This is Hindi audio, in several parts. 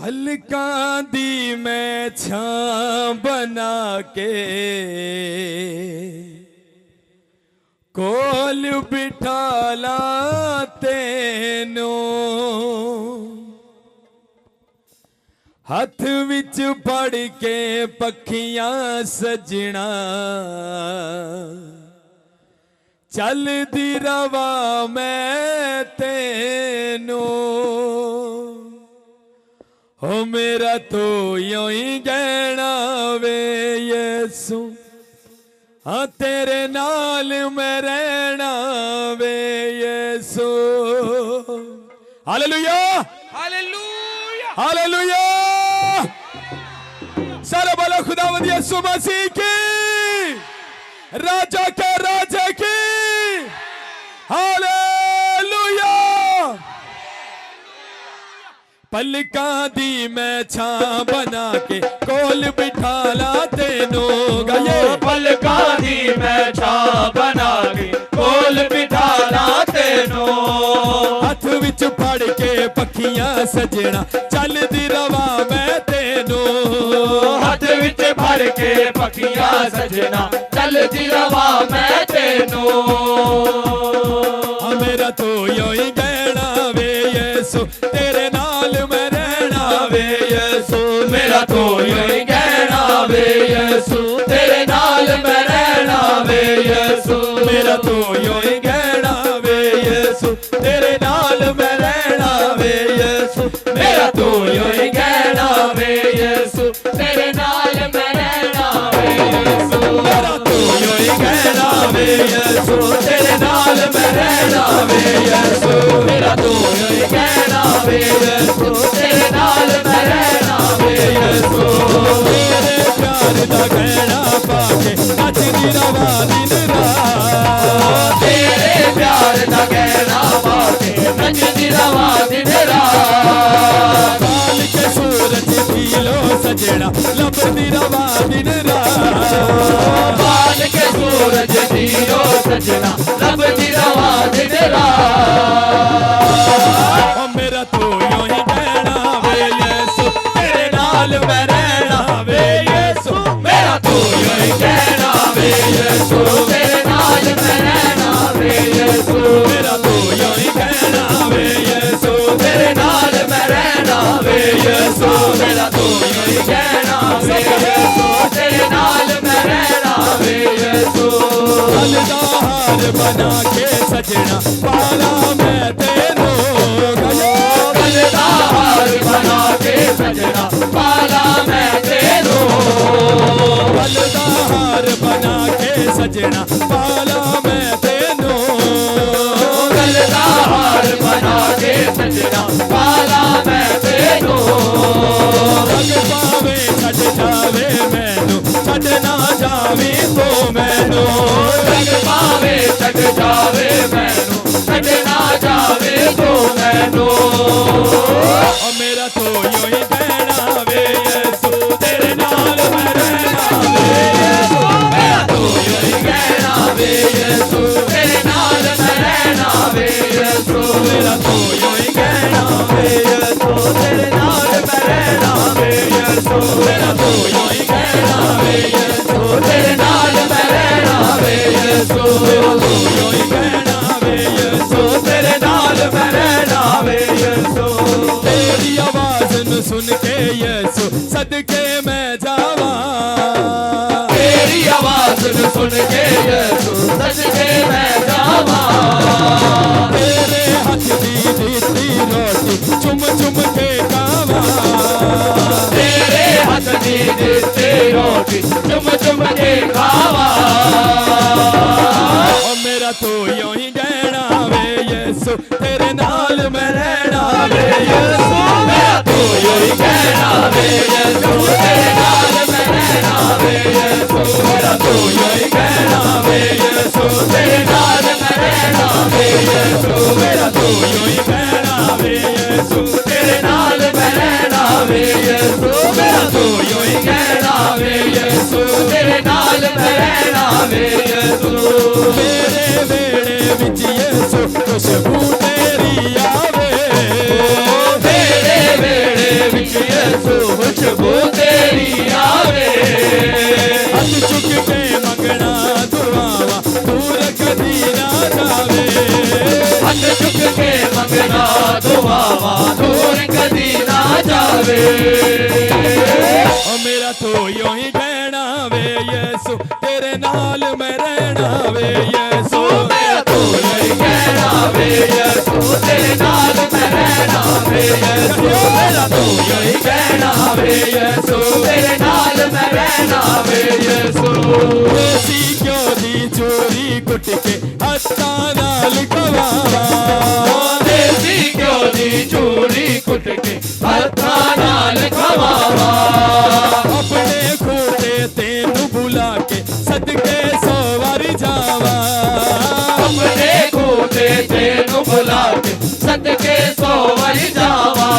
पलकां दी मैं छां बना के कोल बिठाला तेनू हथ विच फड़ के पखियां सजना चलदी रवा मैं तेनू हो मेरा तो यों ही गहना वे यीशु हाँ तेरे नाल मैं रहना वे यीशु हालेलुया हालेलुया हालेलुया सारा बोलो खुदावंद यीशु मसीह की राजा के राजा की हालेलुया पलकां दी मैं छां बना के कोल बिठाला तेनू गाये पलकां दी मैं छां बना के कोल बिठाला तेनू हथ विच फड़ के पखियां सजना चलदी रवा मैं तेनू हथ विच फड़ के पखियां सजना चलदी रवा मैं तेनू मेरा तो यों ही गहना वे यीशु तेरे नाल मैं रहना वे यीशु मेरा तो यों ही गहना वे यीशु तेरे नाल मैं रहना वे यीशु मेरा तो यों ही गहना वे यीशु तेरे नाल मैं रहना वे यीशु मेरा तो यों ही गहना वे यीशु तेरे नाल मैं रहना वे यीशु मेरा तो यों ही गहना वे यीशु तेरे नाल मैं रहना वे यीशु मेरा तो यों ही गहना वे यीशु तेरे नाल मैं रहना वे यीशु तेरे प्यार दा गहना पाके नचदी रवा दिन रात तेरे प्यार दा गहना पाके नचदी रवा दिन रात काल के सूरज पीलो सजना लभदी रवा दिन रात बाल के सूरज दियो सजना लभदी रवा दिन रात मेरा तो यों ही गहना वे यीशु तेरे नाल मैं रहना वे यीशु मेरा तो यों ही गहना वे यीशु तेरे नाल मैं रहना वे यीशु मेरा तो यों ही गहना वे यीशु तेरे नाल मैं रहना वे यीशु मेरा तो यों ही गहना वे यीशु तेरे नाल मैं रहना वे यीशु गलदा हार बना के सजना पाला मैं तेनू गलदा हार बना के सजना पाला मैं तेनू गलदा हार बना के सजना पाला मैं तेनू गलदा हार बना के सजना पाला मैं तेनू रंग पावे छड़ जावे मैनू छड़ ना जावी तो मैनू रंग पावे छड़ जावे मैनू छड़ ना जावे तो मैनू मेरा तो यों ही गहना वे यीशु तेरे नाल मैं रहना वे यीशु मेरा तो यों ही गहना वे यीशु तेरे नाल मैं रहना वे यीशु मेरा तो यों ही गहना वे यीशु तेरे नाल मैं रहना वे यीशु मेरा तो यों ही गहना वे यीशु तेरे नाल मैं रहना वे यीशु मेरा तो यों ही गहना वे यीशु तेरे नाल मैं रहना वे यीशु तेरी आवाज नु सुन के यीशु सदके मैं जावा तेरी आवाज नु सुन के यीशु सदके मैं जावा तेरे हाथ दी दीती रोटी चुम चुम के खावा तेरे हाथ दी देते रोटी चुम चुम के खावा मेरा तो यों ही गहना वे यीशु तेरे नाल मैं रहना वे यीशु मेरा तो यों ही गहना वे यीशु तेरे नाल मैं रहना वे यीशु मेरा तो यों ही गहना वे यीशु तेरे नाल मैं रहना वे यीशु मेरा तो यों ही गहना वे यीशु तेरे नाल मैं रहना वे यीशु मेरा तो यों ही गहना वे यीशु तेरे नाल मैं रहना वे यीशु मेरे वेड़े विच यीशु खुशबू तेरी आवे तेरे वेड़े विच वे ओ मेरा तो यूं ही कहना वे यीशु तेरे नाल मैं रहना वे यीशु मेरा तो यही कहना वे यीशु तेरे नाल मैं रहना वे यीशु मेरा तो यही कहना वे यीशु तेरे नाल मैं रहना वे यीशु देसी क्यों दी चोरी कुट के हत्था नाल खवावा देसी क्यों दी चूरी कुट के हत्था नाल खवावा अपने खोटे तेनू बुला के सदके सौ वारी जावा अपने खूटे तेनू बुला के सदके सौ वरी जावा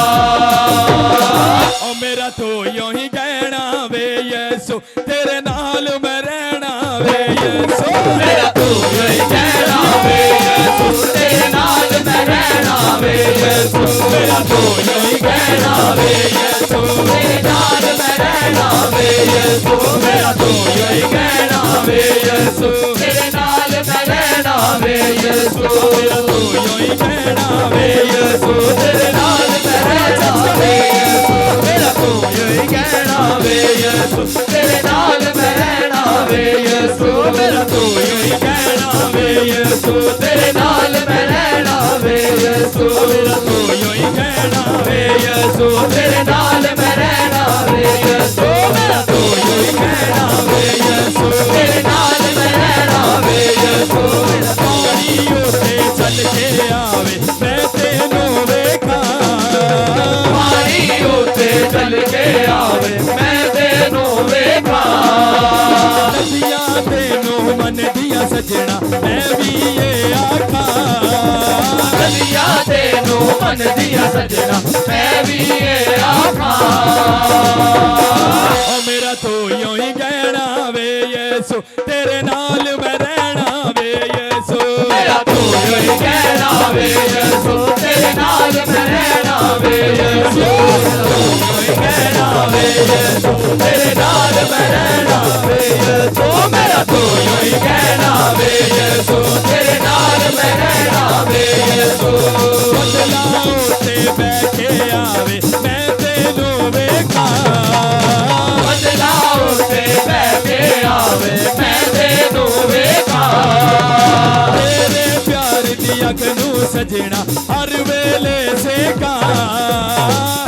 ओ मेरा तो यूं ही कहना वे यीशु तेरे नाल मैं रहना वे यीशु मेरा तू यही कहना वे यीशु तेरे नाल मैं रहना वे यीशु मेरा तू यही कहना वे यीशु तेरे नाल मैं रहना वे यीशु मेरा तू यही कहना वे यीशु तेरे नाल मैं रहना वे यीशु मेरा तू यूं ही कहना वे यीशु तेरे नाल मैं रहना वे यीशु मेरा तू यही कहना वे यीशु तेरे नाल मैं रहना वे यीशु मेरा तू यही कहना वे यीशु तेरे नाल मैं रहना वे यीशु मेरा तू यही कहना वे यीशु तेरे नाल मैं रहना वे यीशु मेरा तू यही कहना वे यीशु तेरे नाल मैं रहना वे यीशु मेरा तू गड़ियों से चल के आवे मैं तेनू वेखा पानी उते चल के आवे मैं तेनू वेखा नदियां तेनू मन दिया सजना मैं भी ये आखा गलिया तेनू मन दिया सजना मैं भी ये आखा ओ मेरा तो यूं ही कहना वे यीशु तेरे नाल मैं रहना वे यीशु मेरा तू यही कहना वे यीशु तेरे नाल मैं रहना वे यीशु यही कहना वे यीशु तेरे नाल मैं रहना वे यीशु मेरा तू यही कहना वे यीशु तेरे नाल मैं रहना वे यीशु बदलाओ ते बैठे आवे मैं तेनू वेखा बदलाओ ते बैठे आवे मैं तेनू वेखा तेरे प्यार दी अग नू सजना हर वेले सेका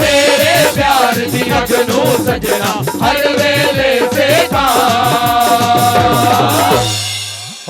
तेरे प्यार दी अग नू सजना हर वेले सेका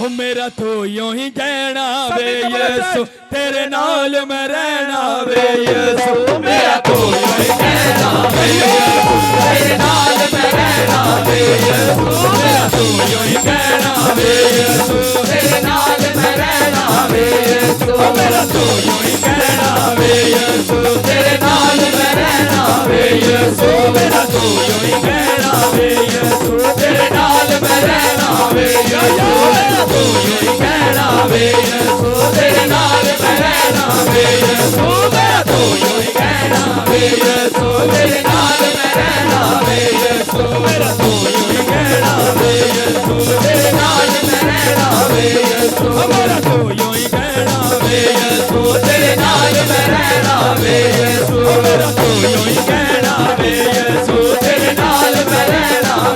ओ मेरा तो यूं ही कहना वे यीशु तेरे नाल मैं रहना वे यीशु मेरा तो यही कहना वे यीशु तेरे नाल मैं रहना वे यीशु मेरा तो यही कहना वे यीशु तेरे नाल मैं रहना वे यीशु मेरा तो यही कहना वे यीशु तेरे नाल मैं रहना वे यीशु मेरा तो यही कहना वे यीशु तेरे नाल मैं रहना वे यीशु मेरा तो यही कहना वे यीशु तेरे नाल मैं रहना वे यीशु मेरा तो यही कहना वे यीशु तेरे नाल मैं रहना वे यीशु मेरा तो यही कहना वे यीशु तेरे नाल मैं रहना वे यीशु मेरा तो यही कहना वे यीशु तेरे नाल मैं रहना वे यीशु मेरा तो यही कहना वे यीशु तेरे नाल मैं रहना वे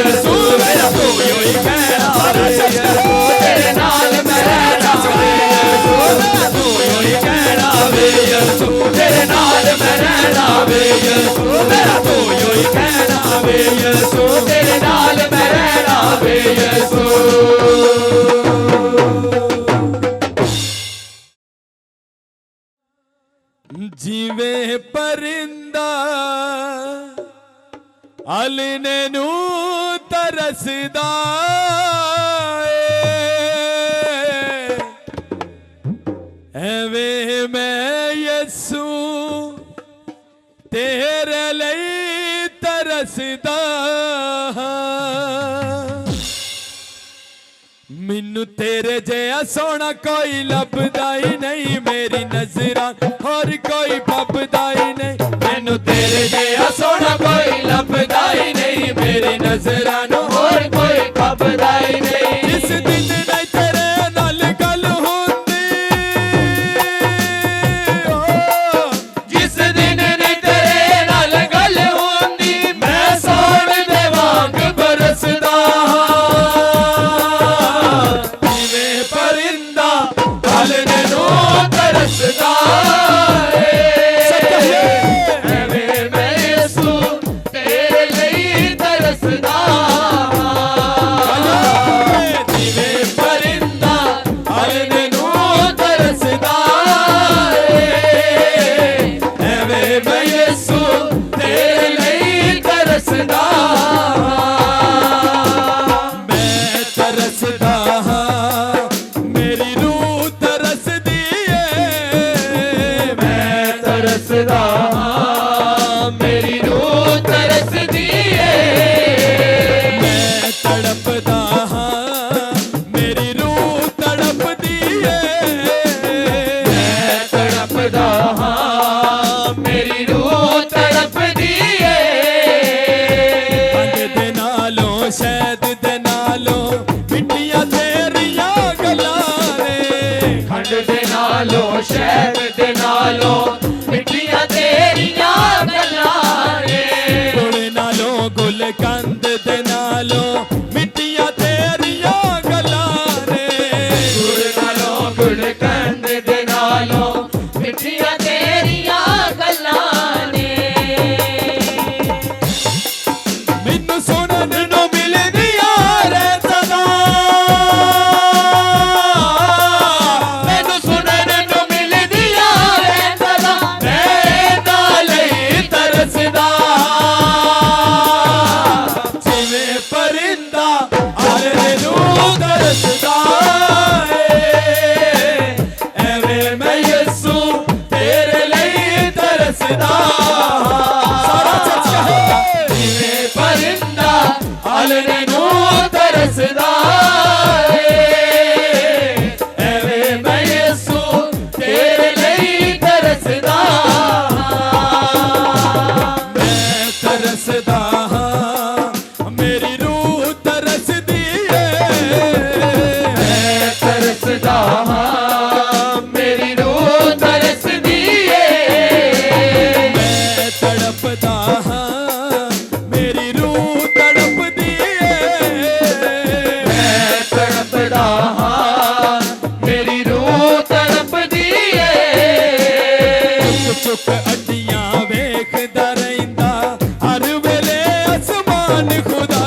यीशु मेरा तो यही कहना वे यीशु तेरे नाल मैं रहना वे यीशु मेरा तो यही कहना वे यीशु तेरे नाल मैं रहना वे यीशु मेरा तो यही कहना वे यीशु तेरे नाल मैं रहना वे यीशु जीवे परिंदा अलने नू तरसदा एवे मैं यसू तेरे लिए तरसदा मैनू तेरे जया सोना कोई लभदा ही नहीं मेरी नजरां और कोई पबदा ही नहीं मैनू तेरे जया सोना कोई लभदा ही नहीं मेरी नजरां और कोई खबदा ही नहीं जिस दिन नहीं तेरे नाल गल होंदी जिस दिन नहीं तेरे नाल गल तड़पदा हाँ मेरी रूह तरसदी है मैं तड़पदा हाँ मेरी रूह तड़पदी है मैं तड़पदा हाँ मेरी रूह तड़पदी है खंड दे नालों शहद दे नालों मिट्टियां तेरियां गल्लां रे खंड दे नालों शहद दे नालों मिट्टियां तेरियां गल्लां रे गुड़ नालों गुलकंद दे नालों मिट्टियां तेरियां गल्लां रे गुड़ नालों गुलकंद दे नालों मिट्टियां तेरियां गल्लां ने मैनू सुनन नूं मिलदियां रहतां मैनू सुनन नूं मिलदियां रहतां मैं नाल ही तरसदा जिवें परिंदा आले नूं तरसदा एवें मैं यीशु तेरे ਲਈ तरसदा सारा चर्च कहे जिवें परिंदा आलने नूं तरसदा एवें मैं यीशु तेरे ਲਈ तरसदा मैं तरसदा हाँ मेरी रूह तरसदी है मैं तरसदा हाँ मेरी रूह तरसदी है मैं तड़पदा हाँ मेरी रूह तड़पदी है मैं तड़पदा हाँ मेरी रूह तड़पदी है चुक अड्डियां वेखदा रहिंदा हर वेले आसमान खुदा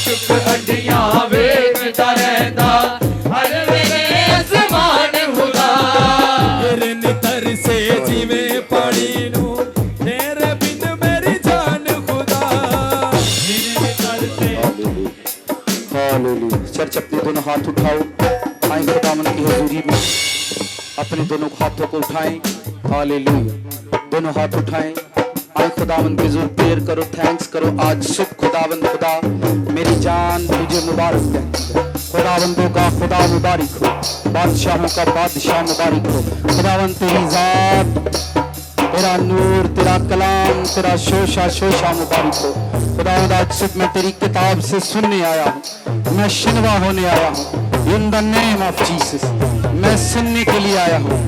चुप अड्डियां वेखदा रहंदा हर वेले आसमान खुदा हिरन तरसे जिवें पानी नूं तेरे बिन मेरी जान खुदा हिरन तरसे हालेलुया। चर्च अपने दोनों हाथ उठाओ, आए खुदावन की हजूरी में अपने दोनों हाथों को उठाएं। हालेलुया। दोनों हाथ उठाएं, आए खुदावन के जुल्म प्रेयर करो, थैंक्स करो। आज शुभ खुदावन खुदा मेरी जान तुझे मुबारक कहती है। खुदावंदों का खुदा मुबारक हो, बादशाहों का बादशाह मुबारक हो। खुदावन तेरी जात, तेरा नूर, तेरा कलाम, तेरा शोशा शोशा मुबारक हो। खुदावंद आज सुबह मैं तेरी किताब से सुनने आया हूँ, मैं शिनवा होने आया हूँ। इन द नेम ऑफ जीसस मैं सुनने के लिए आया हूँ।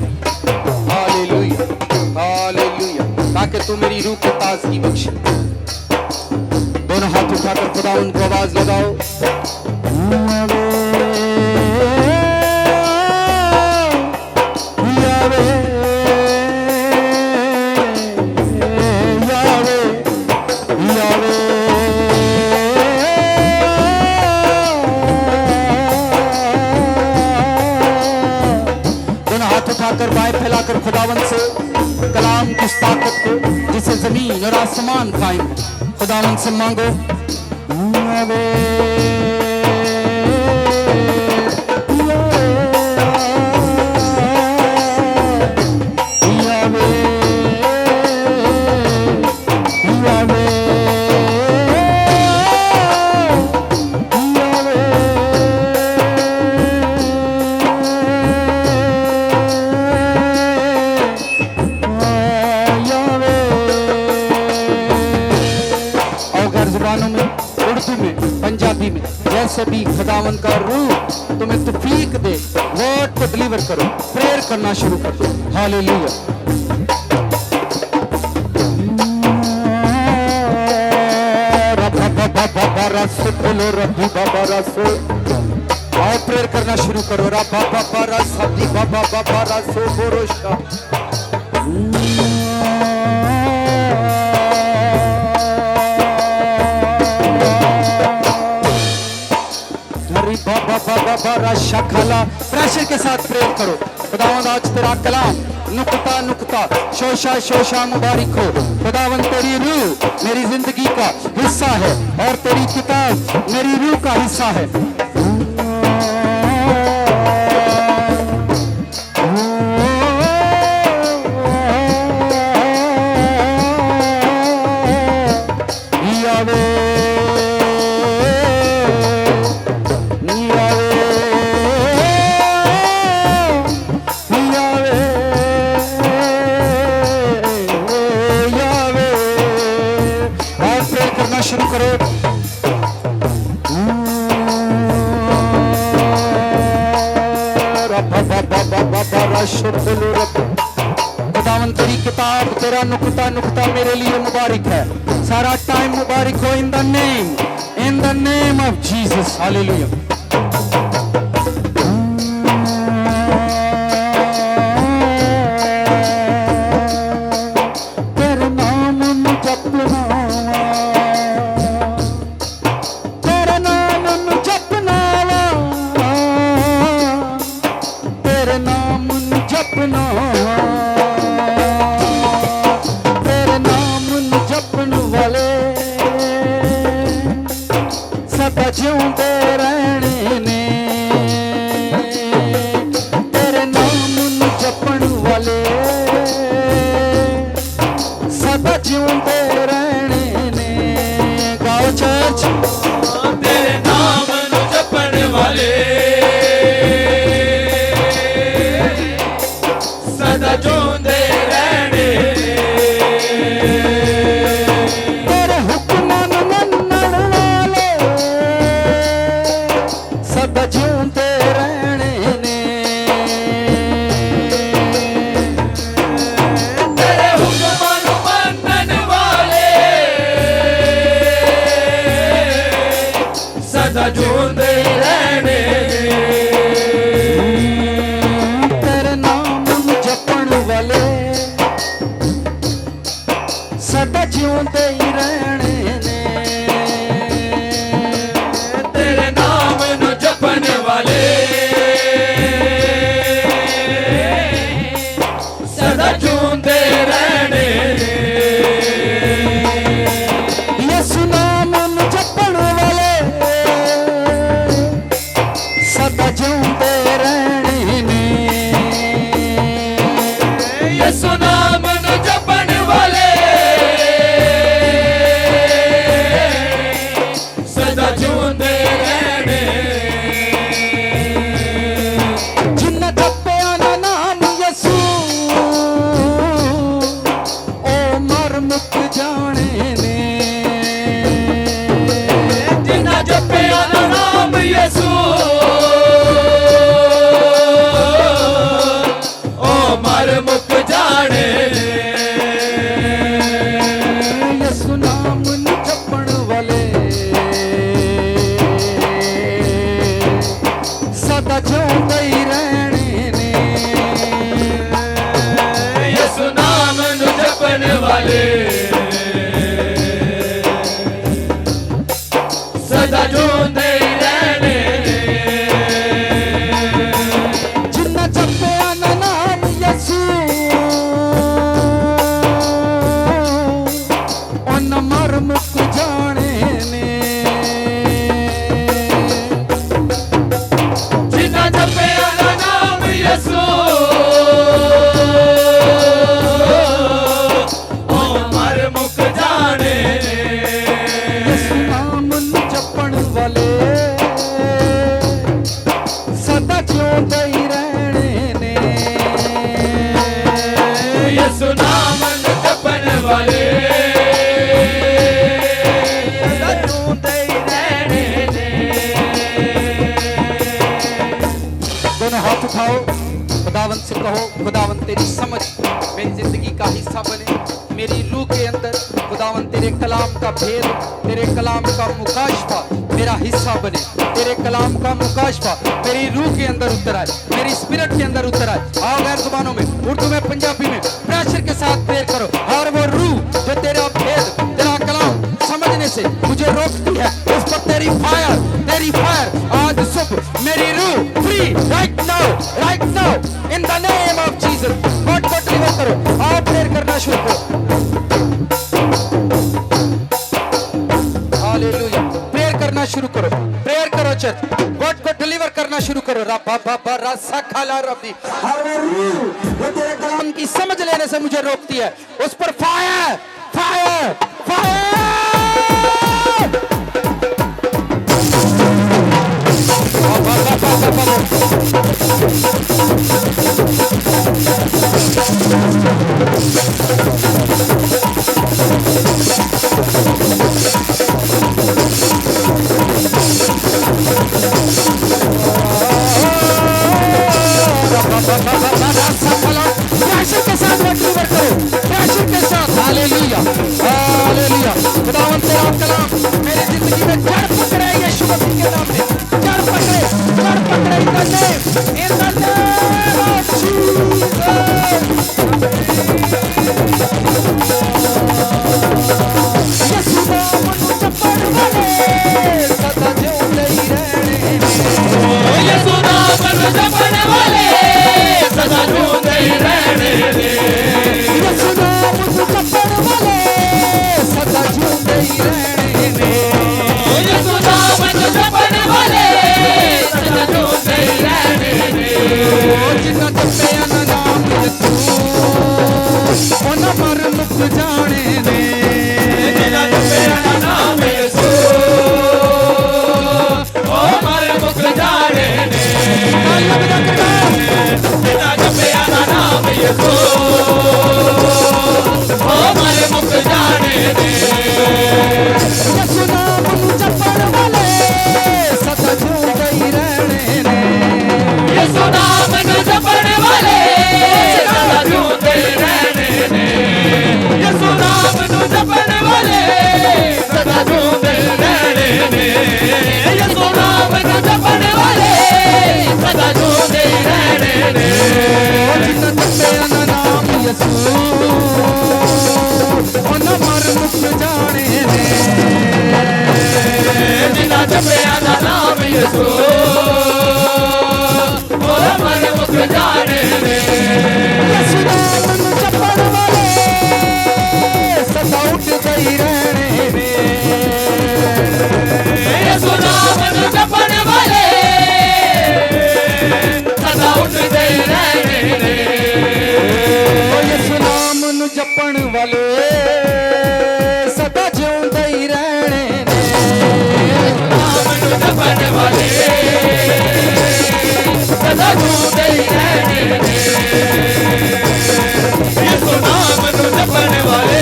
हालेलुया हालेलुया, ताकि तू मेरी रूह को ताजगी बख्शे। दोनों हाथ उठाकर खुदावंद को आवाज लगाओ। उठाकर बाएं फैलाकर खुदावन से कलाम की उस ताकत को जिसे जमीन और आसमान कायम, खुदावन से मांगो। पंजाबी में जैसे भी खुदावन का रूह तुम्हें तौफीक दे, वर्ड को डिलीवर करो, प्रेयर करना शुरू कर दो। हालेलुया। और प्रेयर करना शुरू करो। प्रेशर के साथ प्रेयर करो। खुदावंद आज तेरा कलाम नुक्ता नुक्ता शोशा शोशा मुबारक हो। खुदावंद तेरी रूह मेरी जिंदगी का हिस्सा है और तेरी किताब मेरी रूह का हिस्सा है। शुरू करो। खुदावन तेरी किताब, तेरा नुक्ता नुक्ता मेरे लिए मुबारक है। सारा टाइम मुबारक हो इन the name of Jesus. Hallelujah. तेरे नाम नु जपना, तेरे नाम नु जपना, तेरे नाम नु जपना, तेरे नाम नु जपन वाले सदा जिਉਂਦੇ रहने ने। तेरे नाम नु जपन वाले सदा जिਉਂਦੇ रहने ने। गाओ चर्च। तेरे नाम नु जपन वाले सदा जिਉਂਦੇ रहने। तेरे हुक्मां नु मनण वाले सदा जिਉਂਦੇ रहने ने। तेरे हुक्मां नु मनण वाले सदा जिਉਂਦੇ रहने। तेरे नाम नु जपण वाले सदा जिਉਂਦੇ ही रहने ने। तेरे नाम नु जपन वाले सदा जिਉਂਦੇ रहने। यीशु नाम नु जपण वाले सदा जिਉਂਦੇ रहने ने। यीशु नाम नु जपन वाले सदा जिਉਂਦੇ रहने। जिन्ना जपया ना नाम यीशु ओ मर मुक जाने ने। जिन्ना जपया ना नाम यीशु ओ मर मुक जाने। यीशु नाम नु जपण वाले सदा जिਉਂਦੇ ही रहने ने। यीशु नाम नु जपन वाले सदा जिਉਂਦੇ रहने। जिन्ना जपया ना नाम यीशु उन मर मुक जाने ने। जिन्ना जपया ना नाम यीशु ओ मर मुक जाने। यीशु नाम नु जपण वाले सदा जिਉਂਦੇ ही रहने ने। यीशु नाम नु जपन वाले सदा जिਉਂਦੇ रहने ने। दोनों हाथ उठाओ, खुदावन से कहो, खुदावन तेरी समझ मेरी जिंदगी का हिस्सा बने। मेरी रूह के अंदर खुदावन तेरे कलाम का भेद, तेरे कलाम का मुकाशफा मेरा हिस्सा बने। तेरे कलाम का मुकाशफा मेरी रूह के अंदर उतर आए, मेरी स्पिरिट के अंदर उतर आए। आओ गैर जुबानों में, उर्दू में, पंजाबी में प्रेशर के साथ प्रेयर करो। और वो रूह जो तेरा भेद, तेरा कलाम समझने से मुझे रोकती है, उस पर तेरी फायर आज सुबह मेरी रूह free right now in the name of Jesus. God को डिलीवर करो। आओ प्रेयर करना शुरू करो। हालेलुया। प्रेयर करना शुरू करो, प्रेयर करो चर्च। गॉड को डिलीवर करना शुरू करो। रब्बा बाबा रसा खाला रब्बी। हर वो रूह जो तेरे कलाम की समझ लेने से मुझे रोकती है, उस पर फायर फायर फायर। यसू ओ मर मुक जाने दे यसू नाम जपण वाले सदा जिउंदे ही रहने ने यसू नाम जपण वाले सदा जिउंदे रहने ने यसू नाम जपण वाले सदा जिउंदे रहने ने यसू नाम जपण वाले सदा जिउंदे रहने ने जिन्ना जपया ना नाम यसू उन्ना मर मुक जाने ने जिन्ना जपया ना नाम यसू ओ मर मुक जाने ने यसू नाम जपण वाले सदा उठदे ही रहने ने यसू नाम जपण वाले सदा उठदे रहने ने यसू नाम नु जपण वाले सदा जिउंदे ही रहने ने नाम जपण वाले सदा जिउंदे रहने ने यसू नाम जपण वाले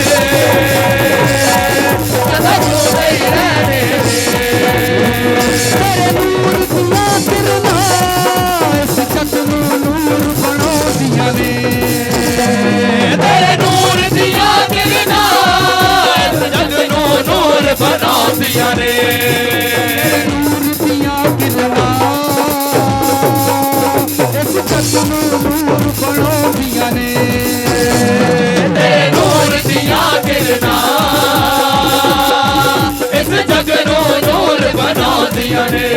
सदा जिउंदे रहने ने तेरे नूर दिया किरणा इस जग नू नूर बनो दिया ने तेरे नूर दिया किरणा इस जग नू नूर बना दिया रे नूर दिया किरणा इस जग नू नूर बनो दिया ने तेरे नूर दिया किरणा इस जग नू नूर बना दिया रे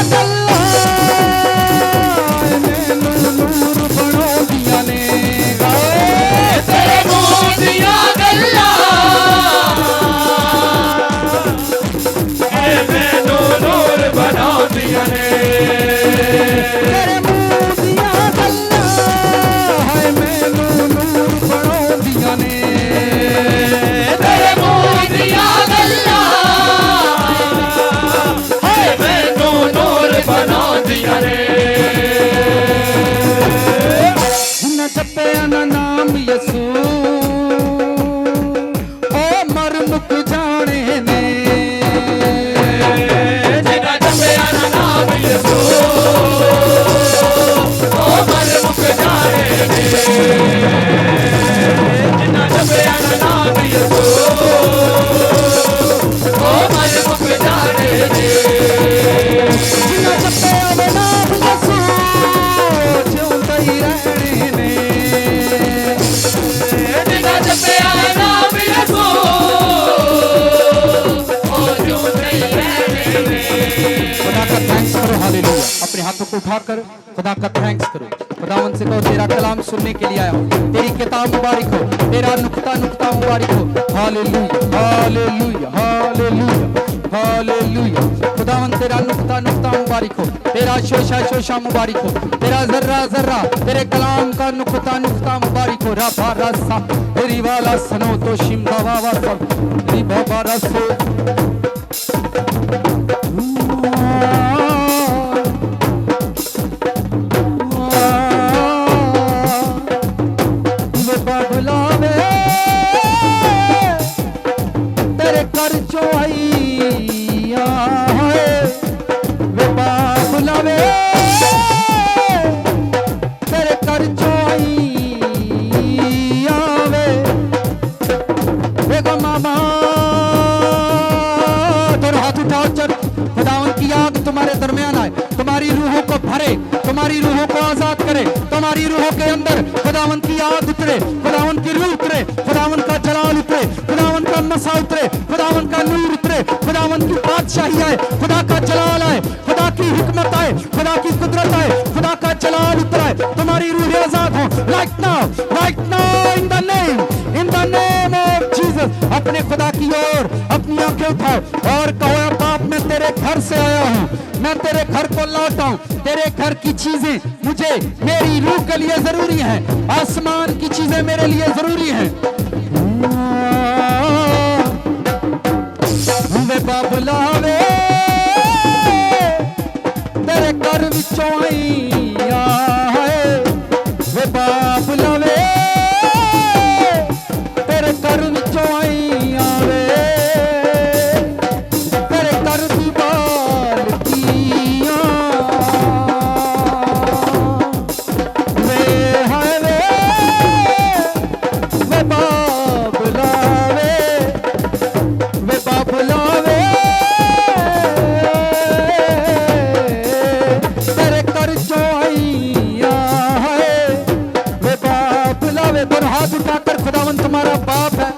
तेरे मुंह दिया गल्ला मैनू नूर बनो दिया ने तेरे मुंह दिया गल्ला मैनू नूर बना दिया रे तेरे मुंह दिया गल्ला है मैनू नूर बनो दिया ने तेरे मुंह दिया गल्ला हाय मैनू नूर बना दिया रे जिन्ना जपया ना नाम यसू ओ मर मुक जाने ने जिन्ना जपया ना नाम यसू ओ मर मुक जाने दे जिन्ना जपया ना नाम यसू ओ मर मुक जाने दे जिन्ना जपया ना नाम यसू जिउंदे ही रहने ने जिन्ना जपया ना नाम यसू ओ जिउंदे रहने दे खुदा का थैंक्स करो हालेलुया अपने हाथों को उठाकर खुदा का थैंक्स करो खुदावन से कहो तेरा कलाम सुनने के लिए आया हूँ तेरी किताब मुबारक हो तेरा नुक्ता नुक्ता मुबारक हो हालेलुया हालेलुया हालेलुया हालेलुया खुदावन तेरा नुक्ता नुक्ता मुबारक हो तेरा शोशा शोशा मुबारक हो तेरा जर्रा जर्रा तेरे कलाम का नुक्ता नुक्ता मुबारक हो रफा रसा तेरी वाला सनो तो शिमदा वावा सब तेरी बाबा रसो बुलावे तेरे कर चो आईया है वे बुलावे तेरे कर चो आईया वे गो मामा दोनों हाथ उठाओ चल खुदावन की आग तुम्हारे दरमियान आए तुम्हारी रूहों को भरे तुम्हारी रूहों को आजाद करे तुम्हारी रूहों के अंदर खुदावन की आग उतरे खुदावन की रूह उतरे खुदावन का जलाल उतरे खुदावन का मसा उतरे खुदावन का नूर उतरे खुदावन की बादशाही आए खुदा का जलाल आए खुदा की हिकमत आए खुदा की कुदरत आए खुदा का जलाल उतराए तुम्हारी रूह आजाद हो right now in the name of Jesus अपने खुदा की ओर अपनी आंखें उठाओ और कहो या बाप मैं तेरे घर से आया हूँ मैं तेरे घर को लौटा हूँ तेरे घर की चीजें मुझे मेरी रूह के लिए जरूरी है आसमान की चीजें मेरे लिए जरूरी है वे बाबुलावे तेरे घर विचों आईया है जाकर खुदावन तुम्हारा बाप है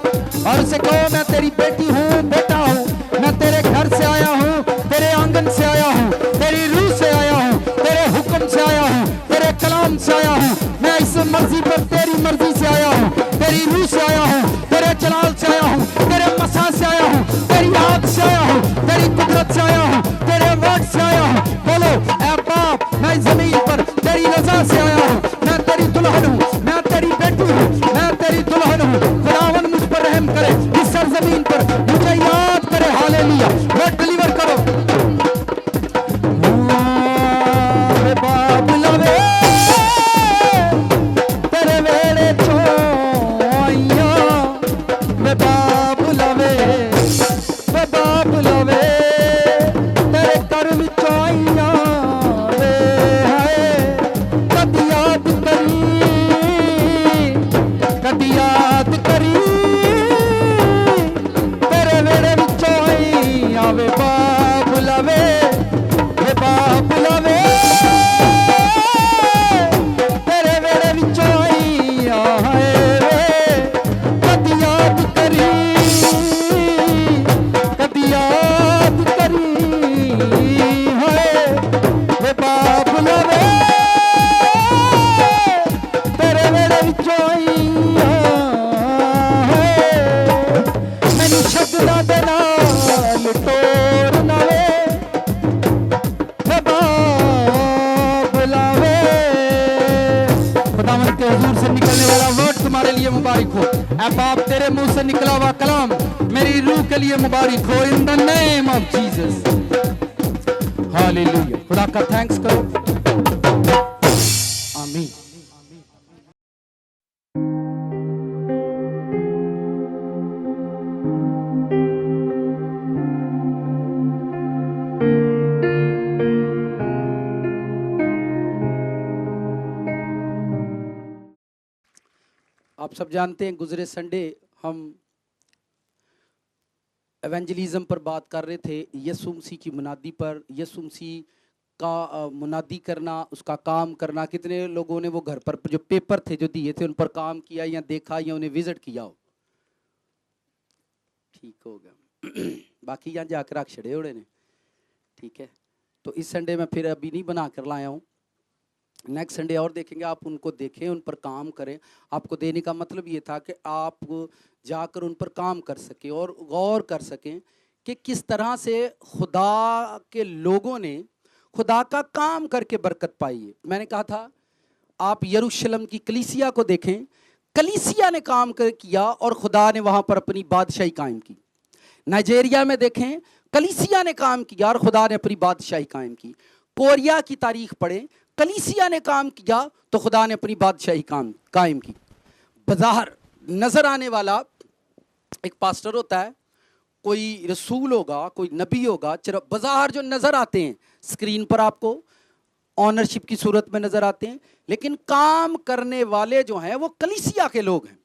और उसे कहो मैं तेरी बेटी हूँ, बेटा हूँ, मैं तेरे घर से आया हूँ, तेरे आंगन से आया हूँ, तेरी रूह से आया हूँ, तेरे हुक्म से आया हूँ, तेरे कलाम से आया हूँ, मैं इस मर्जी पर तेरी मर्जी से आया हूँ, तेरी रूह से आया हूँ, तेरे जलाल से आया हूँ, तेरे मसा से आया हूँ, तेरी आग से आया हूँ, तेरी कुदरत से आया हूँ, तेरे वर्ड से आया हूँ। बोलो ऐ बाप मैं इस जमीन पर तेरी रजा से आया हूँ, मैं तेरी दुल्हन हूँ, मैं तेरी बेटी हूँ, मैं तेरी दुल्हन हूँ। खुदावन मुझ पर रहम करे, इस सरजमीन पर मुझे याद करे। हालेलुया। वर्ड डिलीवर करो। वे बाप लवे तेरे वेले चो आइया, वे बाप लवे, वे बाप लवे तेरे कर विच आइया वे हाय। कदी याद करी, कदी याद करी तेरे वेले विच आइया वे बाप लवे, वे बाप लवे तेरे वेले विच आइया वे। कदी याद करी, कदी याद करी हाय वे बाप लवे तेरे वेले विच आइया मैनू शब्दां दे नाल तोड़ना वे, वे बाप लावे। खुदावंद के हुजूर से निकलने वाला वर्ड तुम्हारे लिए मुबारक हो। ऐ बाप तेरे मुंह से निकला हुआ कलाम मेरी रूह के लिए मुबारक हो। इन the name of Jesus. Hallelujah. खुदा का थैंक्स करो। आमीन। आप सब जानते हैं गुजरे संडे हम एवेंजलिज्म पर बात कर रहे थे, यीशु मसीह की मुनादी पर, यीशु मसीह का मुनादी करना, उसका काम करना। कितने लोगों ने वो घर पर जो पेपर थे जो दिए थे उन पर काम किया या देखा या उन्हें विजिट किया हो? ठीक हो गया। बाकी यहाँ जाकर आग छड़े उड़े ने। ठीक है, तो इस संडे मैं फिर अभी नहीं बना कर लाया हूँ, नेक्स्ट संडे और देखेंगे। आप उनको देखें, उन पर काम करें। आपको देने का मतलब ये था कि आप जाकर उन पर काम कर सकें और गौर कर सकें कि किस तरह से खुदा के लोगों ने खुदा का काम करके बरकत पाई है। मैंने कहा था आप यरूशलेम की कलीसिया को देखें, कलीसिया ने काम किया और खुदा ने वहाँ पर अपनी बादशाही कायम की। नाइजीरिया में देखें, कलीसिया ने काम किया और खुदा ने अपनी बादशाही कायम की। कोरिया की तारीख पढ़ें, कलीसिया ने काम किया तो खुदा ने अपनी बादशाही कायम की। बाजार नजर आने वाला एक पास्टर होता है, कोई रसूल होगा, कोई नबी होगा। बाजार जो नजर आते हैं स्क्रीन पर आपको ऑनरशिप की सूरत में नजर आते हैं, लेकिन काम करने वाले जो हैं वो कलीसिया के लोग हैं।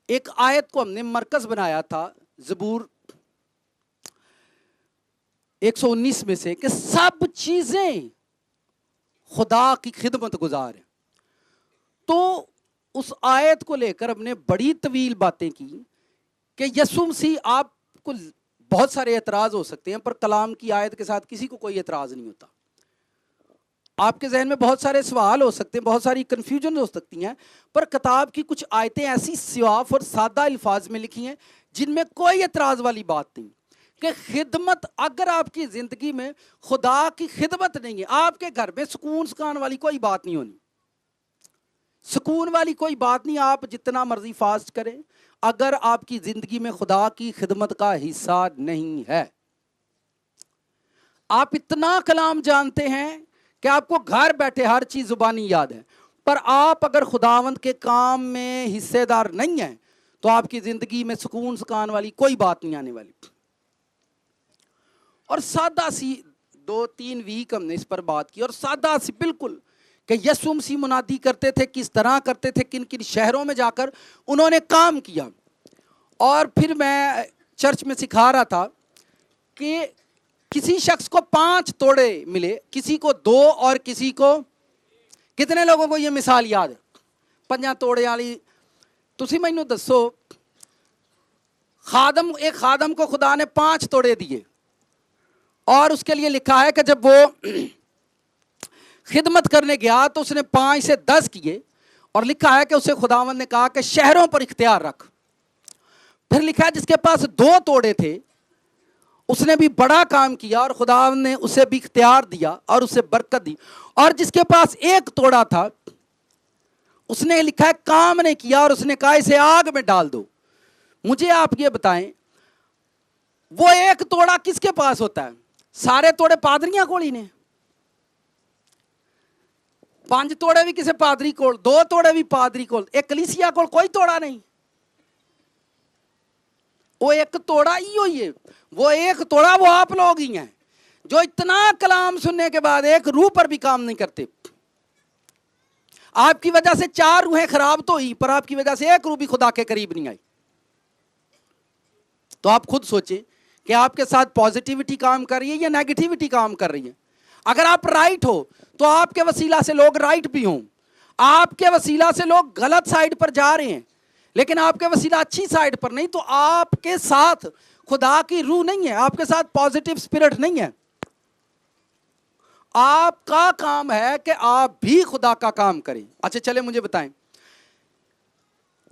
एक आयत को हमने मरकज बनाया था ज़बूर 119 में से कि सब चीजें खुदा की खिदमत गुजार है। तो उस आयत को लेकर हमने बड़ी तवील बातें की कि यीशु मसीह, आपको बहुत सारे एतराज हो सकते हैं पर कलाम की आयत के साथ किसी को कोई एतराज नहीं होता। आपके जहन में बहुत सारे सवाल हो सकते हैं, बहुत सारी कन्फ्यूजन हो सकती हैं, पर किताब की कुछ आयतें ऐसी सिवाफ और सादा अल्फाज में लिखी हैं जिनमें कोई एतराज वाली बात नहीं कि खिदमत, अगर आपकी जिंदगी में खुदा की खिदमत नहीं है, आपके घर में सुकून सुकान वाली कोई बात नहीं होनी, सुकून वाली कोई बात नहीं। आप जितना मर्जी फास्ट करें, अगर आपकी जिंदगी में खुदा की खिदमत का हिस्सा नहीं है, आप इतना कलाम जानते हैं कि आपको घर बैठे हर चीज जुबानी याद है, पर आप अगर खुदावंद के काम में हिस्सेदार नहीं हैं तो आपकी जिंदगी में सुकून सुकान वाली कोई बात नहीं आने वाली। और सादा सी 2-3 वीक हमने इस पर बात की और सादा सी बिल्कुल कि यीशु मसीह मुनादी करते थे, किस तरह करते थे, किन किन शहरों में जाकर उन्होंने काम किया। और फिर मैं चर्च में सिखा रहा था कि किसी शख्स को 5 तोड़े मिले, किसी को 2 और किसी को, कितने लोगों को ये मिसाल याद है? 5 तोड़े वाली तुसी मैनू दसो, एक खादम को खुदा ने 5 तोड़े दिए और उसके लिए लिखा है कि जब वो खिदमत करने गया तो उसने 5 से 10 किए और लिखा है कि उसे खुदावंद ने कहा कि शहरों पर इख्तियार रख। फिर लिखा है जिसके पास 2 तोड़े थे उसने भी बड़ा काम किया और खुदावंद ने उसे भी इख्तियार दिया और उसे बरकत दी। और जिसके पास 1 तोड़ा था उसने लिखा है काम नहीं किया और उसने कहा इसे आग में डाल दो। मुझे आप ये बताएं, वो 1 तोड़ा किसके पास होता है? सारे तोड़े पादरियां कोल ही ने। 5 तोड़े भी किसी पादरी कोल, 2 तोड़े भी पादरी कोल, एक कलीसिया कोल कोई तोड़ा नहीं। वो 1 तोड़ा ही है। वो 1 तोड़ा वो आप लोग ही हैं जो इतना कलाम सुनने के बाद 1 रूह पर भी काम नहीं करते। आपकी वजह से 4 रूहें खराब तो हुई, पर आपकी वजह से 1 रूह भी खुदा के करीब नहीं आई। तो आप खुद सोचें कि आपके साथ पॉजिटिविटी काम कर रही है या नेगेटिविटी काम कर रही है। अगर आप राइट हो तो आपके वसीला से लोग राइट भी हों, आपके वसीला से लोग गलत साइड पर जा रहे हैं, लेकिन आपके वसीला अच्छी साइड पर नहीं, तो आपके साथ खुदा की रूह नहीं है, आपके साथ पॉजिटिव स्पिरिट नहीं है। आपका काम है कि आप भी खुदा का काम करें। अच्छा चले मुझे बताएं,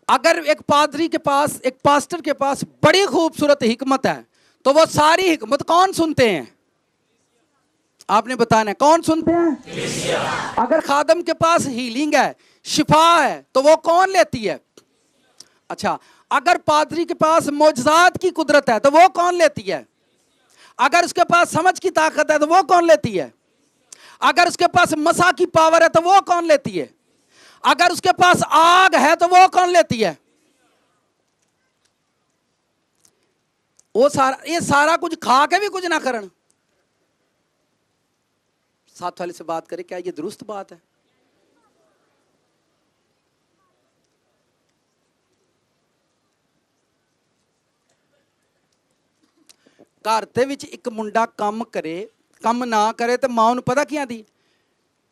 अगर एक पादरी के पास, एक पास्टर के पास बड़ी खूबसूरत हिकमत है तो वो सारी हिकमत कौन सुनते हैं? आपने बताना है कौन सुनते हैं? अगर खादम के पास हीलिंग है, शिफा है, तो वो कौन लेती है? अच्छा, अगर पादरी के पास मौजज़ात की कुदरत है तो वो कौन लेती है? अगर उसके पास समझ की ताकत है तो वो कौन लेती है? अगर उसके पास मसा की पावर है तो वो कौन लेती है? अगर उसके पास आग है तो वो कौन लेती है? वो सारा, ये सारा कुछ खा के भी कुछ ना करन। साथ वाले से बात करें, क्या ये दुरुस्त बात है? घर ਦੇ ਵਿੱਚ ਇੱਕ ਮੁੰਡਾ ਕੰਮ ਕਰੇ, ਕੰਮ ਨਾ ਕਰੇ ਤੇ ਮਾਂ ਨੂੰ ਪਤਾ ਕੀ ਆਂਦੀ?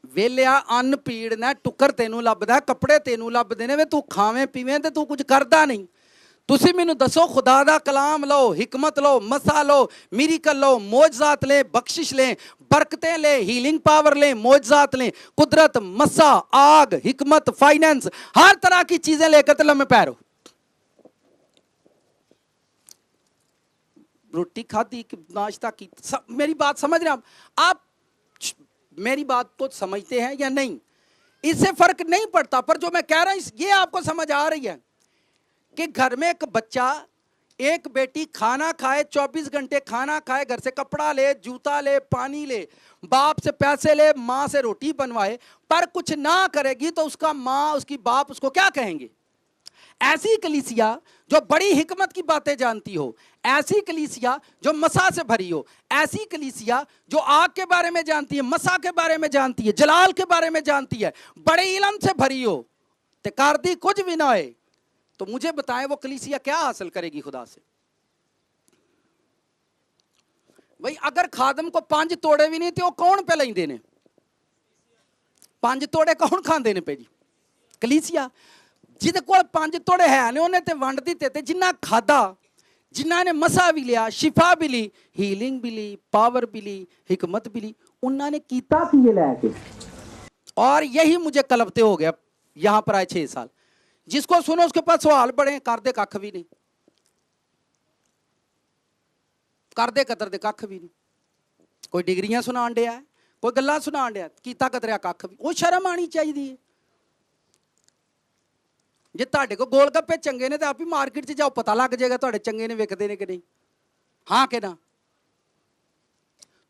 ਵੇਲਿਆ ਅੰਨ ਪੀੜਨਾ, ਟੁੱਕਰ ਤੈਨੂੰ ਲੱਭਦਾ, ਕੱਪੜੇ ਤੈਨੂੰ ਲੱਭਦੇ ਨੇ, ਵੇ ਤੂੰ ਖਾਵੇਂ ਪੀਵੇਂ ਤੇ ਤੂੰ ਕੁਝ ਕਰਦਾ ਨਹੀਂ। ਤੁਸੀਂ ਮੈਨੂੰ ਦੱਸੋ, ਖੁਦਾ ਦਾ ਕਲਾਮ ਲਓ, हिकमत लो, मसा लो, मिरिकल लो, मौजज़ात ले, बख्शिश ले, बरकतें ले, हीलिंग पावर ले, मौजज़ात ले, कुदरत, मसा, आग, हिकमत, फाइनेंस, हर तरह की चीजें लेकर तो लम्बे पैरो। रोटी खाधी, नाश्ता की, मेरी बात समझ रहे हैं आप मेरी बात को समझते हैं या नहीं? इससे फर्क नहीं पड़ता, पर जो मैं कह रहा हूं ये आपको समझ आ रही है कि घर में एक बच्चा, एक बेटी खाना खाए, 24 घंटे खाना खाए, घर से कपड़ा ले, जूता ले, पानी ले, बाप से पैसे ले, माँ से रोटी बनवाए, पर कुछ ना करेगी तो उसका माँ, उसकी बाप उसको क्या कहेंगे? ऐसी कलीसिया जो बड़ी हिकमत की बातें जानती हो, ऐसी कलीसिया जो मसा से भरी हो, ऐसी कलीसिया जो आग के बारे में जानती है, मसा के बारे में जानती है, जलाल के बारे में जानती है, बड़े इल्म से भरी हो, ते कार्दी कुछ भी ना है, तो मुझे बताएं वो कलीसिया क्या हासिल करेगी खुदा से? भाई अगर खादम को 5 तोड़े भी नहीं थे, वो कौन पे लेंदे ने? 5 तोड़े कौन खांदे ने पे जी? कलीसिया। जिहदे कोल 5 तोड़े है ने उन्हें ते वंड दिते, ते जिन्ना खादा, जिन्ना ने मसा भी लिया, शिफा भी ली, हीलिंग भी ली, पावर भी ली, हिकमत भी ली, उन्होंने कीता की ये लेके। और यही मुझे कलपते हो गया यहां पर आए 6 साल। जिसको सुनो उसके पास सवाल बड़े, कर दे कख भी नहीं, कर दे कतर दे कख भी नहीं। कोई डिग्रियां सुनाण दिया है, कोई गल्लां सुनाण दिया, कीता कतरिया कख भी। वो शर्म आनी चाहिए है। जे तुहाडे को गोल गप्पे चंगे ने तो आप ही मार्केट च जाओ, पता लग जाएगा तुहाडे चंगे ने, विकदे ने कि नहीं, हाँ कि ना?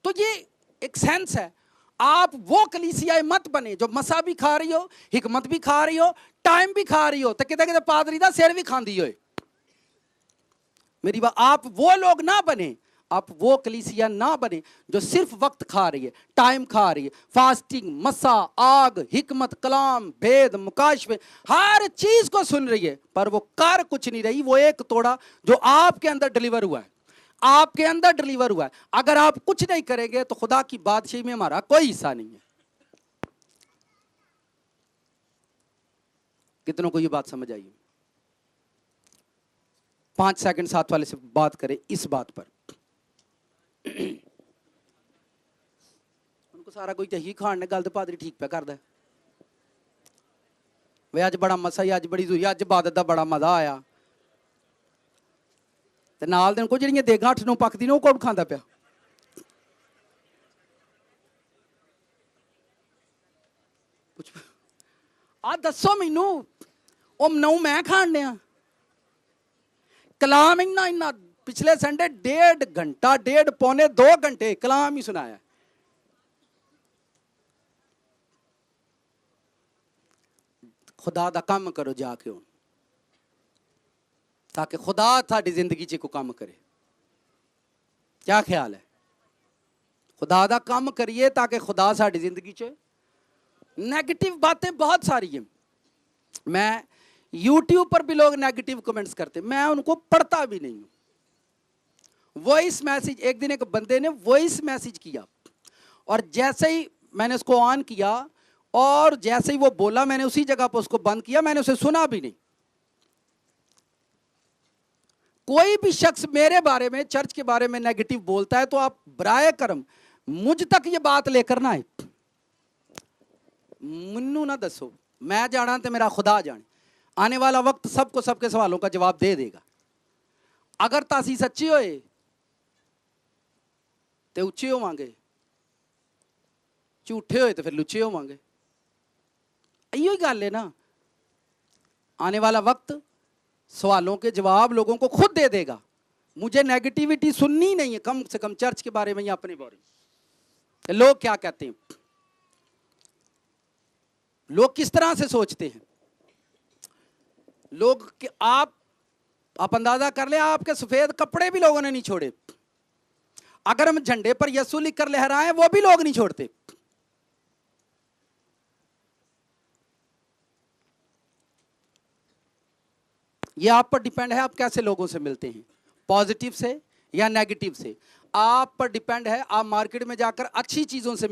तो ये एक सेंस है। आप वो कलीसिया मत बने जो मसा भी खा रही हो, हिकमत भी खा रही हो, टाइम भी खा रही हो, तो किते किते पादरी दा सिर भी खांदी होए। मेरी बात, आप वो लोग ना बने, आप वो कलीसिया ना बने जो सिर्फ वक्त खा रही है, टाइम खा रही है, फास्टिंग, मसा, आग, हिकमत, कलाम, भेद, मुकाशफे, हर चीज को सुन रही है, पर वो कर कुछ नहीं रही। वो 1 तोड़ा जो आपके अंदर डिलीवर हुआ है, आपके अंदर डिलीवर हुआ है, अगर आप कुछ नहीं करेंगे तो खुदा की बादशाही में हमारा कोई हिस्सा नहीं है। कितनों को ये बात समझ आई? 5 सेकंड साथ वाले से बात करें इस बात पर। उनको सारा कोई चाहिए खान ने गल तो पादरी ठीक पे करदा वे अज बड़ा मसा ही अज बड़ी अज इबादत का बड़ा मजा आया ते नाल दिन को ਜਿਹੜੀਆਂ ਦੇਗਾਂ 8 ਨੂੰ ਪੱਕਦੀ ਨੇ ਉਹ ਕੌਣ ਖਾਂਦਾ ਪਿਆ ਆ ਦੱਸੋ ਮੈਨੂੰ ਉਹ ਮਨਾਉ ਮੈਂ ਖਾਣ ਡਿਆ कलाम इन्ना इन्ना पिछले संडे 1.5 घंटा 1.5 पौने 2 घंटे कलाम ही सुनाया। खुदा दा काम करो जाके हुण ताकि खुदा साडी जिंदगी च कोई काम करे। क्या ख्याल है? खुदा दा काम करिए ताकि खुदा साडी जिंदगी च नेगेटिव बातें बहुत सारी हैं। मैं YouTube पर भी लोग नेगेटिव कमेंट्स करते, मैं उनको पढ़ता भी नहीं हूँ। वॉइस मैसेज एक दिन एक बंदे ने वॉइस मैसेज किया और जैसे ही मैंने उसको ऑन किया और जैसे ही वो बोला मैंने उसी जगह पर उसको बंद किया, मैंने उसे सुना भी नहीं। कोई भी शख्स मेरे बारे में चर्च के बारे में नेगेटिव बोलता है तो आप बराए करम मुझ तक ये बात लेकर ना आए। मन्नू ना दसो, मैं जाना तो मेरा खुदा जाने। आने वाला वक्त सबको सबके सवालों का जवाब दे देगा। अगर तासी सच्ची होए तो उच्चे होवांगे, झूठे होए तो फिर लुच्चे होवांगे। इयो ही गल है ना। आने वाला वक्त सवालों के जवाब लोगों को खुद दे देगा। मुझे नेगेटिविटी सुननी नहीं है, कम से कम चर्च के बारे में या अपने बारे में। लोग क्या कहते हैं, लोग किस तरह से सोचते हैं, लोग कि आप अंदाजा कर ले, आपके सफेद कपड़े भी लोगों ने नहीं छोड़े। अगर हम झंडे पर यीशु लिख कर लहराएं वो भी लोग नहीं छोड़ते। ये आप पर डिपेंड है आप कैसे लोगों से मिलते हैं, पॉजिटिव से या नेगेटिव से। आप पर डिपेंड है। आप मार्केट में जाकर अच्छी चीज़ों से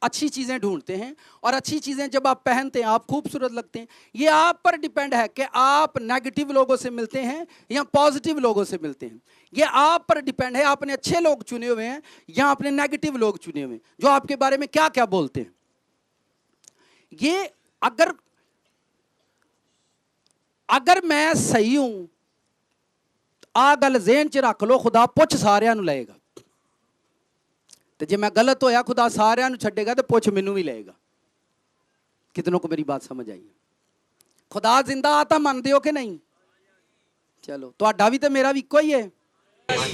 अच्छी चीज़ें ढूंढते हैं और अच्छी चीज़ें जब आप पहनते हैं आप खूबसूरत लगते हैं। ये आप पर डिपेंड है कि आप नेगेटिव लोगों से मिलते हैं या पॉजिटिव लोगों से मिलते हैं। ये आप पर डिपेंड है, आपने अच्छे लोग चुने हुए हैं या आपने नेगेटिव लोग चुने हुए हैं जो आपके बारे में क्या क्या बोलते हैं। ये अगर मैं सही हूं आ गल ज़हन च रख लो, खुदा पुछ सारियां नूं लएगा तो जे मैं गलत होया खुदा सारियां नूं छड्डेगा तो पुछ मैनू भी लेगा। कितनों को मेरी बात समझ आई? खुदा जिंदा आता मानते हो कि नहीं? चलो तुहाडा भी तो मेरा भी इको ही है।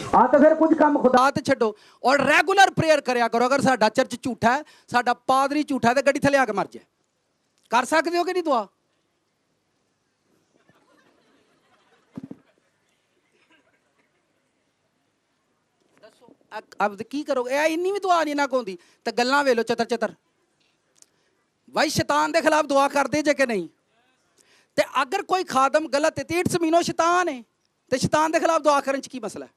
हाँ तो फिर कुछ काम खुदा ते छड्डो और रेगुलर प्रेयर करया करो। अगर साडा चर्च झूठा है, साडा पादरी झूठा है तो गड्डी थले आके मर जाए। कर सकते हो कि नहीं दुआ? अब की करोगे? इन्नी भी दुआ नहीं ना होंदी तो गल्लां वेलो चतर चतर। भाई शैतान के खिलाफ दुआ करते जे कि नहीं? ते अगर कोई खादम गलत है तो इट्स मीनो शैतान है। तो शैतान के खिलाफ दुआ करने की मसला है?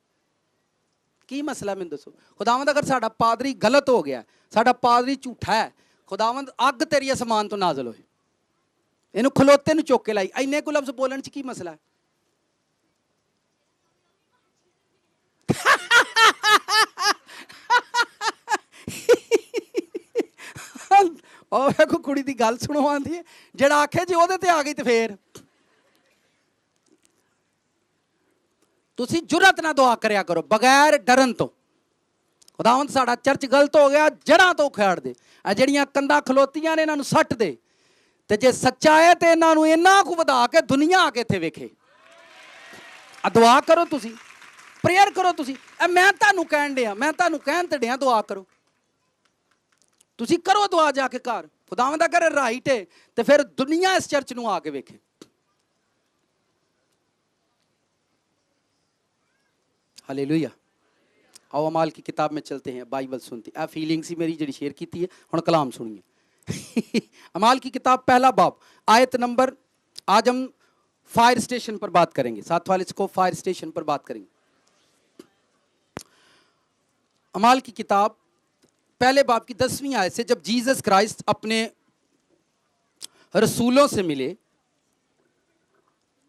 की मसला मैनूं दसो। खुदावंद अगर साडा पादरी गलत हो गया, साडा पादरी झूठा है, खुदावंद अग तेरी आसमान तो नाजल होए, इनू खलोते नूं चुक के लाई। इन्ने को लफ्ज़ बोलण च की मसला है? देखो कुड़ी की गल सुनो आती है, जड़ा आखे जी ओहदे ते आ गई तो फिर तुसी जुरत ना दुआ करया करो बगैर डरन तो। खुदावंद साडा चर्च गलत हो गया, जड़ां तो उखाड़ दे। आ जड़ियां कंधां खलोतियां ने इन्हां नूं सट दे ते जे सच्चा है तो इन्हां नूं इन्ना कु वधा के दुनिया आके इत्थे वेखे। आ दुआ करो तुसी, प्रेयर करो तुसी। मैं तुहानूं कहण दिया, मैं तुहानूं कहण ते दिया दुआ करो। तुसी करो दुआ जाके घर। खुदावंद अगर राइट है तो फिर दुनिया इस चर्च नूं आके वेखे। हालेलुया। आओ अमाल की किताब में चलते हैं, बाइबल सुनते हैं। फीलिंग्स ही मेरी जी शेयर की है, हुण कलाम सुनिए। अमाल की किताब पहला बाब आयत नंबर, आज हम फायर स्टेशन पर बात करेंगे। साथ वाले इसको फायर स्टेशन पर बात करेंगे। अमाल की किताब पहले बाब की 10वीं आयत से, जब जीसस क्राइस्ट अपने रसूलों से मिले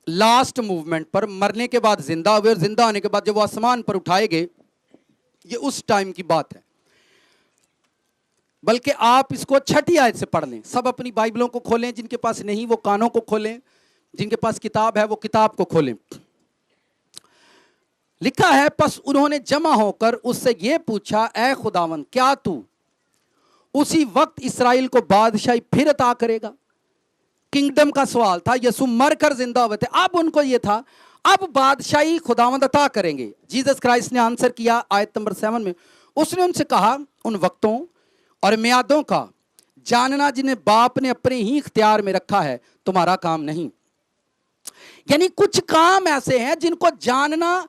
लास्ट मूवमेंट पर, मरने के बाद जिंदा हुए और जिंदा होने के बाद जब वो आसमान पर उठाए गए, ये उस टाइम की बात है। बल्कि आप इसको छठी आयत से पढ़ लें। सब अपनी बाइबलों को खोलें, जिनके पास नहीं वो कानों को खोलें, जिनके पास किताब है वो किताब को खोलें। लिखा है, पस उन्होंने जमा होकर उससे ये पूछा, ऐ खुदावन, क्या तू उसी वक्त इस्राएल को बादशाही फिर अता करेगा? किंगडम का सवाल था। यसु मरकर जिंदा हुए थे, अब उनको ये था अब बादशाही खुदावंद अता करेंगे। जीसस क्राइस्ट ने आंसर किया आयत नंबर 7 में, उसने उनसे कहा, उन वक्तों और मियादों का जानना जिन्हें बाप ने अपने ही इख्तियार में रखा है तुम्हारा काम नहीं। यानी कुछ काम ऐसे हैं जिनको जानना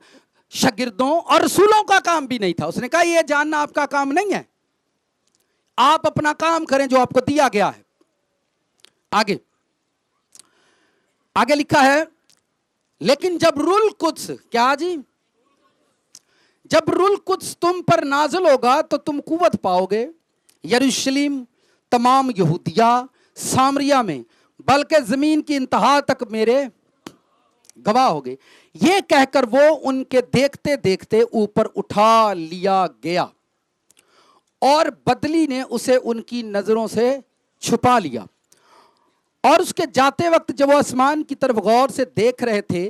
शागिर्दों और रसूलों का काम भी नहीं था। उसने कहा यह जानना आपका काम नहीं है, आप अपना काम करें जो आपको दिया गया है। आगे आगे लिखा है, लेकिन जब रूल कुद्स, क्या जी, जब रूल कुद्स तुम पर नाज़िल होगा तो तुम कुव्वत पाओगे। यरूशलेम, तमाम यहूदिया, सामरिया में, बल्कि जमीन की इंतहा तक मेरे गवाह हो गए। ये कहकर वो उनके देखते देखते ऊपर उठा लिया गया और बदली ने उसे उनकी नजरों से छुपा लिया। और उसके जाते वक्त जब वो आसमान की तरफ गौर से देख रहे थे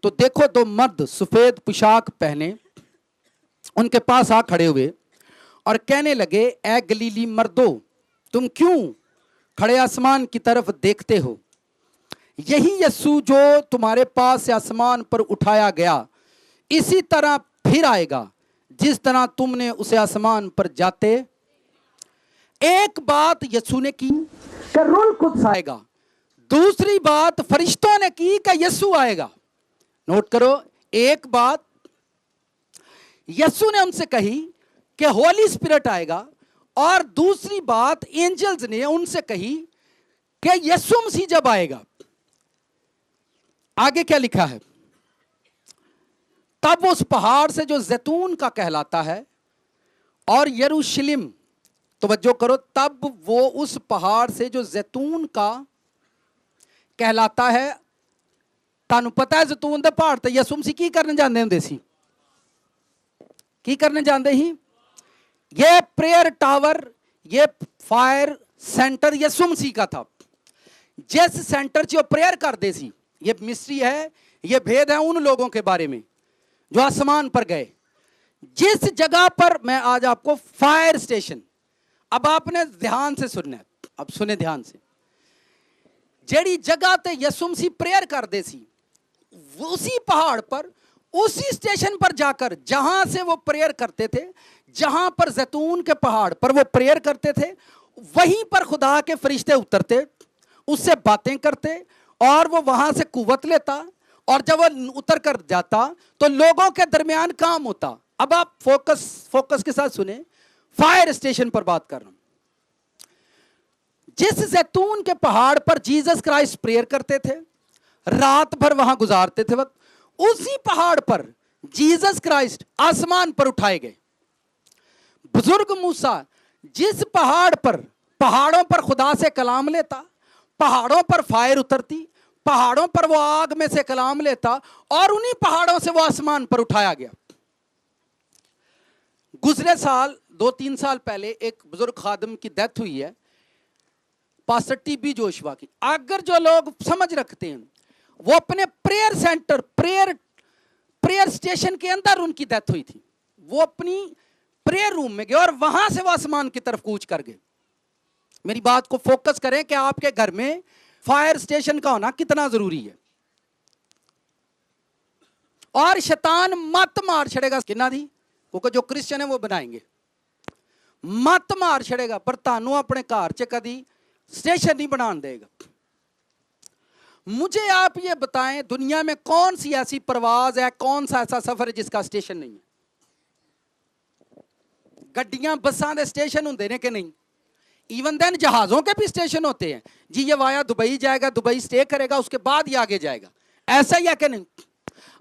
तो देखो, दो मर्द सफेद पोशाक पहने उनके पास आ खड़े हुए और कहने लगे, ए गलीली मर्दो, तुम क्यों खड़े आसमान की तरफ देखते हो? यही यीशु जो तुम्हारे पास से आसमान पर उठाया गया, इसी तरह फिर आएगा जिस तरह तुमने उसे आसमान पर जाते। एक बात यीशु ने की कि रूह कुद्स आएगा, दूसरी बात फरिश्तों ने की कि यीशु आएगा। नोट करो, एक बात यीशु ने उनसे कही कि होली स्पिरिट आएगा, और दूसरी बात एंजल्स ने उनसे कही कि यीशु मसीह जब आएगा। आगे क्या लिखा है, तब उस पहाड़ से जो जैतून का कहलाता है और यरूशलेम, तवज्जो करो, तब वो उस पहाड़ से जो जैतून का कहलाता है, तानू पता है जैतून दे पहाड़ ते यीशु मसीह की करने जाते होंदे सी, की करने जाते ही, ये प्रेयर टावर, ये फायर सेंटर यीशु मसीह का था। जिस सेंटर च प्रेयर करते सी, ये मिस्ट्री है, ये भेद है उन लोगों के बारे में जो आसमान पर गए। जिस जगह पर, मैं आज आपको फायर स्टेशन, अब आपने ध्यान से सुनना है, अब सुने ध्यान से, जेड़ी जगह ते यीशु मसीह प्रेयर करते सी, उसी पहाड़ पर, उसी स्टेशन पर जाकर जहां से वो प्रेयर करते थे, जहां पर जैतून के पहाड़ पर वो प्रेयर करते थे, वहीं पर खुदा के फरिश्ते उतरते, उससे बातें करते और वो वहां से कुव्वत लेता, और जब वो उतर कर जाता तो लोगों के दरमियान काम होता। अब आप फोकस के साथ सुने, फायर स्टेशन पर बात कर रहा हूं। जिस जैतून के पहाड़ पर जीसस क्राइस्ट प्रेयर करते थे, रात भर वहां गुजारते थे वक्त, उसी पहाड़ पर जीसस क्राइस्ट आसमान पर उठाए गए। बुजुर्ग मूसा जिस पहाड़ पर, पहाड़ों पर खुदा से कलाम लेता, पहाड़ों पर फायर उतरती, पहाड़ों पर वो आग में से कलाम लेता, और उन्हीं पहाड़ों से वो आसमान पर उठाया गया। गुजरे साल 2-3 साल पहले एक बुजुर्ग खादम की डेथ हुई है, पास्टर टीबी जोशुआ की। अगर जो लोग समझ रखते हैं, वो अपने प्रेयर सेंटर, प्रेयर स्टेशन के अंदर उनकी डेथ हुई थी। वो अपनी प्रेयर रूम में गए और वहां से वो आसमान की तरफ कूच कर गए। मेरी बात को फोकस करें कि आपके घर में फायर स्टेशन का होना कितना जरूरी है। और शैतान मत मार छड़ेगा किन्ना दी, क्योंकि जो क्रिश्चियन है वो बनाएंगे, मत मार छड़ेगा, पर तानू अपने घर च कदी स्टेशन नहीं बना देगा। मुझे आप ये बताएं, दुनिया में कौन सी ऐसी परवाज है, कौन सा ऐसा सफर है जिसका स्टेशन नहीं है? गड्डियां बसां दे स्टेशन होंदे ने कि नहीं? इवन देन जहाजों के भी स्टेशन होते हैं जी, ये वाया दुबई जाएगा, दुबई स्टे करेगा, उसके बाद ही आगे जाएगा, ऐसा ही है कि नहीं?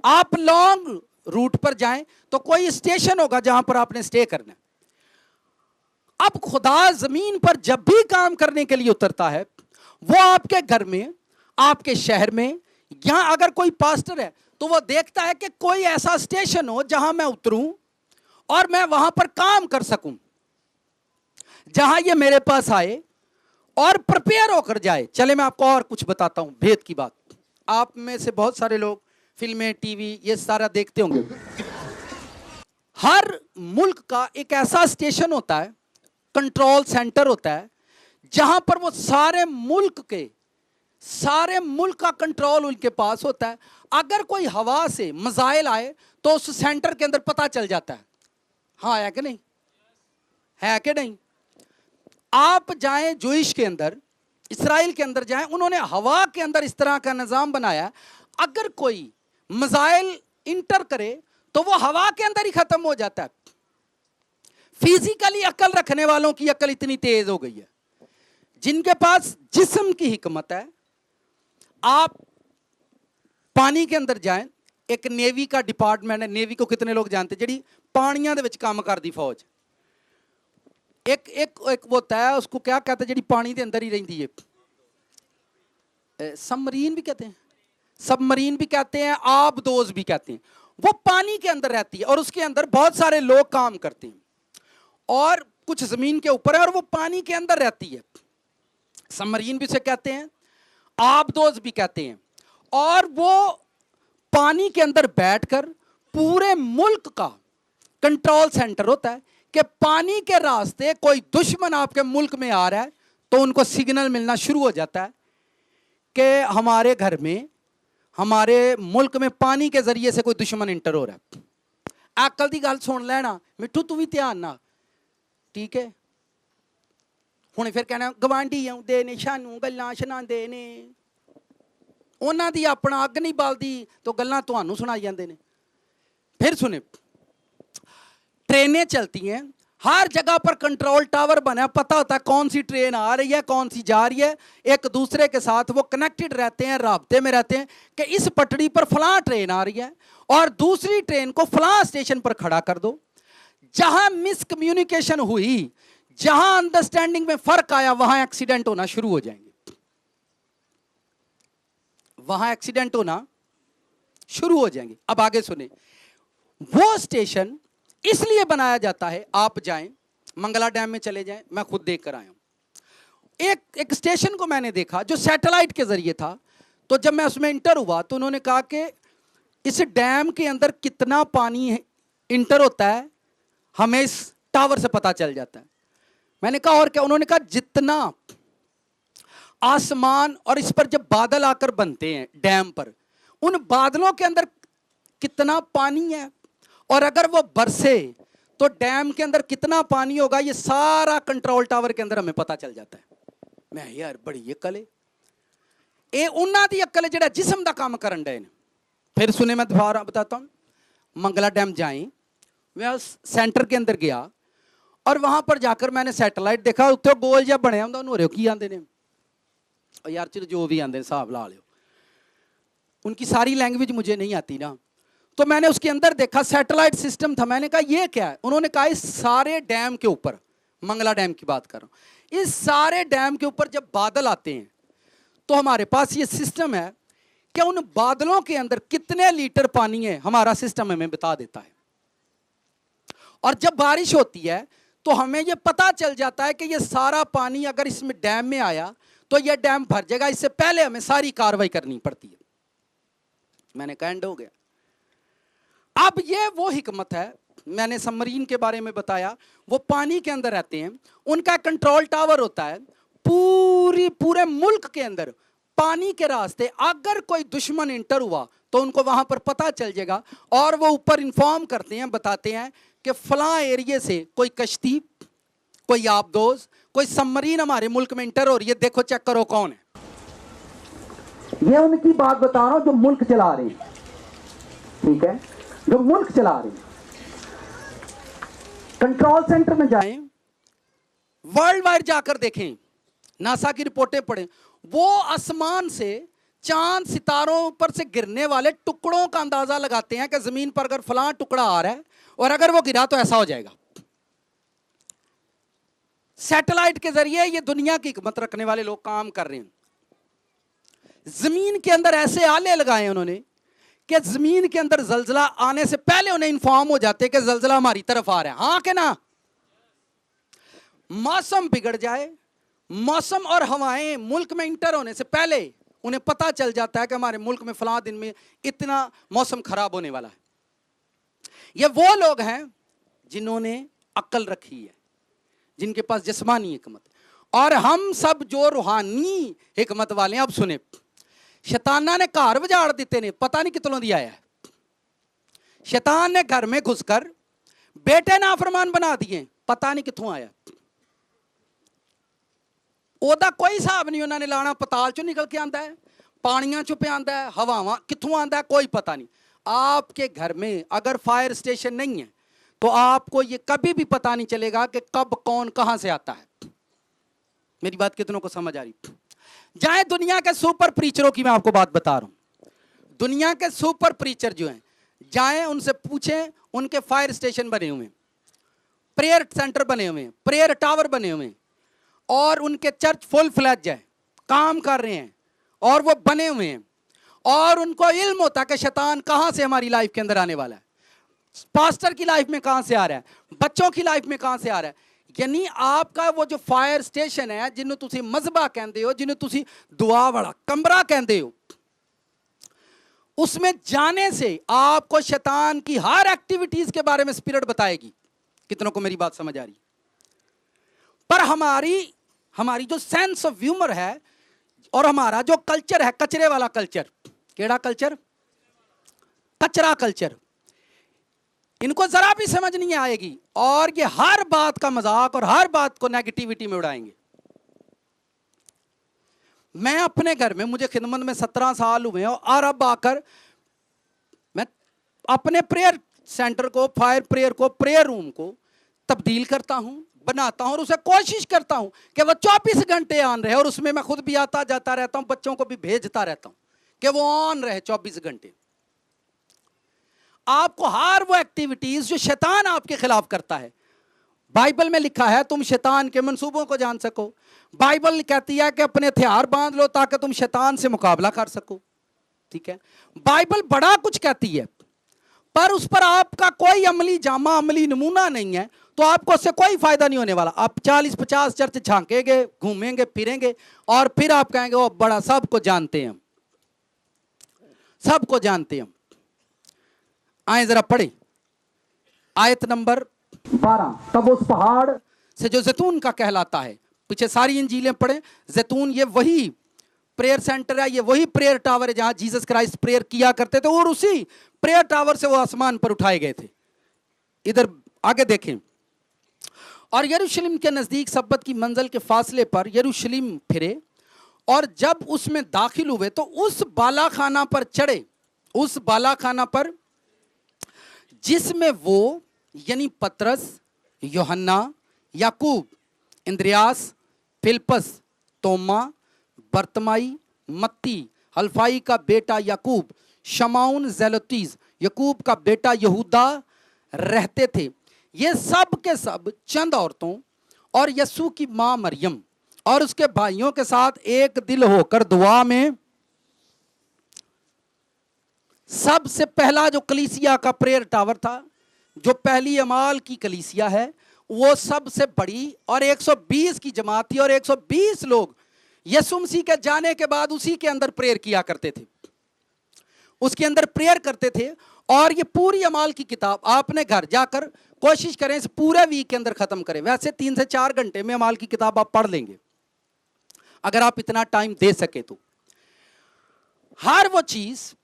आप लॉन्ग रूट पर जाएं तो कोई स्टेशन होगा जहां पर आपने स्टे करना है। अब खुदा जमीन पर जब भी काम करने के लिए उतरता है, वो आपके घर में, आपके शहर में, यहां अगर कोई पास्टर है तो वो देखता है कि कोई ऐसा स्टेशन हो जहां मैं उतरूं और मैं वहां पर काम कर सकूं, जहां ये मेरे पास आए और प्रिपेयर होकर जाए। चले मैं आपको और कुछ बताता हूं भेद की बात। आप में से बहुत सारे लोग फिल्में, टीवी ये सारा देखते होंगे। हर मुल्क का एक ऐसा स्टेशन होता है, कंट्रोल सेंटर होता है, जहां पर वो सारे मुल्क का कंट्रोल उनके पास होता है। अगर कोई हवा से मजाइल आए तो उस सेंटर के अंदर पता चल जाता है। हाँ है कि नहीं, है कि नहीं? आप जाएं जुइश के अंदर, इसराइल के अंदर जाएं, उन्होंने हवा के अंदर इस तरह का निजाम बनाया, अगर कोई मजाइल इंटर करे तो वो हवा के अंदर ही खत्म हो जाता है। फिजिकली अकल रखने वालों की अकल इतनी तेज हो गई है, जिनके पास जिस्म की हिकमत है। आप पानी के अंदर जाएं, एक नेवी का डिपार्टमेंट है, नेवी को कितने लोग जानते हैं, जी पानियां दे विच काम करदी फौज। एक एक एक वो होता है, उसको क्या कहते हैं, जी पानी के अंदर ही रही है, सबमरीन भी कहते हैं, सबमरीन भी कहते हैं, आबदोज भी कहते हैं। वो पानी के अंदर रहती है और उसके अंदर बहुत सारे लोग काम करते हैं, और कुछ जमीन के ऊपर है और वो पानी के अंदर रहती है। सबमरीन भी उसे कहते हैं, आबदोज भी कहते हैं। और वो पानी के अंदर बैठकर पूरे मुल्क का कंट्रोल सेंटर होता है कि पानी के रास्ते कोई दुश्मन आपके मुल्क में आ रहा है तो उनको सिग्नल मिलना शुरू हो जाता है कि हमारे घर में, हमारे मुल्क में पानी के जरिए से कोई दुश्मन इंटर हो रहा है। अकल की गल सुन लेना मिठू, तू भी ध्यान ना, ठीक है? हुणे फिर कहना गवांढी आउंदे ने सानू गल्लां सुणांदे ने, उन्हां दी अपना अग नहीं बलदी तो गल्लां तुहानू सुणाई जांदे ने। फिर सुने, ट्रेनें चलती हैं, हर जगह पर कंट्रोल टावर बना, पता होता है कौन सी ट्रेन आ रही है, कौन सी जा रही है, एक दूसरे के साथ वो कनेक्टेड रहते हैं, राब्ते में रहते हैं कि इस पटड़ी पर फलां ट्रेन आ रही है और दूसरी ट्रेन को फलां स्टेशन पर खड़ा कर दो। जहां मिसकम्युनिकेशन हुई, जहां अंडरस्टैंडिंग में फर्क आया, वहां एक्सीडेंट होना शुरू हो जाएंगे, वहां एक्सीडेंट होना शुरू हो जाएंगे। अब आगे सुने, वो स्टेशन इसलिए बनाया जाता है, आप जाएं मंगला डैम में चले जाएं, मैं खुद देख कर आया हूं। एक स्टेशन को मैंने देखा जो सैटेलाइट के जरिए था, तो जब मैं उसमें इंटर हुआ तो उन्होंने कहा कि इस डैम के अंदर कितना पानी इंटर होता है हमें इस टावर से पता चल जाता है। मैंने कहा और क्या? उन्होंने कहा जितना आसमान और इस पर जब बादल आकर बनते हैं डैम पर, उन बादलों के अंदर कितना पानी है और अगर वो बरसे तो डैम के अंदर कितना पानी होगा, ये सारा कंट्रोल टावर के अंदर हमें पता चल जाता है। मैं यार बड़ी अकल है, ये उन्हां दी अकल है जेड़ा जिस्म दा काम करन डे ने। फिर सुने, मैं दोबारा बताता हूं, मंगला डैम जाए, मैं उस सेंटर के अंदर गया और वहां पर जाकर मैंने सैटेलाइट देखा, उत्ते गोल जिहा बनया हुंदा, उन्होंने की आंदे ने यार, चलो जो भी आंदे हिसाब ला लियो, उनकी सारी लैंग्वेज मुझे नहीं आती ना। तो मैंने उसके अंदर देखा सैटेलाइट सिस्टम था। मैंने कहा ये क्या है? उन्होंने कहा इस सारे डैम के ऊपर, मंगला डैम की बात कर रहा हूं, इस सारे डैम के ऊपर जब बादल आते हैं तो हमारे पास ये सिस्टम है कि उन बादलों के अंदर कितने लीटर पानी है, हमारा सिस्टम हमें बता देता है। और जब बारिश होती है तो हमें यह पता चल जाता है कि यह सारा पानी अगर इसमें डैम में आया तो यह डैम भर जाएगा, इससे पहले हमें सारी कार्रवाई करनी पड़ती है। मैंने कहा एंड हो गया। अब ये वो हिकमत है, मैंने सबमरीन के बारे में बताया, वो पानी के अंदर रहते हैं, उनका कंट्रोल टावर होता है, पूरे मुल्क के अंदर पानी के रास्ते अगर कोई दुश्मन इंटर हुआ तो उनको वहां पर पता चल जाएगा और वो ऊपर इन्फॉर्म करते हैं, बताते हैं कि फलां एरिए से कोई कश्ती, कोई आबदोज, कोई सबमरीन हमारे मुल्क में इंटर हो रही है, देखो चेक करो कौन है। ये उनकी बात बता रहा हूं जो मुल्क चला रहे हैं, ठीक है, जो मुल्क चला रहे हैं। कंट्रोल सेंटर में जाएं, वर्ल्ड वाइड जाकर देखें, नासा की रिपोर्टें पढ़ें, वो आसमान से चांद सितारों पर से गिरने वाले टुकड़ों का अंदाजा लगाते हैं कि जमीन पर अगर फलां टुकड़ा आ रहा है और अगर वो गिरा तो ऐसा हो जाएगा। सैटेलाइट के जरिए ये दुनिया की हिकमत रखने वाले लोग काम कर रहे हैं। जमीन के अंदर ऐसे आले लगाए उन्होंने कि जमीन के अंदर जलजला आने से पहले उन्हें इंफॉर्म हो जाते कि जलजला हमारी तरफ आ रहा है। हाँ के ना? मौसम बिगड़ जाए, मौसम और हवाएं मुल्क में इंटर होने से पहले उन्हें पता चल जाता है कि हमारे मुल्क में फलां दिन में इतना मौसम खराब होने वाला है। ये वो लोग हैं जिन्होंने अक्ल रखी है, जिनके पास जिस्मानी हिकमत। और हम सब जो रूहानी हिकमत वाले हैं, अब सुने, शैताना ने घर बजाड़ दिते ने, पता नहीं कितनों दिया है। शैतान ने घर में घुसकर बेटे नाफरमान बना दिए, पता नहीं कितों आया। ओदा कोई हिसाब नहीं उन्होंने लाना, पताल चो निकल के आंदा है, पानियां चो पे आंदा है, हवावां कितों आंदा है कोई पता नहीं। आपके घर में अगर फायर स्टेशन नहीं है तो आपको ये कभी भी पता नहीं चलेगा कि कब कौन कहां से आता है। मेरी बात कितनों को समझ आ रही? जाए दुनिया के सुपर प्रीचरों की मैं आपको बात बता रहा हूं। दुनिया के सुपर प्रीचर जो हैं, जाएं उनसे पूछें, उनके फायर स्टेशन बने हुए हैं, प्रेयर सेंटर बने हुए हैं, प्रेयर टावर बने हुए हैं, और उनके चर्च फुल फ्लैज है, काम कर रहे हैं और वो बने हुए हैं, और उनको इल्म होता है कि शैतान कहां से हमारी लाइफ के अंदर आने वाला है, पास्टर की लाइफ में कहां से आ रहा है, बच्चों की लाइफ में कहां से आ रहा है। यानी आपका वो जो फायर स्टेशन है, जिन्हों तुसी मजबा कहते हो, जिन्हों तुसी दुआ वाला कमरा कहते हो, उसमें जाने से आपको शैतान की हर एक्टिविटीज के बारे में स्पिरिट बताएगी। कितनों को मेरी बात समझ आ रही? पर हमारी जो सेंस ऑफ ह्यूमर है और हमारा जो कल्चर है, कचरे वाला कल्चर, केड़ा कल्चर? कचरा कल्चर, इनको जरा भी समझ नहीं आएगी और ये हर बात का मजाक और हर बात को नेगेटिविटी में उड़ाएंगे। मैं अपने घर में, मुझे खिदमत में 17 साल हुए हैं, और अब आकर मैं अपने प्रेयर सेंटर को, फायर प्रेयर को, प्रेयर रूम को तब्दील करता हूं, बनाता हूं, और उसे कोशिश करता हूं कि वो 24 घंटे ऑन रहे, और उसमें मैं खुद भी आता जाता रहता हूं, बच्चों को भी भेजता रहता हूं कि वो ऑन रहे 24 घंटे। आपको हर वो एक्टिविटीज जो शैतान आपके खिलाफ करता है, बाइबल में लिखा है तुम शैतान के मंसूबों को जान सको। बाइबल कहती है कि अपने हथियार बांध लो ताकि तुम शैतान से मुकाबला कर सको। ठीक है, बाइबल बड़ा कुछ कहती है, पर उस पर आपका कोई अमली जामा, अमली नमूना नहीं है, तो आपको उससे कोई फायदा नहीं होने वाला। आप 40-50 चर्च झांकेंगे, घूमेंगे फिरेंगे, और फिर आप कहेंगे वो बड़ा, सबको जानते हैं, सबको जानते हैं। आए जरा पढ़े आयत नंबर 12। तब उस पहाड़ से जो जैतून का कहलाता है, पीछे सारी इंजीलें पढ़े, जैतून ये वही प्रेयर सेंटर है, ये वही प्रेयर टावर है जहां जीसस क्राइस्ट प्रेयर किया करते थे, और उसी प्रेयर टावर से वो आसमान पर उठाए गए थे। इधर आगे देखें, और यरूशलेम के नजदीक सब्बत की मंजिल के फासले पर यरूशलेम फिरे, और जब उसमें दाखिल हुए तो उस बालाखाना पर चढ़े, उस बालाखाना पर जिसमें वो यानी पतरस, यूहन्ना, याकूब, इंद्रियास, फिलिप्पस, तोमा, बरतमाई, मत्ती, हल्फाई का बेटा याकूब, शमाउन ज़ेलोतीस, याकूब का बेटा यहूदा रहते थे। ये सब के सब चंद औरतों और यस्सू की मां मरियम और उसके भाइयों के साथ एक दिल होकर दुआ में। सबसे पहला जो कलीसिया का प्रेयर टावर था, जो पहली अमाल की कलीसिया है, वो सबसे बड़ी और 120 की जमात थी, और 120 लोग यीशु मसीह के जाने के बाद उसी के अंदर प्रेयर किया करते थे, उसके अंदर प्रेयर करते थे। और ये पूरी अमाल की किताब आपने घर जाकर कोशिश करें इस पूरे वीक के अंदर खत्म करें। वैसे 3 से 4 घंटे में अमाल की किताब आप पढ़ लेंगे अगर आप इतना टाइम दे सके तो। हर वो चीज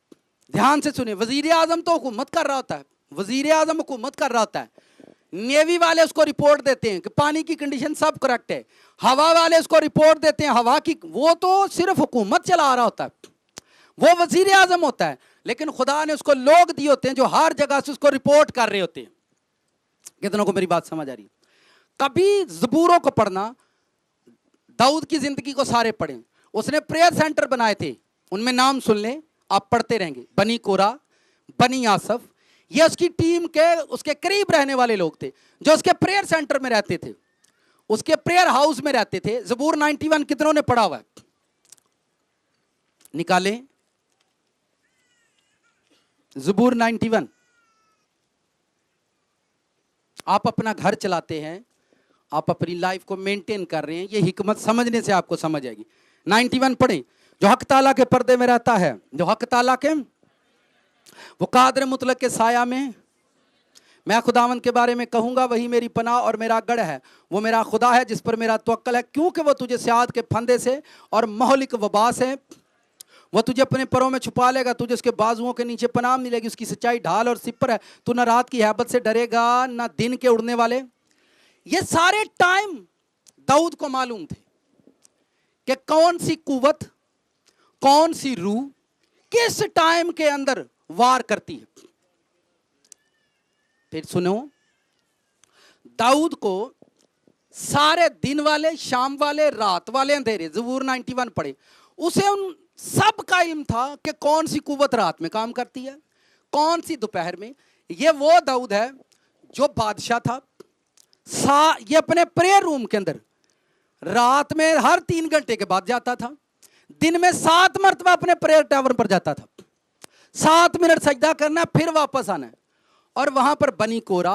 ध्यान से सुने। वजीर आजम तो हुकूमत कर रहा होता है, वजीर आजम हुकूमत कर रहा होता है, नेवी वाले उसको रिपोर्ट देते हैं कि पानी की कंडीशन सब करेक्ट है, हवा वाले उसको रिपोर्ट देते हैं हवा की, वो तो सिर्फ हुकूमत चला रहा होता है, वो वजीर आजम होता है, लेकिन खुदा ने उसको लोग दिए होते हैं जो हर जगह से उसको रिपोर्ट कर रहे होते हैं। कितनों को मेरी बात समझ आ रही है? कभी ज़बूरों को पढ़ना, दाऊद की जिंदगी को सारे पढ़ें, उसने प्रेयर सेंटर बनाए थे, उनमें नाम सुन लें, आप पढ़ते रहेंगे। बनी कोरा, बनी आसफ, ये उसकी टीम के उसके करीब रहने वाले लोग थे जो उसके प्रेयर सेंटर में रहते थे, उसके प्रेयर हाउस में रहते थे। ज़बूर 91 कितनों ने पढ़ा हुआ है? निकालें ज़बूर 91। आप अपना घर चलाते हैं, आप अपनी लाइफ को मेंटेन कर रहे हैं, ये हिकमत समझने से आपको समझ आएगी। 91 पढ़ें। जो हक ताला के पर्दे में रहता है, जो हक ताला के, वो कादर मुतलक के साया में, मैं खुदावंद के बारे में कहूंगा, वही मेरी पनाह और मेरा गढ़ है, वो मेरा खुदा है जिस पर मेरा तवक्कल है। क्योंकि वो तुझे सियाद के फंदे से और महलिक वबा से, वो तुझे अपने परों में छुपा लेगा, तुझे उसके बाजुओं के नीचे पनाह मिलेगी। उसकी सच्चाई ढाल और सिपर है, तू न रात की हैबत से डरेगा न दिन के उड़ने वाले। ये सारे टाइम दाऊद को मालूम थे कि कौन सी कुव्वत, कौन सी रूह किस टाइम के अंदर वार करती है। फिर सुनो, दाऊद को सारे दिन वाले, शाम वाले, रात वाले अंधेरे, ज़बूर 91 पढ़े, उसे उन सब का इल्म था कि कौन सी कुव्वत रात में काम करती है, कौन सी दोपहर में। ये वो दाऊद है जो बादशाह था। ये अपने प्रेयर रूम के अंदर रात में हर 3 घंटे के बाद जाता था, दिन में 7 मरतबा अपने प्रेयर टावर पर जाता था, 7 मिनट सजदा करना, फिर वापस आना है। और वहां पर बनी कोरा,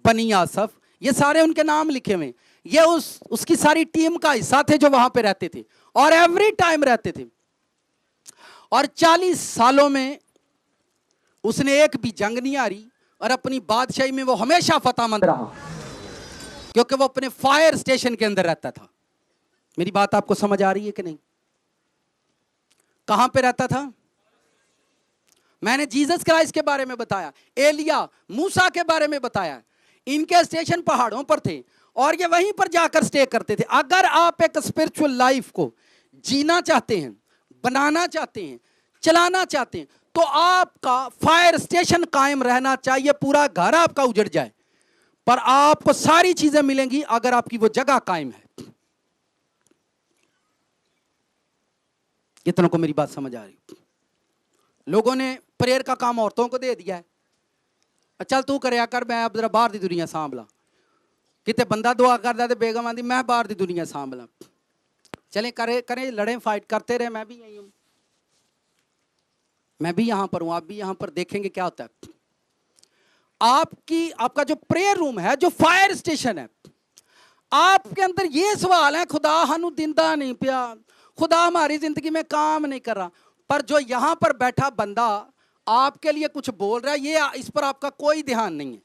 बनी आसफ, ये सारे उनके नाम लिखे हुए, ये उसकी सारी टीम का हिस्सा थे जो वहां पे रहते थे और एवरी टाइम रहते थे। और 40 सालों में उसने एक भी जंग नहीं हारी और अपनी बादशाही में वो हमेशा फतेहमंद रहा, क्योंकि वो अपने फायर स्टेशन के अंदर रहता था। मेरी बात आपको समझ आ रही है कि नहीं? कहां पे रहता था? मैंने जीसस क्राइस्ट के बारे में बताया, एलिया, मूसा के बारे में बताया। इनके स्टेशन पहाड़ों पर थे और ये वहीं पर जाकर स्टे करते थे। अगर आप एक स्पिरिचुअल लाइफ को जीना चाहते हैं, बनाना चाहते हैं, चलाना चाहते हैं, तो आपका फायर स्टेशन कायम रहना चाहिए। पूरा घर आपका उजड़ जाए पर आपको सारी चीजें मिलेंगी अगर आपकी वो जगह कायम है। कितनों को मेरी बात समझ आ रही? लोगों ने प्रेयर का काम औरतों को दे दिया है। चल तू करया कर, मैं अब जरा बाहर दी दुनिया सांभला। किते बंदा दुआ करदा ते बेगम आंदी मैं बाहर दी दुनिया सांभला। चले करे करे, लड़े, फाइट करते रहे। मैं भी यही हूं, मैं भी यहां पर हूं, आप भी यहां पर, देखेंगे क्या होता है। आपका जो प्रेयर रूम है, जो फायर स्टेशन है, आपके अंदर ये सवाल है, खुदा हानू दिंदा नहीं पिया, खुदा हमारी जिंदगी में काम नहीं कर रहा। पर जो यहां पर बैठा बंदा आपके लिए कुछ बोल रहा है, ये इस पर आपका कोई ध्यान नहीं है।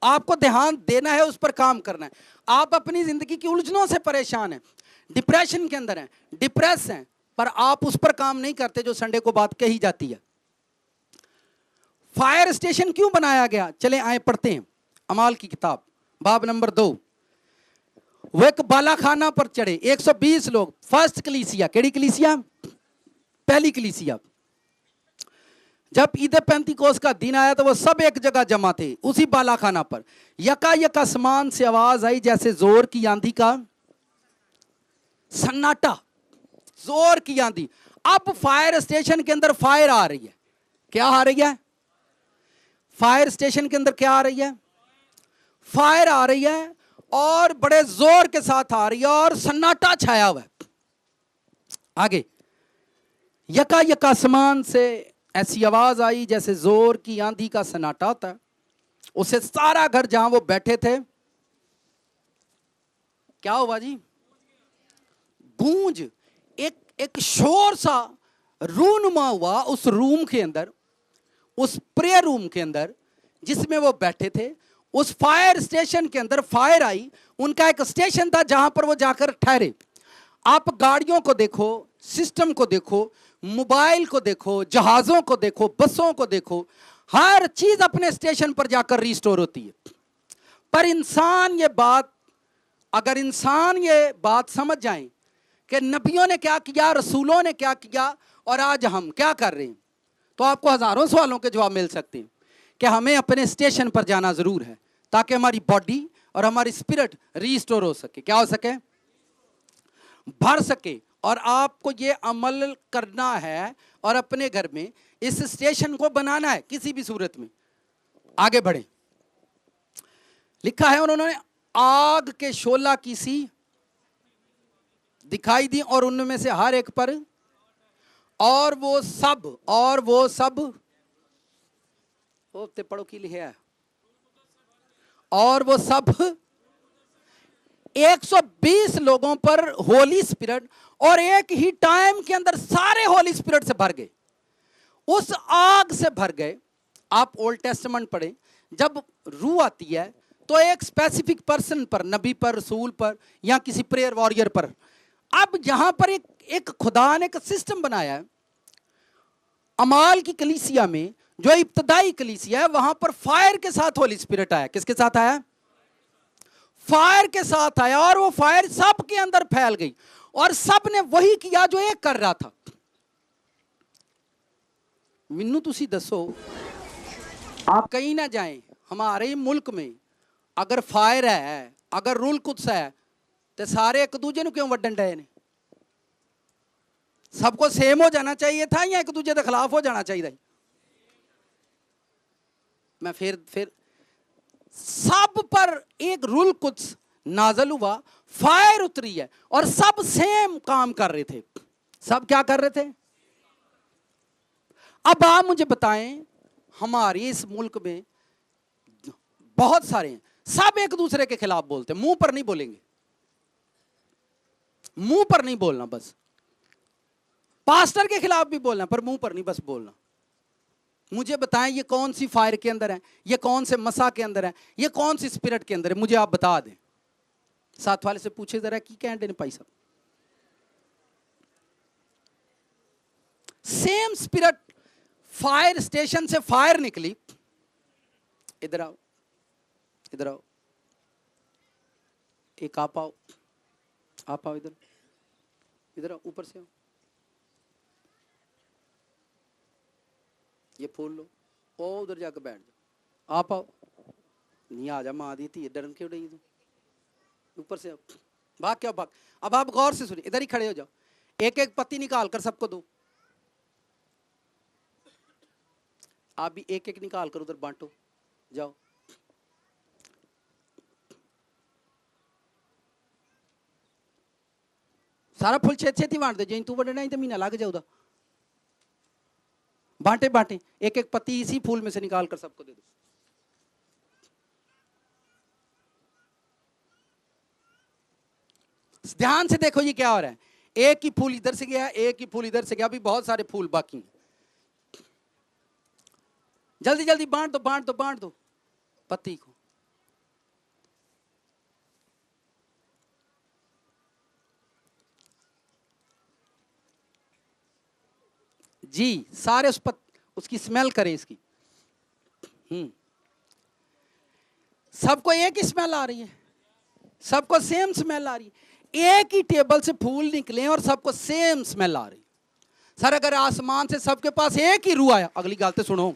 आपको ध्यान देना है, उस पर काम करना है। आप अपनी जिंदगी की उलझनों से परेशान हैं, डिप्रेशन के अंदर हैं, डिप्रेस हैं, पर आप उस पर काम नहीं करते जो संडे को बात कही जाती है। फायर स्टेशन क्यों बनाया गया? चले आए पढ़ते हैं अमाल की किताब, बाब नंबर 2। वो एक बालाखाना पर चढ़े, 120 लोग। फर्स्ट कलीसिया, केड़ी कलीसिया? पहली कलीसिया। जब ईद पेंतिकोस का दिन आया तो वो सब एक जगह जमा थे, उसी बालाखाना पर। यकायक आसमान से आवाज आई जैसे जोर की आंधी का सन्नाटा, जोर की आंधी। अब फायर स्टेशन के अंदर फायर आ रही है। क्या आ रही है? फायर स्टेशन के अंदर क्या आ रही है? फायर आ रही है और बड़े जोर के साथ आ रही है और सन्नाटा छाया हुआ है। आगे, यकायक आसमान से ऐसी आवाज आई जैसे जोर की आंधी का सन्नाटा होता है। उसे सारा घर जहां वो बैठे थे, क्या हुआ जी? गूंज, एक शोर सा रूनुमा हुआ उस रूम के अंदर, उस प्रेयर रूम के अंदर जिसमें वो बैठे थे। उस फायर स्टेशन के अंदर फायर आई। उनका एक स्टेशन था जहां पर वो जाकर ठहरे। आप गाड़ियों को देखो, सिस्टम को देखो, मोबाइल को देखो, जहाजों को देखो, बसों को देखो, हर चीज अपने स्टेशन पर जाकर रिस्टोर होती है। पर इंसान अगर इंसान ये बात समझ जाए कि नबियों ने क्या किया, रसूलों ने क्या किया और आज हम क्या कर रहे हैं, तो आपको हजारों सवालों के जवाब मिल सकते हैं कि हमें अपने स्टेशन पर जाना जरूर है ताकि हमारी बॉडी और हमारी स्पिरिट रिस्टोर हो सके। क्या हो सके? भर सके। और आपको ये अमल करना है और अपने घर में इस स्टेशन को बनाना है किसी भी सूरत में। आगे बढ़े। लिखा है उन्होंने आग के शोला की सी दिखाई दी और उनमें से हर एक पर और वो सब ओ ते पढ़ो की लिखा है, और वो सब 120 लोगों पर होली स्पिरिट, और एक ही टाइम के अंदर सारे होली स्पिरिट से भर गए, उस आग से भर गए। आप ओल्ड टेस्टामेंट पढ़ें, जब रूह आती है तो एक स्पेसिफिक पर्सन पर, नबी पर, रसूल पर, या किसी प्रेयर वॉरियर पर। अब यहां पर एक खुदा ने एक सिस्टम बनाया है। अमाल की कलीसिया में जो इब्तदाई कलीसिया है, वहां पर फायर के साथ होली स्पिरिट आया। किसके साथ आया? फायर के साथ आया, और वो फायर सब के अंदर फैल गई, और सब ने वही किया जो एक कर रहा था। मिन्नू तुसी दसो, आप कहीं ना जाएं, हमारे मुल्क में अगर फायर है, अगर रूल कुछ है, तो सारे एक दूजे ਨੂੰ क्यों वड्डन डे ने? सबको सेम हो जाना चाहिए था, या एक दूजे के खिलाफ हो जाना चाहिए? मैं फिर सब पर एक रूल कुछ नाजल हुआ, फायर उतरी है, और सब सेम काम कर रहे थे। सब क्या कर रहे थे? अब आप मुझे बताएं, हमारे इस मुल्क में बहुत सारे हैं, सब एक दूसरे के खिलाफ बोलते हैं। मुंह पर नहीं बोलेंगे, मुंह पर नहीं बोलना, बस पास्टर के खिलाफ भी बोलना, पर मुंह पर नहीं बस बोलना। मुझे बताएं ये कौन सी फायर के अंदर है, ये कौन से मसा के अंदर है, ये कौन सी स्पिरिट के अंदर है? मुझे आप बता दें। साथ वाले से पूछे जरा की कहते हैं भाई साहब। सेम स्पिरिट, फायर स्टेशन से फायर निकली। इधर आओ, इधर आओ, एक आप आओ, आप आओ, इधर इधर आओ, ऊपर से आओ, ये फूल लो, ओ उधर जाकर बैठ जाओ, आप आओ, नहीं आ जा, माँ दी थी, डरन क्यों रही? ऊपर से आओ, भाग क्या भाग। अब आप गौर से सुनिए, इधर ही खड़े हो जाओ, एक एक पत्ती निकाल कर सबको दो। आप भी एक एक निकाल कर उधर बांटो, जाओ। सारा फुल छेती बांट दे, जी तू बढ़ना ही तो महीना लग जाऊदा। बांटे बांटे, एक एक पत्ती इसी फूल में से निकाल कर सबको दे दो। ध्यान से देखो ये क्या हो रहा है। एक ही फूल इधर से गया, एक ही फूल इधर से गया, अभी बहुत सारे फूल बाकी हैं। जल्दी जल्दी बांट दो, बांट दो, बांट दो पत्ती को। जी सारे उसकी स्मेल करें इसकी। सबको एक ही स्मेल आ रही है, सबको सेम स्मेल आ रही है। एक ही टेबल से फूल निकले और सबको सेम स्मेल आ रही है। सर अगर आसमान से सबके पास एक ही रूह आया, अगली गलती सुनो,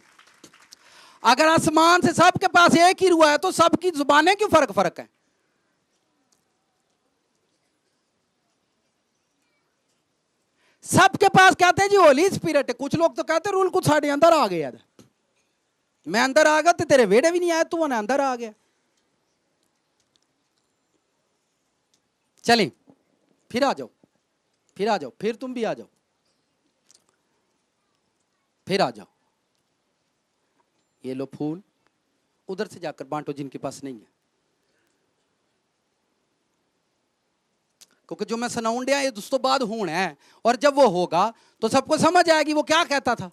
अगर आसमान से सबके पास एक ही रूह आया तो सबकी जुबानें क्यों फर्क फर्क है? सबके पास कहते हैं जी होली स्पिरिट है। कुछ लोग तो कहते हैं रूल कुछ साढ़े अंदर आ गया। मैं अंदर आ गया तो तेरे वेड़े भी नहीं आया, तू अंदर आ गया। चलें फिर आ जाओ, फिर आ जाओ, फिर तुम भी आ जाओ, फिर आ जाओ। ये लो फूल, उधर से जाकर बांटो जिनके पास नहीं है, क्योंकि जो मैं सुनाऊं दिया ये दोस्तों बाद होना है, और जब वो होगा तो सबको समझ आएगी वो क्या कहता था।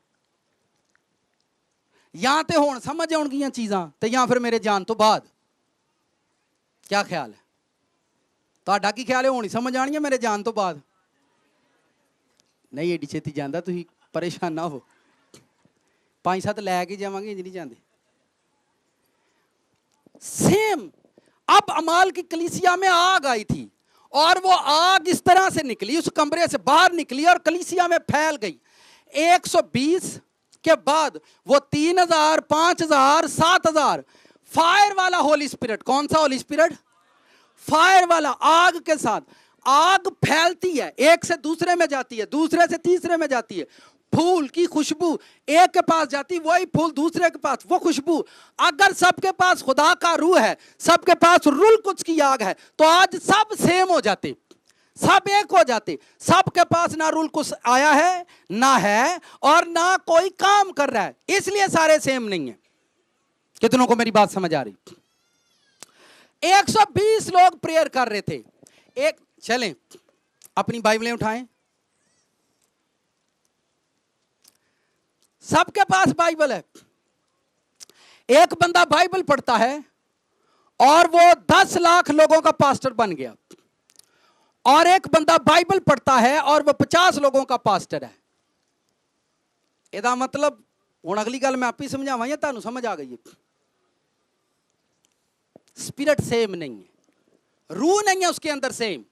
या तो होन समझ आउणगियां चीज़ां ते या फिर मेरे जान तो बाद। क्या ख्याल है तुहाडा? की ख्याल है? होनी समझ आनी है मेरे जान तो बाद? नहीं एडी छेती जांदा, तुसीं परेशान ना हो, 5-7 लैके जावांगे, इंज नहीं जांदे। सेम अब अमाल की कलीसिया में आग आई थी, और वो आग इस तरह से निकली, उस कमरे से बाहर निकली और कलीसिया में फैल गई। 120 के बाद वो 3000, 5000, 7000 फायर वाला होली स्पिरिट। कौन सा होली स्पिरिट? फायर वाला, आग के साथ। आग फैलती है, एक से दूसरे में जाती है, दूसरे से तीसरे में जाती है। फूल की खुशबू एक के पास जाती, वही फूल दूसरे के पास, वो खुशबू। अगर सबके पास खुदा का रूह है, सबके पास रुल कुछ की आग है, तो आज सब सेम हो जाते, सब एक हो जाते। सबके पास ना रूल कुछ आया है ना है और ना कोई काम कर रहा है, इसलिए सारे सेम नहीं है। कितनों को मेरी बात समझ आ रही? 120 लोग प्रेयर कर रहे थे। एक चलें अपनी बाइबलें उठाएं, सबके पास बाइबल है। एक बंदा बाइबल पढ़ता है और वो 10 लाख लोगों का पास्टर बन गया, और एक बंदा बाइबल पढ़ता है और वो 50 लोगों का पास्टर है। ਇਹਦਾ मतलब ਹੁਣ अगली गल मैं आप ही समझावा या ਤੁਹਾਨੂੰ समझ आ गई है? स्पिरिट सेम नहीं है, रूह नहीं है उसके अंदर सेम।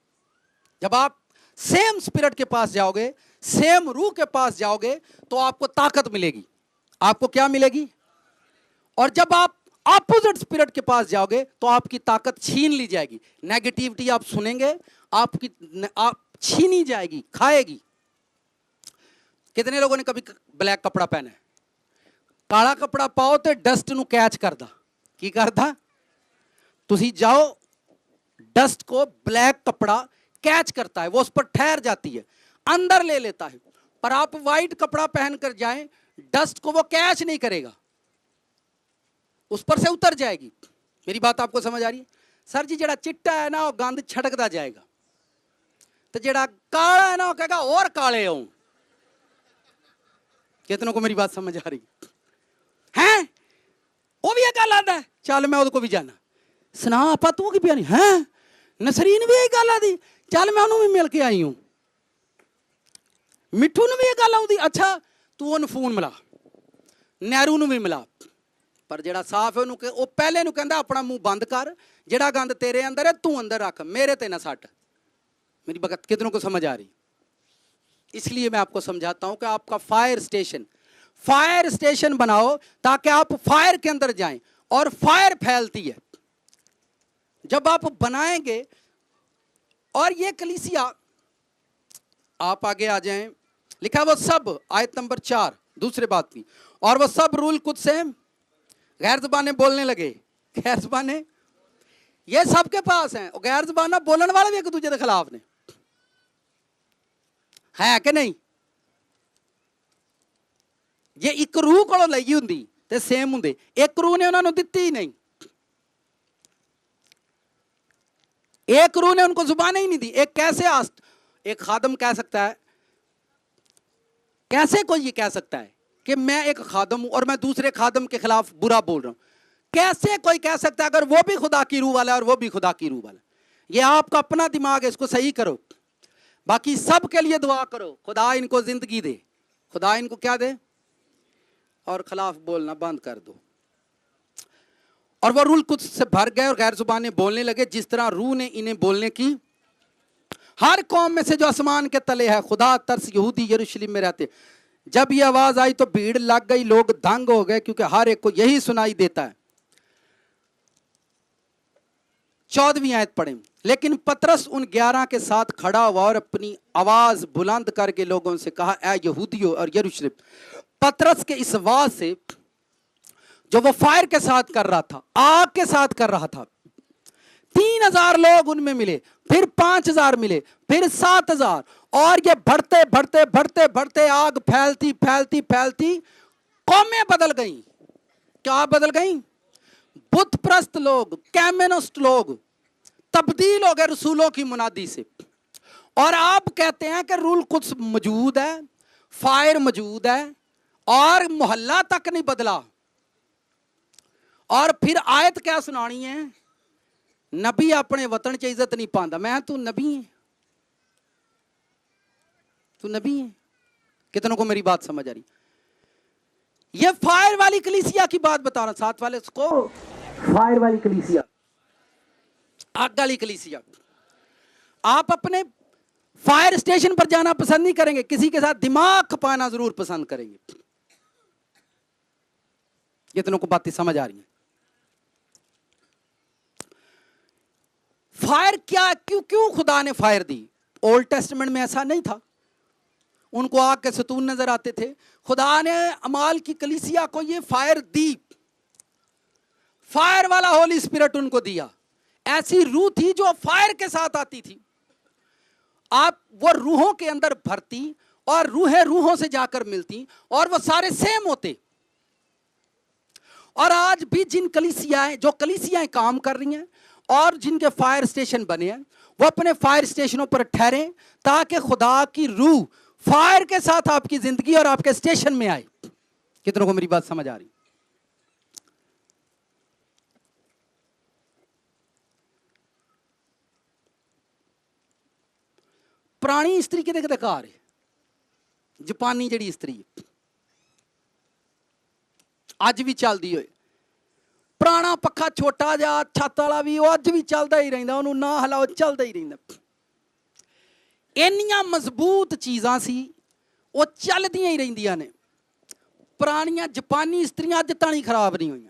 जब आप सेम स्पिरिट के पास जाओगे, सेम रूह के पास जाओगे, तो आपको ताकत मिलेगी। आपको क्या मिलेगी? और जब आप ऑपोजिट स्पिरिट के पास जाओगे तो आपकी ताकत छीन ली जाएगी। नेगेटिविटी आप सुनेंगे, आप छीनी जाएगी, खाएगी। कितने लोगों ने कभी ब्लैक कपड़ा पहना है? काला कपड़ा पाओ तो डस्ट ਨੂੰ कैच करदा की करदा? तुसी जाओ, डस्ट को ब्लैक कपड़ा कैच करता है, वो उस पर ठहर जाती है, अंदर ले लेता है। पर आप व्हाइट कपड़ा पहनकर जाएं, डस्ट को वो कैच नहीं करेगा, उस पर से उतर जाएगी। मेरी बात आपको समझ आ रही है? सर जी जेड़ा चिट्टा है ना वो गंद छटकता जाएगा, तो जेड़ा काला है ना वो कहेगा और काले हो। कितनों को मेरी बात समझ आ रही है? वो भी गल आता है, चल मैं उसको भी जाना सुना आपा तू की पिया नहीं है, नसरीन भी यही गल आती, चल मैं उन्होंने भी मिल के आई हूं, मिठू ने भी ये गल आती, अच्छा तू उन्हें फोन मिला, नेहरू ਨੂੰ भी मिला। पर जेड़ा साफ है उन्होंने वो पहले ਨੂੰ कहता अपना मुंह बंद कर, जेड़ा गंद तेरे अंदर है तू अंदर रख, मेरे ते ना सट। मेरी बात कितनों को समझ आ रही? इसलिए मैं आपको समझाता हूं कि आपका फायर स्टेशन बनाओ ताकि आप फायर के अंदर जाएं, और फायर फैलती है जब आप बनाएंगे। और ये कलीसिया, आप आगे आ जाएं, लिखा वो सब, आयत नंबर 4 दूसरे बात की, और वो सब रूल कुछ से गैर ज़बानें बोलने लगे। गैर ज़बानें ये सबके पास हैं, और गैर ज़बाना बोलने वाले भी एक दूसरे के खिलाफ ने, है कि नहीं? ये एक रूह को लई हुंदी ते सेम हुंदे, एक रूह ने उन्होंने दिती ही नहीं, एक रूह ने उनको जुबान ही नहीं दी। एक कैसे एक खादम कह सकता है, कैसे कोई ये कह सकता है कि मैं एक खादम हूं और मैं दूसरे खादम के खिलाफ बुरा बोल रहा हूं? कैसे कोई कह सकता है अगर वो भी खुदा की रूह वाला है और वो भी खुदा की रूह वाला? ये आपका अपना दिमाग है, इसको सही करो। बाकी सब के लिए दुआ करो, खुदा इनको जिंदगी दे, खुदा इनको क्या दे, और खिलाफ बोलना बंद कर दो। और वो रूल कुछ से भर गए और गैर जुबानें बोलने लगे जिस तरह रूह ने इन्हें बोलने की। हर कौम में से जो आसमान के तले है खुदा तरस यहूदी यरूशलेम में रहते। जब ये आवाज आई तो भीड़ लग गई, लोग दंग हो गए क्योंकि हर एक को यही सुनाई देता है। 14वीं आयत पढ़ें। लेकिन पतरस उन 11 के साथ खड़ा हुआ और अपनी आवाज बुलंद करके लोगों से कहा, ऐ यहूदियों और यरूशलेम। पतरस के इस आवाज से जो वो फायर के साथ कर रहा था, आग के साथ कर रहा था, 3000 लोग उनमें मिले, फिर 5000 मिले, फिर 7000, और ये बढ़ते बढ़ते बढ़ते बढ़ते आग फैलती फैलती फैलती कौमें बदल गई। क्या बदल गई? बुत प्रस्त लोग, कैमेनिस्ट लोग तब्दील हो गए रसूलों की मुनादी से। और आप कहते हैं कि रूल कुछ मौजूद है, फायर मौजूद है, और मोहल्ला तक नहीं बदला। और फिर आयत क्या सुनानी है? नबी अपने वतन च इज्जत नहीं पाता। मैं तू नबी है, तू नबी है। कितनों को मेरी बात समझ आ रही? ये फायर वाली कलीसिया की बात बता रहा, साथ वाले उसको फायर वाली कलीसिया, आग वाली कलीसिया। आप अपने फायर स्टेशन पर जाना पसंद नहीं करेंगे, किसी के साथ दिमाग खपाना जरूर पसंद करेंगे। कितनों को बातें समझ आ रही हैं? फायर क्या, क्यों खुदा ने फायर दी? ओल्ड टेस्टमेंट में ऐसा नहीं था, उनको आग के सतून नजर आते थे। खुदा ने अमाल की कलीसिया को ये फायर दी, फायर वाला होली स्पिरिट उनको दिया। ऐसी रूह थी जो फायर के साथ आती थी। आप वो रूहों के अंदर भरती और रूहें रूहों से जाकर मिलती और वो सारे सेम होते। और आज भी जिन कलीसियाएं, जो कलीसियाएं काम कर रही हैं और जिनके फायर स्टेशन बने हैं, वो अपने फायर स्टेशनों पर ठहरे ताकि खुदा की रूह फायर के साथ आपकी जिंदगी और आपके स्टेशन में आए। कितनों को मेरी बात समझ आ रही? पुरानी इस्त्री किते किते घर है, जापानी जड़ी इस्त्री अज भी चलती होए। पुराना पक्खा छोटा जा छत वाला भी वो अज भी चलता ही रहिंदा, उन्होंने ना हिलाओ चलता ही रहिंदा। इन्नियां मजबूत चीज़ां सी वो चलदियां ही रहिंदियां ने। पुरानियां जापानी इस्त्रियां अज तां ही खराब नहीं हुई।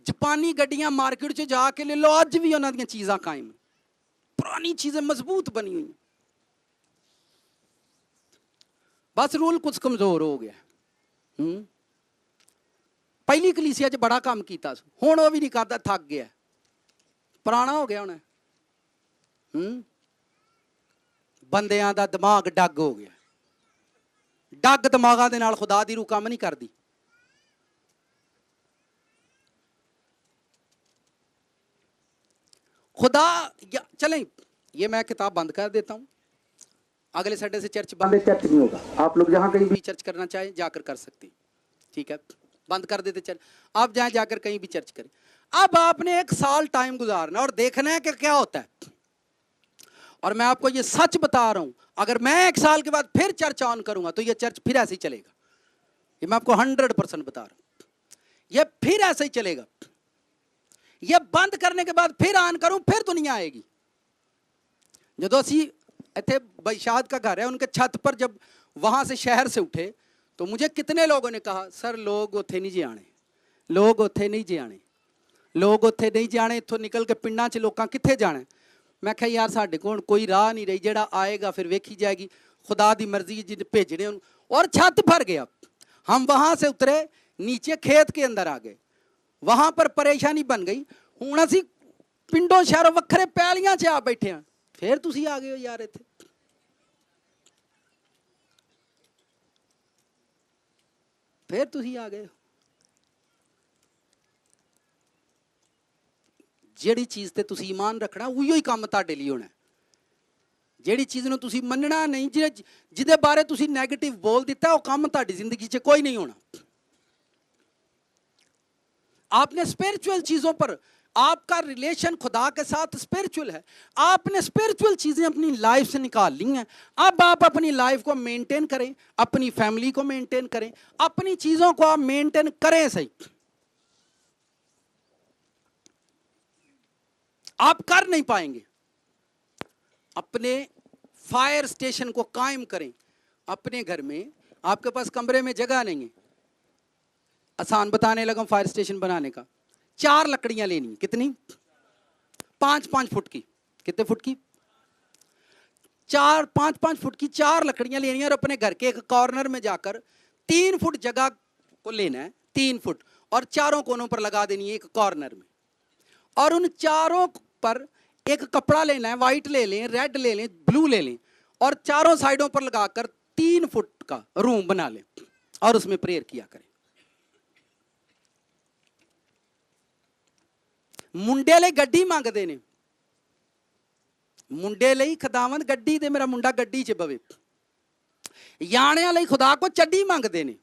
जापानी गड्डियां मार्केट च जाके ले लो, अज भी उन्हां दियां चीज़ां कायम। पुरानी चीज़ें मजबूत बनी हुई, बस रूल कुछ कमजोर हो गया। पहली कलीसिया च बड़ा काम किया, हुण वो भी नहीं करता, थक गया, पुराना हो गया उन्हें। बंदियां दा दिमाग डग हो गया। डग दिमागां दे नाल खुदा दी रूह काम नहीं करती। खुदा चलें, ये मैं किताब बंद कर देता हूं। अगले संडे से चर्च बंद, चर्च नहीं होगा। आप लोग जहां कहीं भी चर्च करना चाहें जाकर कर सकते हैं, ठीक है। बंद कर देते चर्च, आप जहां जाकर कहीं भी चर्च करें। अब आपने 1 साल टाइम गुजारना और देखना है कि क्या होता है। और मैं आपको ये सच बता रहा हूं, अगर मैं 1 साल के बाद फिर चर्च ऑन करूंगा तो ये चर्च फिर ऐसे ही चलेगा। ये मैं आपको 100% बता रहा हूं, ये फिर ऐसे ही चलेगा। ये बंद करने के बाद फिर ऑन करूं, फिर दुनिया आएगी। जो असी इतने बैशाद का घर है, उनके छत पर जब वहां से शहर से उठे तो मुझे कितने लोगों ने कहा, सर लोग उत्थे नहीं जे आने, लोग उत्थे नहीं जे आने, लोग उत्थे नहीं जाने, इत्थों निकल के पिंडां च लोकां कित्थे जाना। मैं कहा यार साडे कोल कोई राह नहीं रही, जेड़ा आएगा फिर वेखी जाएगी, खुदा दी मर्जी जिन्हें भेजने उन। और छत भर गया। हम वहां से उतरे, नीचे खेत के अंदर आ गए, वहां पर परेशानी बन गई। हुण असीं पिंडों शहरों वक्खरे पैलियां च आ बैठे हैं, फिर तुसीं आ गए हो यार इत्थे। फिर तुसीं आ गए हो। ਜਿਹੜੀ चीज़ ते तुसीं ईमान रखना उही ही काम तुहाडे लई होना। ਜਿਹੜੀ चीज़ नूं तुसीं मनना नहीं, जिहदे बारे तुसीं नैगेटिव बोल दिता, वो काम तुहाडी जिंदगी च कोई नहीं होना। आपने स्पिरिचुअल चीज़ों पर, आपका रिलेशन खुदा के साथ स्पिरिचुअल है, आपने स्पिरिचुअल चीज़ें अपनी लाइफ से निकाल ली हैं। अब आप अपनी लाइफ को मेंटेन करें, अपनी फैमिली को मेंटेन करें, अपनी चीज़ों को आप मेंटेन करें सही। आप कर नहीं पाएंगे। अपने फायर स्टेशन को कायम करें अपने घर में। आपके पास कमरे में जगह नहीं है, आसान बताने लगा फायर स्टेशन बनाने का। 4 लकड़ियां लेनी, कितनी? 5-5 फुट की। कितने फुट की? 5-5 फुट की 4 लकड़ियां लेनी है और अपने घर के एक कॉर्नर में जाकर 3 फुट जगह को लेना है, 3 फुट, और चारों कोनों पर लगा देनी है एक कॉर्नर में। और उन चारों पर एक कपड़ा लेना है, वाइट ले लें, रेड ले लें, ब्लू ले लें, और चारों साइडों पर लगाकर 3 फुट का रूम बना लें और उसमें प्रेयर किया करें। मुंडे ਲਈ ਗੱਡੀ ਮੰਗਦੇ ਨੇ, ਮੁੰਡੇ ਲਈ ਖੁਦਾਵੰਦ ਗੱਡੀ ਦੇ, ਮੇਰਾ ਮੁੰਡਾ ਗੱਡੀ 'ਚ ਬਵੇ। ਯਾਣਿਆਂ ਲਈ ਖੁਦਾ ਕੋ ਚੱਡੀ ਮੰਗਦੇ ਨੇ,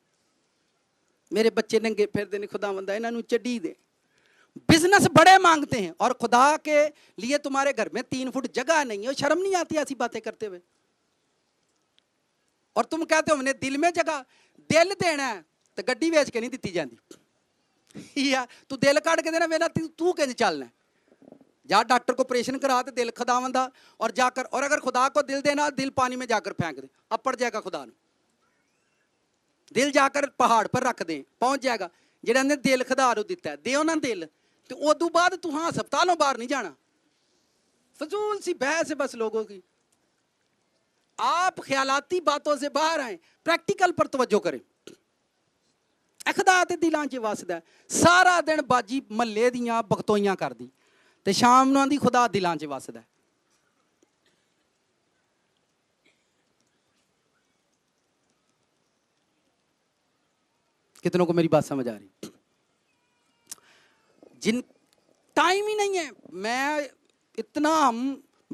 मेरे बच्चे नंगे फिरते ने, खुदावंद इन्हां नूं ਚੱਡੀ दे। बिजनेस बड़े मांगते हैं और खुदा के लिए तुम्हारे घर में 3 फुट जगह नहीं है, शर्म नहीं आती ऐसी बातें करते हुए। और तुम कहते हो हमने दिल में जगह, दिल देना है तो गड्डी बेच के नहीं दी जाती या तू दिल काट के देना, मेरा तू किंज चलना। जा डॉक्टर को ऑपरेशन करा दे दिल खुदावंद दा, और जाकर, और अगर खुदा को दिल देना, दिल पानी में जाकर फेंक दे, अपड़ जाएगा खुदा ने। दिल जाकर पहाड़ पर रख दे, पहुंच जाएगा। जिहड़ा ने दिल खुदा नूं दिता है, दे ना दिल, तो उदों बाद तू हाँ हस्पतालों बाहर नहीं जाना। फजूल सी बहस है बस लोगों की। आप ख्यालाती बातों से बाहर आए, प्रैक्टिकल पर तवज्जो करें। खुदा ते दिलां च वसदा, सारा दिन बाजी महल्ले दियां बखतोइयां करदी, ते शाम नूं आंदी खुदा दिलां च वसदा। कितनों को मेरी बात समझ आ रही? जिन टाइम ही नहीं है, मैं इतना हम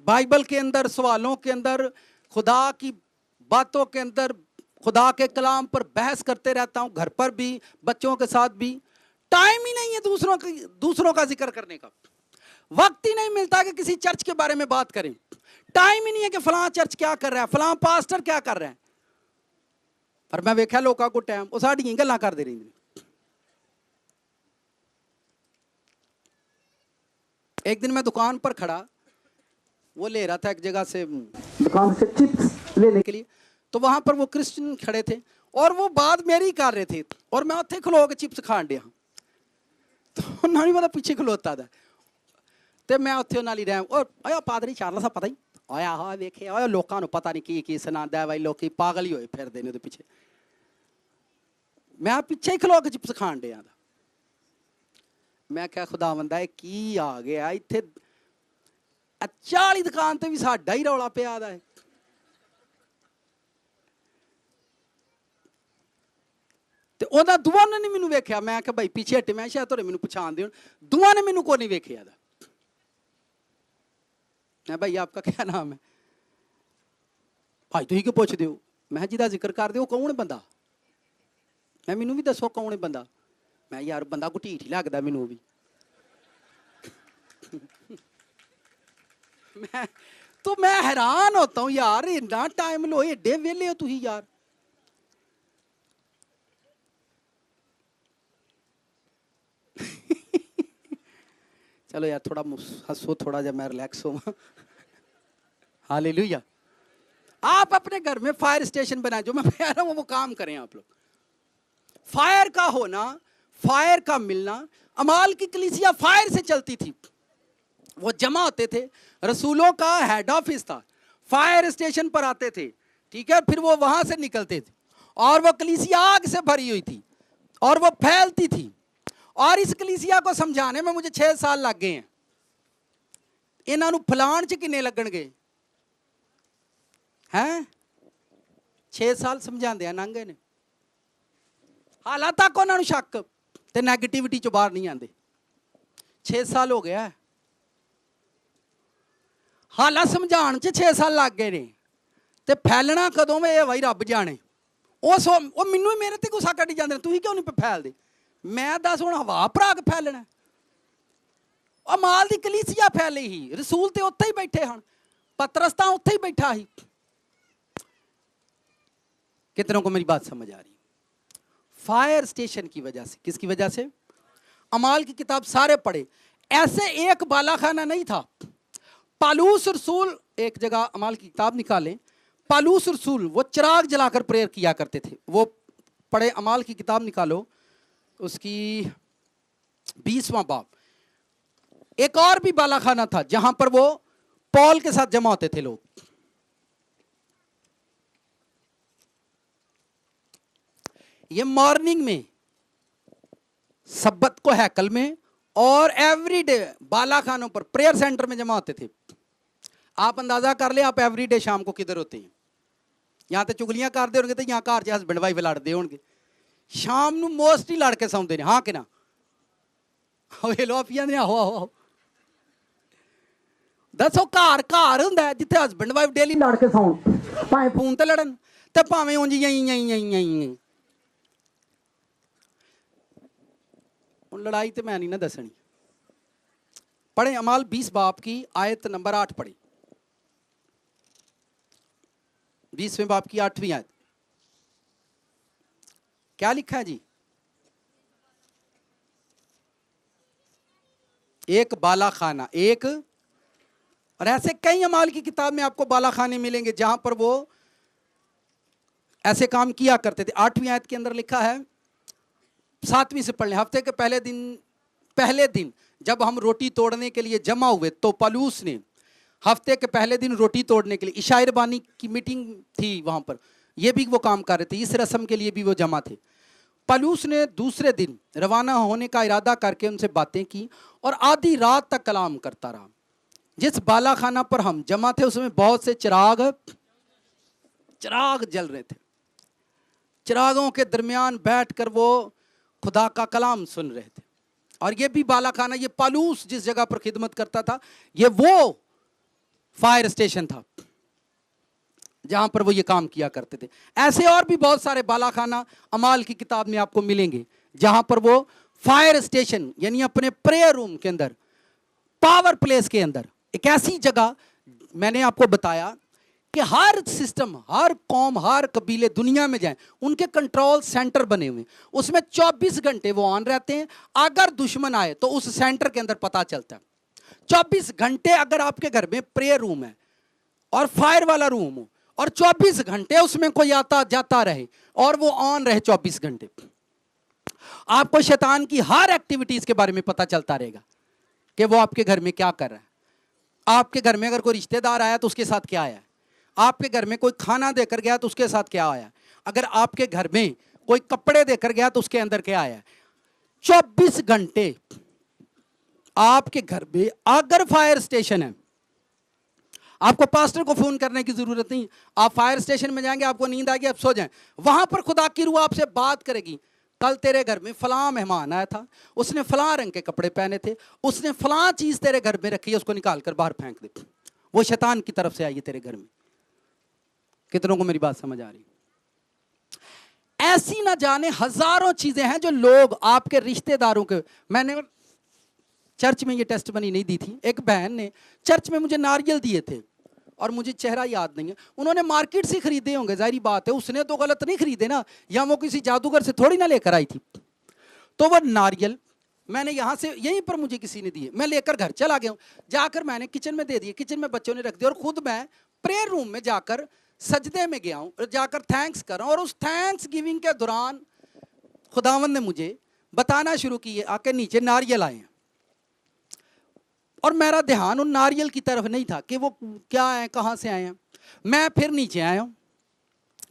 बाइबल के अंदर, सवालों के अंदर, खुदा की बातों के अंदर, खुदा के कलाम पर बहस करते रहता हूं, घर पर भी, बच्चों के साथ भी। टाइम ही नहीं है दूसरों का जिक्र करने का। वक्त ही नहीं मिलता कि किसी चर्च के बारे में बात करें। टाइम ही नहीं है कि फलां चर्च क्या कर रहा है, फलां पास्टर क्या कर रहा है। पर मैं वेख्या लोगों को टाइम वो साड़ियां गल्लां करते रहिंदे। एक दिन मैं दुकान पर खड़ा, वो ले रहा था एक जगह से, दुकान से चिप्स लेने के लिए, तो वहां पर वो क्रिश्चियन खड़े थे और वो बात मेरी कर रहे थे और मैं उत्थे खलो के चिप्स खान दिया। तो ना नहीं पता पीछे खलोता था, तो मैं उत्थे नाल ही रहा और आया पादरी चार्लस पता ही आया हा वेखे आया लोगों को पता नहीं की सुनांदा है भाई, लोग पागल ही होए फिरदे ने उहदे पिछे। मैं पिछे ही खलो के चिप्स खान दिया था। मैं क्या खुदावंदा है की आ गया इत्थे 40 दुकान ते भी साडा ही रौला पिया दा है। ते ओदा दुआ ने मैनू वेख्या, मैं क्या भाई पीछे हटे, मैं शायद थोड़े मैनू पछाण दे। दुआ ने मैनू को नहीं वेख्या दा। मैं भाई आपका क्या नाम है? भाई तुम क्यों पुछदे हो? मैं जिहदा जिक्र करदे हो कौन है बंदा? मैं मैनू भी दसो कौन है बंदा? मैं यार बंदा घुटीठ ही लगदा मैनू भी। मैं हैरान होता हूँ यार, इतना टाइम लो, एडे वेले हो तुम यार। चलो यार थोड़ा हंसो, थोड़ा जा मैं रिलैक्स हो। हालेलुया। आप अपने घर में फायर स्टेशन बनाए, जो मैं कह रहा हूं वो काम करें आप लोग। फायर का होना, फायर का मिलना। अमाल की कलीसिया फायर से चलती थी, वो जमा होते थे, रसूलों का हेड ऑफिस था, फायर स्टेशन पर आते थे, ठीक है, फिर वो वहां से निकलते थे और वो कलीसिया आग से भरी हुई थी और वो फैलती थी। और इस कलीसिया को समझाने में मुझे 6 साल लग गए हैं। इन्हां नूं फलाण च किन्ने लगणगे हैं? 6 साल समझांदे लंघ गए ने, हालां तक उन्हां नूं शक ते नैगेटिविटी चों बाहर नहीं आंदे। 6 साल हो गया, हालां समझाण च 6 साल लग गए ने, ते फैलना कदों में ये भाई रब जाने। वो मैनू मेरे ते गुस्सा कड्ढी जांदे, तुसीं क्यों नहीं फैलदे? मैं दस हुण हवा भरा के फैलना? अमाल दी कलीसिया फैली ही, रसूल ते उत्थे ही बैठे हन, पतरस तां उत्थे ही बैठा ही। कितनों को मेरी बात समझ आ रही? फायर स्टेशन की वजह से। किसकी वजह से? अमाल की किताब सारे पढ़े, ऐसे एक बालाखाना नहीं था। पालूस रसूल, एक जगह अमाल की किताब निकालें, पालूस रसूल वो चिराग जलाकर प्रेयर किया करते थे। वो पढ़े, अमाल की किताब निकालो, उसकी 20वां बाब। एक और भी बालाखाना था जहां पर वो पॉल के साथ जमा होते थे लोग। ये मॉर्निंग में, सब्बत को हैकल में और एवरीडे बालाखानों पर, प्रेयर सेंटर में जमा होते थे। आप अंदाजा कर ले आप एवरीडे शाम को किधर होते हैं? यहां तो चुगलियां करते होंगे, तो यहां घर च हस्बैंड वाइफ लड़ते होंगे। शाम नूं मोस्टली लड़ के सौंदे ने, हाँ कि ना? लो आप आहो आहो दसो, घर घर हुंदा है जिथे हस्बैंड वाइफ डेली लड़ के सौन, भावें फोन ते लड़न ते भावें उंज हुण लड़ाई तो मैं नहीं ना दसनी। पढ़े अमाल 20 बाब की आयत नंबर 8 पढ़े, 20वें बाब की 8वीं आयत। क्या लिखा है जी? एक बालाखाना, एक, और ऐसे कई अमाल की किताब में आपको बालाखाने मिलेंगे जहां पर वो ऐसे काम किया करते थे। 8वीं आयत के अंदर लिखा है, 7वीं से पढ़ लें। हफ्ते के पहले दिन जब हम रोटी तोड़ने के लिए जमा हुए, तो पलूस ने हफ्ते के पहले दिन रोटी तोड़ने के लिए, इशायर बानी की मीटिंग थी वहां पर, ये भी वो काम कर रहे थे, इस रस्म के लिए भी वो जमा थे। पलूस ने दूसरे दिन रवाना होने का इरादा करके उनसे बातें की और आधी रात तक कलाम करता रहा। जिस बालाखाना पर हम जमा थे उसमें बहुत से चिराग जल रहे थे। चिरागों के दरमियान बैठकर वो खुदा का कलाम सुन रहे थे। और ये भी बालाखाना, ये पालूस जिस जगह पर खिदमत करता था, ये वो फायर स्टेशन था जहां पर वो ये काम किया करते थे। ऐसे और भी बहुत सारे बालाखाना अमाल की किताब में आपको मिलेंगे जहां पर वो फायर स्टेशन यानी अपने प्रेयर रूम के अंदर, पावर प्लेस के अंदर, एक ऐसी जगह, मैंने आपको बताया कि हर सिस्टम, हर कौम, हर कबीले दुनिया में जाएं, उनके कंट्रोल सेंटर बने हुए, उसमें 24 घंटे वो ऑन रहते हैं। अगर दुश्मन आए तो उस सेंटर के अंदर पता चलता है। 24 घंटे अगर आपके घर में प्रेयर रूम है और फायर वाला रूम हो और 24 घंटे उसमें कोई आता जाता रहे और वो ऑन रहे 24 घंटे, आपको शैतान की हर एक्टिविटीज के बारे में पता चलता रहेगा कि वो आपके घर में क्या कर रहा है। आपके घर में अगर कोई रिश्तेदार आया तो उसके साथ क्या आया, आपके घर में कोई खाना देकर गया तो उसके साथ क्या आया, अगर आपके घर में कोई कपड़े देकर गया तो उसके अंदर क्या आया। 24 घंटे आपके घर में अगर फायर स्टेशन है, आपको पास्टर को फोन करने की जरूरत नहीं, आप फायर स्टेशन में जाएंगे, आपको नींद आएगी, आप सो जाएं, वहां पर खुदा की रूह आपसे बात करेगी, कल तेरे घर में फलां मेहमान आया था, उसने फलां रंग के कपड़े पहने थे, उसने फलां चीज तेरे घर में रखी है, उसको निकाल कर बाहर फेंक दे, वो शैतान की तरफ से आई है तेरे घर में। कितनों को मेरी बात समझ आ रही? ऐसी ना जाने हजारों चीजें हैं जो लोग आपके रिश्तेदारों के, मैंने चर्च में ये टेस्टमनी नहीं दी थी, एक बहन ने चर्च में मुझे नारियल दिए थे और मुझे चेहरा याद नहीं है, उन्होंने मार्केट से खरीदे होंगे, जाहिर बात है, उसने तो गलत नहीं खरीदे ना, या वो किसी जादूगर से थोड़ी ना लेकर आई थी। तो वो नारियल मैंने यहाँ से, यहीं पर मुझे किसी ने दिए, मैं लेकर घर चला गया हूँ, जाकर मैंने किचन में दे दिए, किचन में बच्चों ने रख दिया और खुद मैं प्रेयर रूम में जाकर सजदे में गया हूँ, जाकर थैंक्स कर रहा हूँ। और उस थैंक्स गिविंग के दौरान खुदावंद ने मुझे बताना शुरू किए, आके नीचे नारियल आए हैं और मेरा ध्यान उन नारियल की तरफ नहीं था कि वो क्या है, कहाँ से आए हैं। मैं फिर नीचे आया हूँ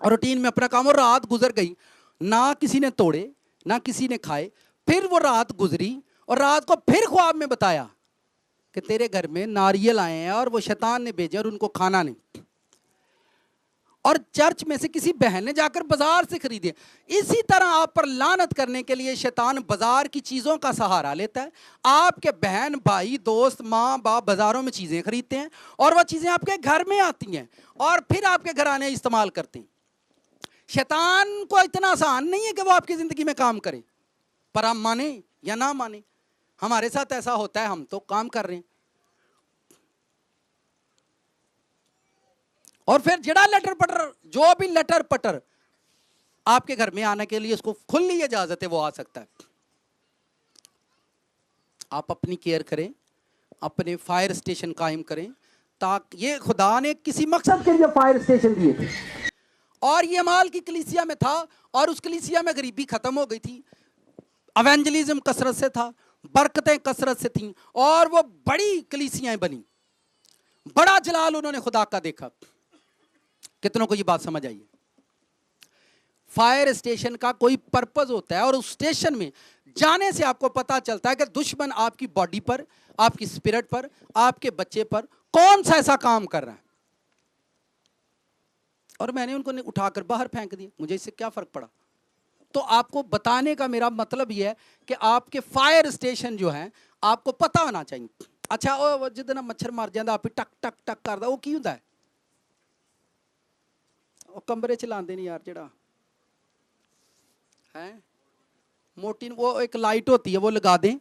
और रूटीन में अपना काम, और रात गुजर गई, ना किसी ने तोड़े ना किसी ने खाए। फिर वो रात गुजरी और रात को फिर ख्वाब में बताया कि तेरे घर में नारियल आए हैं और वो शैतान ने भेजे और उनको खाना नहीं। और चर्च में से किसी बहन ने जाकर बाजार से खरीदे। इसी तरह आप पर लानत करने के लिए शैतान बाजार की चीज़ों का सहारा लेता है। आपके बहन भाई दोस्त माँ बाप बाजारों में चीज़ें खरीदते हैं और वह चीज़ें आपके घर में आती हैं और फिर आपके घराने इस्तेमाल करते हैं। शैतान को इतना आसान नहीं है कि वो आपकी ज़िंदगी में काम करे, पर आप माने या ना माने, हमारे साथ ऐसा होता है, हम तो काम कर रहे हैं। और फिर जड़ा लटर पटर, जो भी लटर पटर आपके घर में आने के लिए उसको खुली इजाजत है, वो आ सकता है। आप अपनी केयर करें, अपने फायर स्टेशन कायम करें, ताकि ये खुदा ने किसी मकसद के लिए फायर स्टेशन दिए थे और ये माल की कलीसिया में था और उस कलीसिया में गरीबी खत्म हो गई थी, एवेंजलिज्म कसरत से था, बरकतें कसरत से थी और वो बड़ी कलीसियाएं बनी, बड़ा जलाल उन्होंने खुदा का देखा। कितनों को ये बात समझ आई? फायर स्टेशन का कोई पर्पस होता है और उस स्टेशन में जाने से आपको पता चलता है कि दुश्मन आपकी बॉडी पर, आपकी स्पिरिट पर, आपके बच्चे पर कौन सा ऐसा काम कर रहा है। और मैंने उनको उठाकर बाहर फेंक दिया, मुझे इससे क्या फर्क पड़ा। तो आपको बताने का मेरा मतलब यह है कि आपके फायर स्टेशन जो है आपको पता होना चाहिए। अच्छा वो जिदन मच्छर मर जाता आप टक टक टक करता, वो की होता है? वो कमरे च लाते नहीं यार, जड़ा है मोटी, वो एक लाइट होती है, वो लगा दें,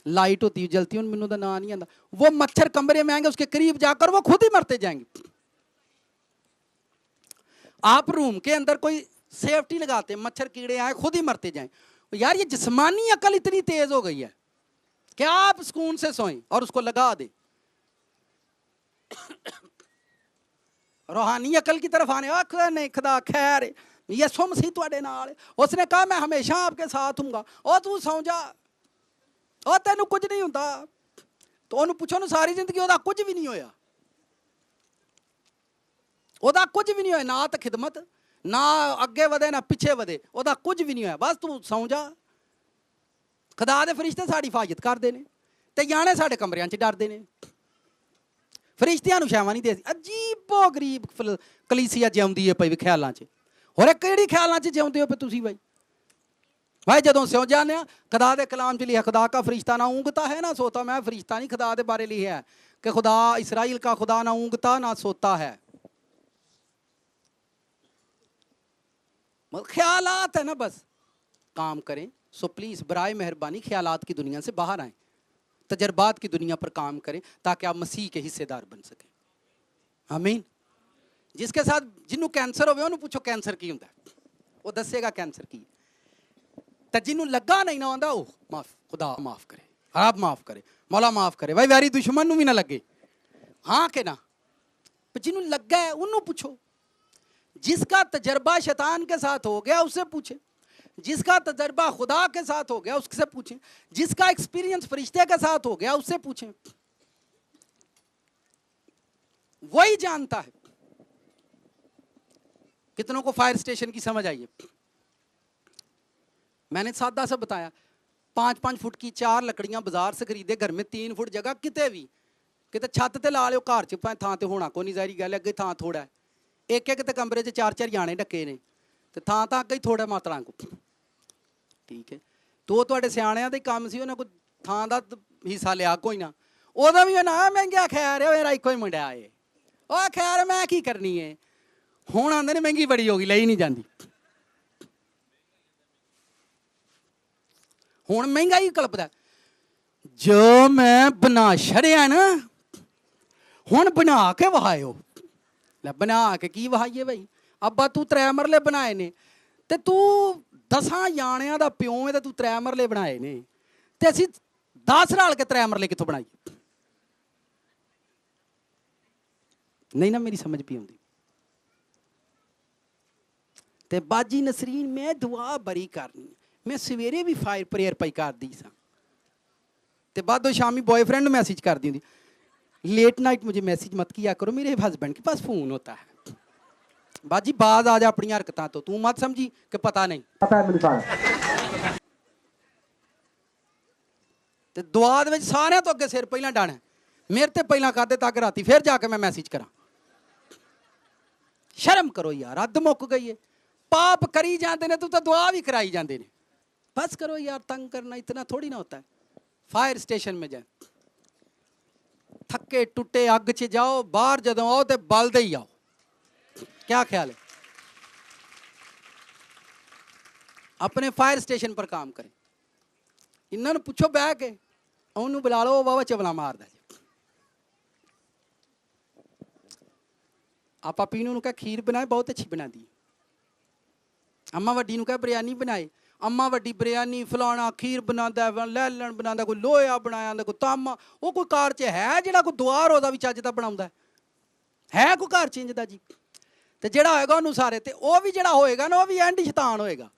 लाइट होती है जलती है, मैनू नाम नहीं आता, वो मच्छर कमरे में आएंगे, उसके करीब जाकर वो खुद ही मरते जाएंगे। आप रूम के अंदर कोई सेफ्टी लगाते, मच्छर कीड़े आए खुद ही मरते जाएं। यार ये जिस्मानी अकल इतनी तेज हो गई है कि आप सुकून से सोएं और उसको लगा दे। रूहानी अकल की तरफ आने, नहीं खुदा खैर यसु मसीह तुहाडे नाल, उसने कहा मैं हमेशा आपके साथ हूँगा, और तू सौ जा, और तेनू कुछ नहीं होता। तो उन्होंने पूछो ना, सारी जिंदगी ओदा कुछ भी नहीं होया, ओदा कुछ भी नहीं होया, ना तो खिदमत, ना अगे वधे ना पिछे वधे, ओदा कुछ भी नहीं होया, बस तू सौ जा। खुदा दे फरिश्ते साड़ी हिफाजत करते हैं ते जाने साढ़े कमरियां च डरते हैं। फरिश्तियां नूं छावां नहीं दे, अजीबो गरीब कलीसिया जिउंदी है पई ख्यालां च। होर किहड़ी ख्यालां च जिउंदे हो पे तुसीं बई? भाई जदों सो जाने खुदा के कलाम च लिखा खुदा का फरिश्ता ना ऊँगता है ना सोता। मैं फरिश्ता नहीं खुदा के बारे लिखा है कि खुदा इसराइल का खुदा ना ऊँगता ना सोता है। ख्यालात है ना, बस काम करें। सो प्लीज बराए मेहरबानी ख्यालात की दुनिया से बाहर आए, तजर्बात की दुनिया पर काम करें ताकि आप मसीह के हिस्सेदार बन सकें। आमीन। जिसके साथ जिन्हों कैंसर होवे उन्होंने पूछो कैंसर की होंदा, वो दसेगा कैंसर की। तो जिन्हों लगा नहीं ना आंदा ओ माफ, खुदा माफ करे, आप माफ करे, मौला माफ करे। भाई वैरी दुश्मन नूं भी ना लगे, हाँ के ना। पर जिन्हों लगा है उन्होंने पूछो। जिसका तजर्बा शैतान के साथ हो गया उससे पूछे, जिसका तजर्बा खुदा के साथ हो गया उससे पूछें, जिसका एक्सपीरियंस फरिश्ते के साथ हो गया उससे पूछें। वही जानता है। कितनों को फायर स्टेशन की समझ आई है? मैंने सादा सा बताया, 5-5 फुट की 4 लकड़ियां बाजार से खरीदे, घर में 3 फुट जगह, किते भी किते छत ते ला लियो, घर च भावें थां ते होना कोई नहीं, ज़ाहिरी गल है अगे थां थोड़ा है। एक एक ते कमरे च 4-4 जाने ढके ने ते थां तां अगे ही थोड़ा मात्रा को, ठीक है। तो तुहाडे सियाणियां दे काम सी, उन्हां कोई थां दा हिस्सा लिया कोई ना, ओदा भी ना महंगा खैर है, मेरा इको ही मुंडा है, ओ खैर मैं की करनी है। हुण आंदे ने महंगी बड़ी होगी, लई नहीं जाती। हुण महंगाई कल्पदा, जो मैं बना छड़िया ना हुण बना के वहायो। बना के की वहाइए भाई? अब्बा तू 3 मरले बनाए ने ते तू 10 जाणियां दा प्यो है ते तू 3 मरले बनाए ने ते असीं 10 रल के 3 मरले कित्थों बनाईए? नहीं ना मेरी समझ भी आउंदी। ते बाजी नसरीन मैं दुआ बड़ी करनी, मैं सवेरे भी फायर प्रेयर पई करदी सा ते बादो शामी बॉयफ्रेंड मैसेज कर दी होंदी, लेट नाइट मुझे मैसेज मत किया करो, मेरे हस्बैंड के पास फोन होता है। बाजी बाज आ जा अपनी हरकतां तो, तू मत समझी कि पता नहीं। ते दुआ दे विच सारियां तो अगे सिर पहला डाना, मेरे ते पहला कर दे ताकि राती फिर जाके मैं मैसेज करा। शर्म करो यार, हद मुक गई है। पाप करी जाते ने, तू तो दुआ भी कराई जाते ने। बस करो यार, तंग करना इतना थोड़ी ना होता है। फायर स्टेशन में जाए, थके टुटे अग च जाओ, बाहर जदों आओ तो बलदे ही आओ। क्या ख्याल है? अपने फायर स्टेशन पर काम करें। इन्होंने पूछो बह के, उन्होंने बुला लो, वावा चवला मारदा जी। आपा पीनू कहा खीर बनाए, बहुत अच्छी बना दी। अम्मा वड्डी कहा बिरयानी बनाए, अम्मा वड्डी बिरयानी फलाना खीर बनाता है, लैलन बनाता, कोई लोहा बनाया, कोई तामा। वो कोई घर च है जिहड़ा कोई दुआर ओहदा भी चज दा बनाउंदा है कोई घर चेंज दा जी? ते जिहड़ा होएगा उन्होंने सारे, ते वो भी जिहड़ा होएगा ना, वो भी एंड शैतान होएगा।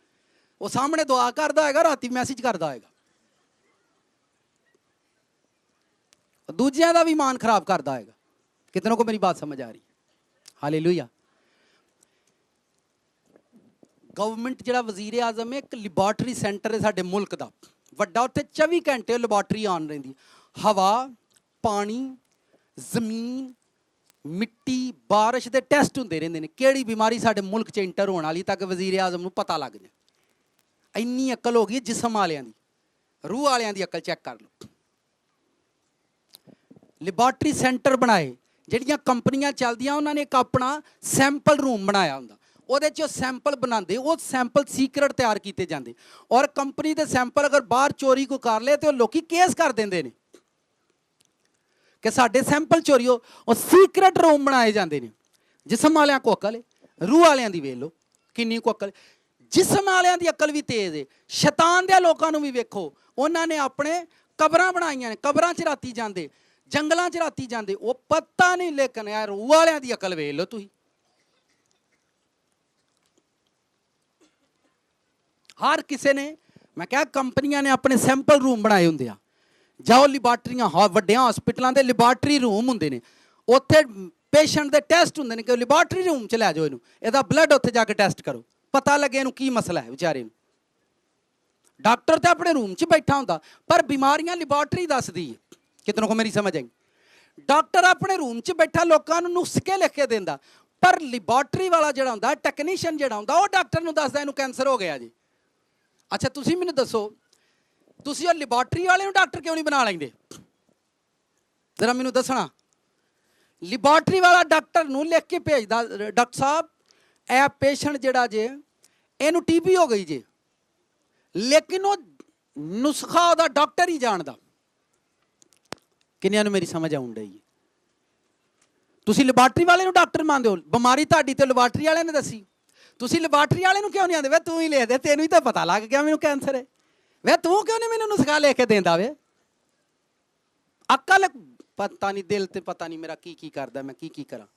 वो सामने दुआ करदा होएगा, राती मैसेज करदा होएगा, दूजियां दा भी मान खराब करदा होएगा। कितनों को मेरी बात समझ आ रही है? हालेलुया। गवर्नमेंट जिहड़ा वजीर आजम है, एक लैबोरेटरी सेंटर है साडे मुल्क दा वड्डा, उत्थे 24 घंटे लैबोरेटरी ऑन रहिंदी। हवा, पानी, जमीन, मिट्टी, बारिश के टेस्ट होंदे रहिंदे ने, किहड़ी बीमारी साडे मुल्क च इंटर होने वाली तक वजीर आजम नूं पता लग जाए। इन्नी अकल हो गई जिसम वालियां दी, रूह वालियां दी अकल चेक कर लो। लैबोरेटरी सेंटर बनाए, जिहड़ियां कंपनियां चलदियां उन्होंने एक अपना सैंपल रूम बनाया हुंदा, ਉਹਦੇ ਚ सैंपल बनाते, वो सैंपल सीक्रेट तैयार किए जाते, और कंपनी के सैंपल अगर बाहर चोरी को कर ले तो लोग केस कर देंगे ने कि साडे सैंपल चोरी हो। और सीक्रेट रूम बनाए जाते हैं। जिसम वालियां को अकल है, रूह वालियां दी वेख लो किन्नी को अकल। जिसम वालियां दी अकल भी तेज है, शैतान दे लोकां नूं भी वेखो, उन्होंने अपने कबरां बनाईयां ने, कबरां च राती जांदे, जंगलां च राती जांदे, वो पता नहीं। लेकिन यार रूह वालियां दी अकल वेख लो तुसीं। हर किसी ने, मैं क्या कंपनियां ने अपने सैंपल रूम बनाए होंगे आ। जाओ लैबोरेटरियां, वड्डियां हॉस्पिटलों के लैबोरेटरी रूम होंगे ने, उत्थे पेशेंट के टेस्ट होंगे ने कि लैबोरेटरी रूम च लै जाओ, इहदा ब्लड उत्थे जाके टेस्ट करो, पता लगे इहनूं की मसला है बेचारे नूं। डॉक्टर तो अपने रूम च बैठा होंदा, पर बीमारियां लैबोरेटरी दसदी है। कितनों को मेरी समझ आई? डॉक्टर अपने रूम च बैठा लोगों नूं नुस्खे लिख के देंदा, पर लैबोरेटरी वाला जिहड़ा हुंदा, टैक्नीशियन जिहड़ा हुंदा, वो डॉक्टर नूं दसदा इहनूं कैंसर हो गया जी। ਅੱਛਾ ਤੁਸੀਂ ਮੈਨੂੰ ਦੱਸੋ, ਤੁਸੀਂ ਉਹ ਲੈਬੋਰਟਰੀ ਵਾਲੇ ਨੂੰ ਡਾਕਟਰ ਕਿਉਂ ਨਹੀਂ ਬਣਾ ਲੈਂਦੇ? ਜ਼ਰਾ ਮੈਨੂੰ ਦੱਸਣਾ। ਲੈਬੋਰਟਰੀ ਵਾਲਾ ਡਾਕਟਰ ਨੂੰ ਲਿਖ ਕੇ ਭੇਜਦਾ, ਡਾਕਟਰ ਸਾਹਿਬ ਇਹ ਪੇਸ਼ੈਂਟ ਜਿਹੜਾ ਜੇ ਇਹਨੂੰ ਟੀਬੀ ਹੋ ਗਈ ਜੇ, ਲੇਕਿਨ ਉਹ ਨੁਸਖਾ ਉਹਦਾ ਡਾਕਟਰ ਹੀ ਜਾਣਦਾ। ਕਿੰਨਿਆਂ ਨੂੰ ਮੇਰੀ ਸਮਝ ਆਉਣ ਡਈ? ਤੁਸੀਂ ਲੈਬੋਰਟਰੀ ਵਾਲੇ ਨੂੰ ਡਾਕਟਰ ਮੰਨਦੇ ਹੋ? ਬਿਮਾਰੀ ਤੁਹਾਡੀ ਤੇ ਲੈਬੋਰਟਰੀ ਵਾਲੇ ਨੇ ਦੱਸੀ, ਤੁਸੀਂ ਲੈਬੋਰਟਰੀ ਵਾਲੇ ਨੂੰ ਕਿਉਂ ਨਹੀਂ ਆਂਦੇ? ਵੇ ਤੂੰ ਹੀ ਲਿਖ ਦੇ, ਤੈਨੂੰ ਹੀ ਤਾਂ ਪਤਾ ਲੱਗ ਗਿਆ ਮੈਨੂੰ ਕੈਂਸਰ ਹੈ। ਵੇ ਤੂੰ ਕਿਉਂ ਨਹੀਂ ਮੈਨੂੰ ਨੁਸਖਾ ਲਿਖ ਕੇ ਦੇਂਦਾ? ਵੇ ਅਕਲ ਪਤਾ ਨਹੀਂ, ਦਿਲ ਤੇ ਪਤਾ ਨਹੀਂ ਮੇਰਾ ਕੀ ਕਰਦਾ, ਮੈਂ ਕੀ ਕਰਾਂ।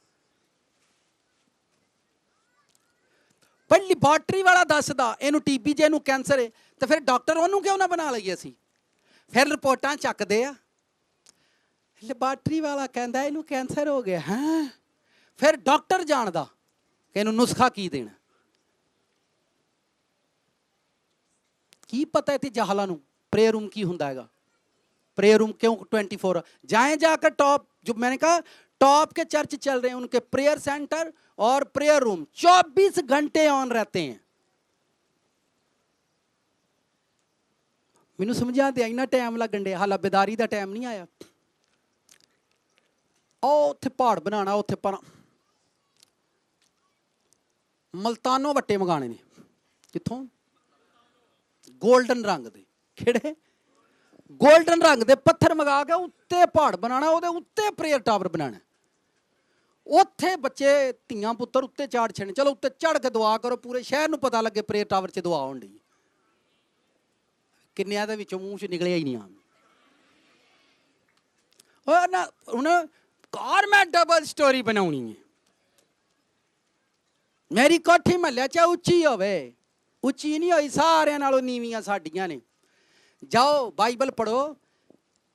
ਪਰ ਲੈਬੋਰਟਰੀ ਵਾਲਾ ਦੱਸਦਾ ਇਹਨੂੰ ਟੀਬੀ ਜੇ ਇਹਨੂੰ ਕੈਂਸਰ ਹੈ, ਤੇ ਫਿਰ ਡਾਕਟਰ ਉਹਨੂੰ ਕਿਉਂ ਨਾ ਬਣਾ ਲਈਏ ਅਸੀਂ? ਫਿਰ ਰਿਪੋਰਟਾਂ ਚੱਕਦੇ ਆ, ਲੈਬੋਰਟਰੀ ਵਾਲਾ ਕਹਿੰਦਾ ਇਹਨੂੰ ਕੈਂਸਰ ਹੋ ਗਿਆ ਹੈ, ਫਿਰ ਡਾਕਟਰ ਜਾਣਦਾ ਕਿ ਇਹਨੂੰ ਨੁਸਖਾ ਕੀ ਦੇਣਾ। ਕੀ ਪਤਾ ਇੱਥੇ ਜਹਾਲਾਂ ਨੂੰ प्रेयर रूम की होता है? प्रेयर रूम क्यों 24 जाए जाकर टॉप, जो मैंने कहा टॉप के चर्च चल रहे हैं उनके प्रेयर सेंटर और प्रेयर रूम 24 घंटे ऑन रहते हैं। मैनू समझा दिया इन्ना टाइम लगन डे, हाल बेदारी का टाइम नहीं आया। उत्थे पहाड़ बनाना, उत्थे पर मलतानो वट्टे मंगाने ने, कित्थों? गोल्डन रंग दे, किहड़े गोल्डन रंग दे पत्थर मंगा के उत्ते पहाड़ बनाना, उहदे उत्ते प्रेयर टावर बनाना, उत्थे बच्चे धीआं पुत्तर उत्ते चाड़ छड़ने। चलो उत्ते चढ़ के दुआ करो, पूरे शहर नूं पता लगे प्रेयर टावर च दुआ होण डी। किन्नियां दे विचों मूँह च निकलिया ही नहीं आ। ना हुण कार मैं डबल स्टोरी बनाउणी है, मेरी कोठी महल्ले च उच्ची होवे, उच्ची नहीं होई, सारियां नालों नीवियां साडियां ने। जाओ बाइबल पढ़ो,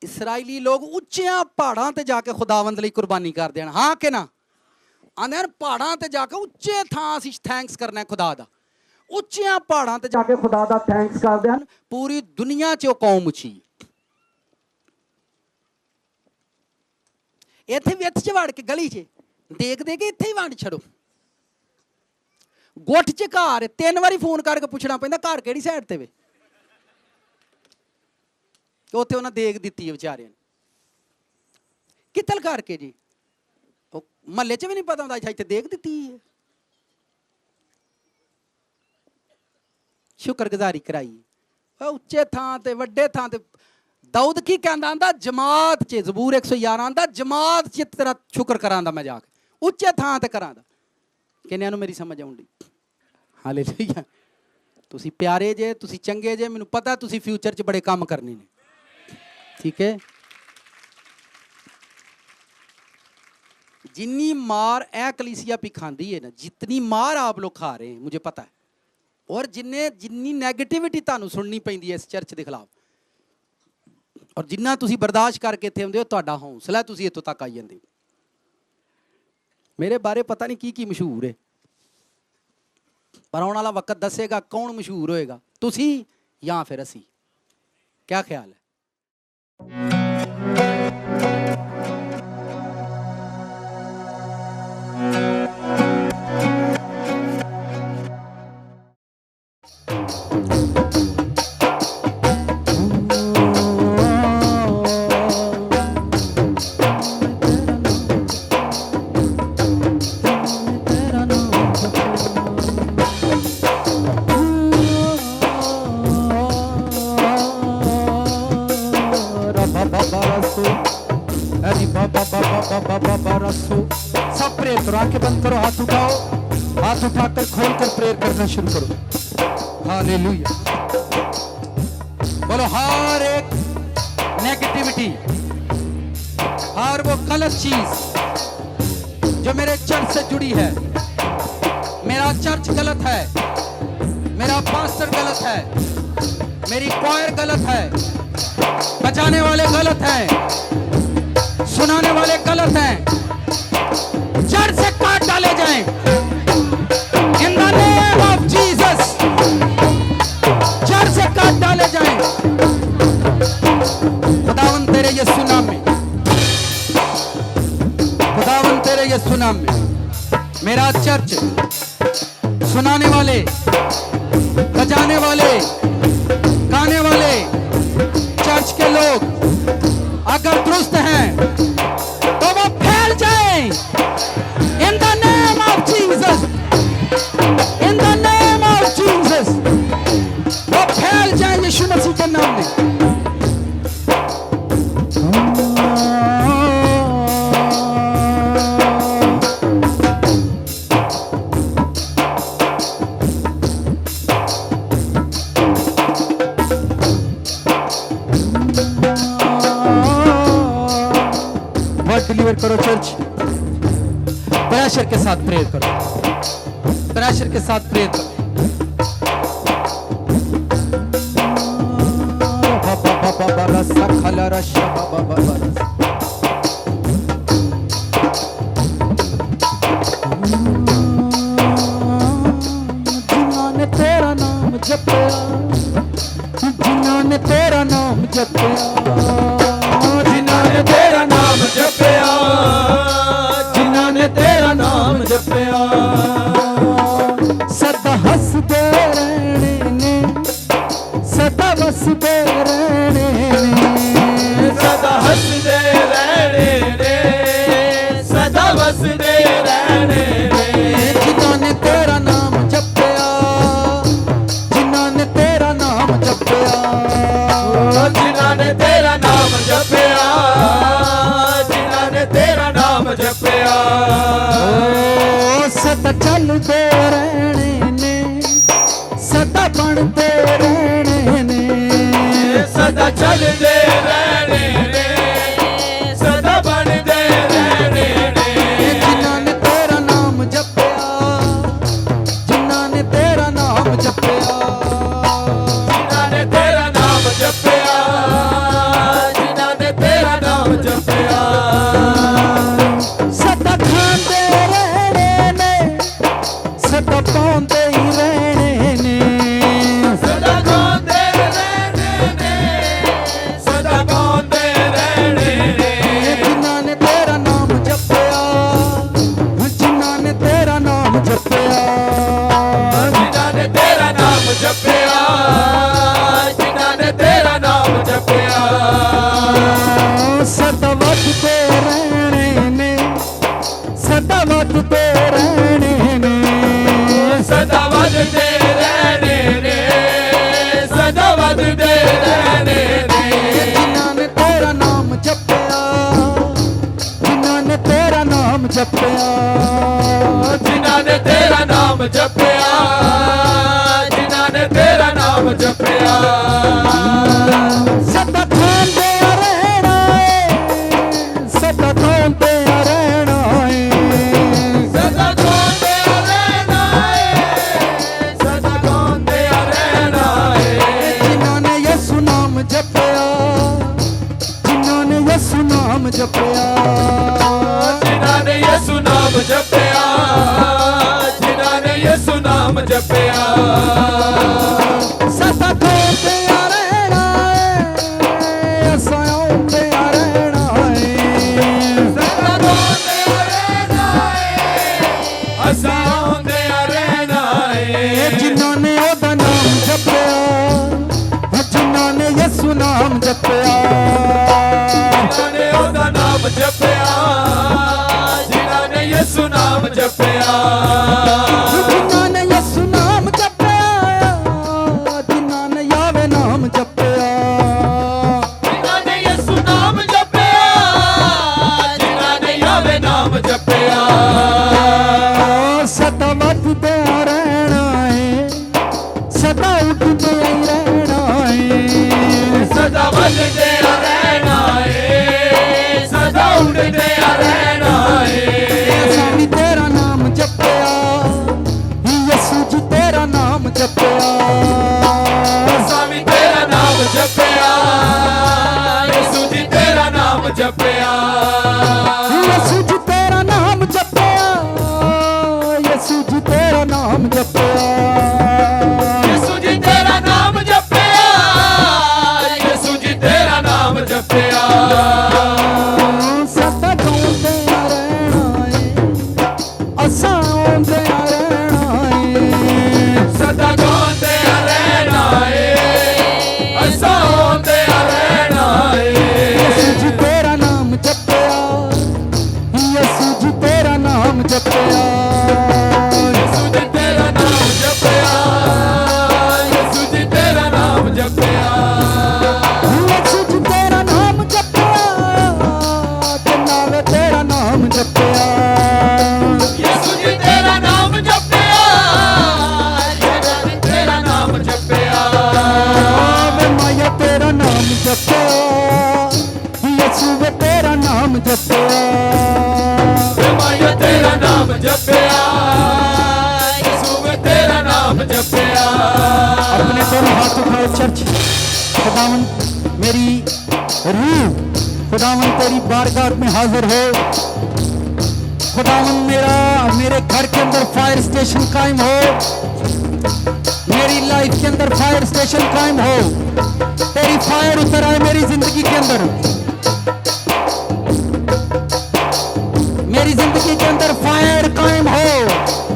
इसराइली लोग उच्चियां पहाड़ां ते जाके खुदावंद लई कुर्बानी करदे हन। हाँ कि ना? आंदे पहाड़ां ते जाके उच्चे थां असीं थैंक्स करना खुदा दा, उच्चियां पहाड़ां ते जाके खुदा दा थैंक्स करदे हन। पूरी दुनिया च कौम उच्ची, इत्थे विच च वड़ के गली च देख दे के इत्थे ही वंड छड़ो। गुठ च घर 3 वारी फोन करके पूछना पैंदा घर किहड़ी साइड ते वे, उत्थे उन्हें देख दित्ती है बेचारे ने। कितल करके जी महल्ले च भी नहीं पता होंदा इत्थे देख दित्ती है। शुक्रगुजारी कराई उच्चे थां ते वड्डे थां ते। दाऊद की कहंदा आंदा जमात च, ज़बूर 111 आंदा जमात च तेरा शुक्र करांदा मैं जाके, उच्चे थां ते करांदा। किन्नियां नूं मेरी समझ आउंदी? हालेलुया। तुसी प्यारे जे, तुसी चंगे जे, मैनूं पता तुसी फ्यूचर च बड़े काम करने ने, ठीक है? जिन्नी मार ए कलीसिया भी खांदी है ना, जितनी मार आप लोग खा रहे हैं मुझे पता है, और जिन्नी नैगेटिविटी तुहानूं सुननी पैंदी है इस चर्च के खिलाफ, और जिन्ना तुसी बर्दाश्त करके इत्थे आउंदे हो, तुहाडा हौसला तुसी इत्थों तक आई जांदे। मेरे बारे पता नहीं की मशहूर है, पर आने वाला वक्त दसेगा कौन मशहूर होएगा, तुसी या फिर असी। क्या ख्याल है? सब प्रेयर करो, आंखें बंद करो, हाथ उठाओ, हाथ उठाकर खोलकर प्रेयर करना शुरू करो। हालेलुया। बोलो हर एक नेगेटिविटी, हर वो गलत चीज जो मेरे चर्च से जुड़ी है, मेरा चर्च गलत है, मेरा पास्टर गलत है, मेरी क्वायर गलत है, बचाने वाले गलत हैं, सुनाने वाले गलत हैं, जड़ से काट डाले जाएं इन द नेम ऑफ जीसस, जड़ से काट डाले जाएं खुदावंद तेरे यीशु नाम में, खुदावंद तेरे यीशु नाम में। मेरा चर्च सुनाने वाले, बजाने वाले, चर्च के लोग अगर दुरुस्त हैं तो वो फैल जाए इन the name of Jesus, in the name of Jesus. वो फैल जाए यीशु मसीह के नाम में। डिलीवर करो चर्च, प्रेशर के साथ प्रेयर करो, प्रेशर के साथ प्रेयर करो। जिन्होंने तेरा नाम जपया, जिन्होंने तेरा नाम जपया, जिन्होंने तेरा नाम जपया, जिन्होंने तेरा नाम जपया, सदा हसदे रहने ने, सदा वसदे रहने ने, सदा हसदे रहने ने, सदा वसदे रहने ने। जिन्होंने तेरा नाम जपया, जिन्होंने तेरा नाम जपया, जिन्होंने तेरा नाम जपया, जिन्होंने तेरा नाम जपया, सदा चलते रहने ने, सदा बनते रहने ने, सदा चलते रहने ने, सदा बनते रहने ने। जिन्होंने तेरा नाम जपया, जिन्होंने तेरा नाम जपया, जिन्होंने तेरा नाम जपया, जिन्होंने तेरा नाम जपया, सदा खांदे रहने ने, सदा पांदे ही रहने ने, सदा गाते रहने ने, सदा गाते रहने ने। जिन्होंने तेरा नाम जपया, जिन्होंने तेरा नाम जपया, जिन्होंने तेरा नाम जपया, जिन्होंने तेरा नाम जपया, सदा वधते रहने ने, सदा वधते रहने ने, सदा वधते रहने ने, सदा वधते रहने ने। जिन्होंने तेरा नाम जपया, जिन्होंने तेरा नाम जपया, जिन्होंने तेरा नाम जपया, जिन्होंने तेरा नाम जपया, सदा खांदे रहना है, सदा खांदे रहना है, सदा गाते रहना है, सदा गाते रहना है। जिन्होंने यीशु नाम जपया, जिन्होंने यीशु नाम जपया, जिन्होंने यीशु नाम जपया, जिन्होंने यीशु नाम जपया, सदा खांदे रहना है, असां आउंदे रहना है, सदा गाते रहना है, असां आउंदे रहना है। जिन्होंने ओदा नाम जपया, जिन्होंने यीशु नाम जपया, जिन्होंने ओदा नाम जपया, जिन्होंने यीशु नाम जपया, जिन्होंने यीशु नाम जपया, जिन्होंने यावे नाम जपया, जिन्होंने यीशु नाम जपया, जिन्होंने यावे नाम जपया, सदा वधदे रहना है, सदा उठदे रहना है, सदा वधदे रहना है, सदा उठदे रहना है। असां भी तेरा नाम जपया, यीशु जी तेरा नाम जपया, असां भी तेरा नाम जपया, यीशु जी तेरा नाम जपया, यीशु जी तेरा नाम जपया, यीशु जी तेरा नाम जपया, यीशु जी तेरा नाम जपया, यीशु जी तेरा नाम जपया, सदा गाउंदे रहना है, असां आउंदे रहना है, सदा गाते रहना है, असां आउंदे रहना यसू वे तेरा नाम जपया मैं तेरा नाम जपया यीशु वे तेरा नाम जपया अपने दोनों हाथ उठाए चर्च खुदावन मेरी रूह खुदावन तेरी बारगाह में हाजिर हो खुदावन मेरे घर के अंदर फायर स्टेशन कायम हो मेरी लाइफ के अंदर फायर स्टेशन कायम हो तेरी फायर उतर आए मेरी जिंदगी के अंदर मेरी जिंदगी के अंदर फायर कायम हो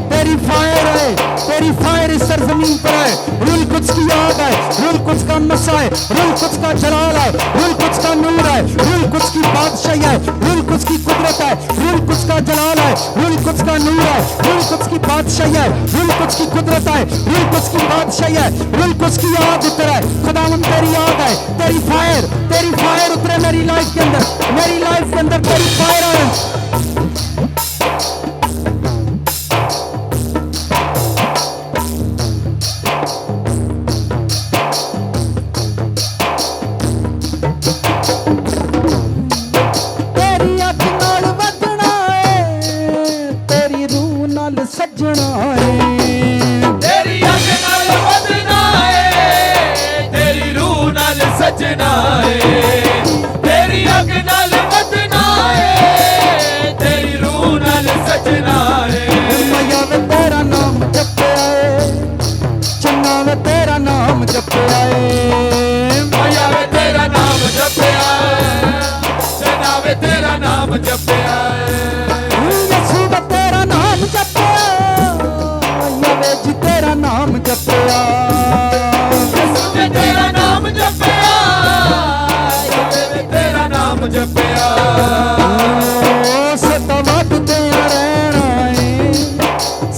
तेरी फायर है तेरी फायर इस सरजमीन पर है रूल कुछ की याद है रूल कुछ का नशा है रूल कुछ का जलाल है रूल कुछ का नूर है रूल कुछ की बादशाही है रूल कुछ की कुदरत है रूल कुछ का जलाल है रूल कुछ का नूर है रूल कुछ की बादशाही है रूल कुछ की कुदरत है रूल कुछ की बादशाही है रूल कुछ की याद उतर है खुदावन तेरी याद है तेरी फायर उतरे मेरी लाइफ के अंदर तेरी फायर है सजना है तेरी अख नाल वदना है तेरी रूह नाल सजना है तेरी अख नाल वदना है तेरी रूह नाल सजना है मैया वे तेरा नाम जपया है चन्ना वे तेरा नाम जपया है मैया वे तेरा नाम जपया चना वे तेरा नाम जपया यसू वे तेरा नाम जपया यवे जी तेरा नाम जपया यीशु वे तेरा नाम जपया वे तेरा नाम जपया सदा वधदे रहना है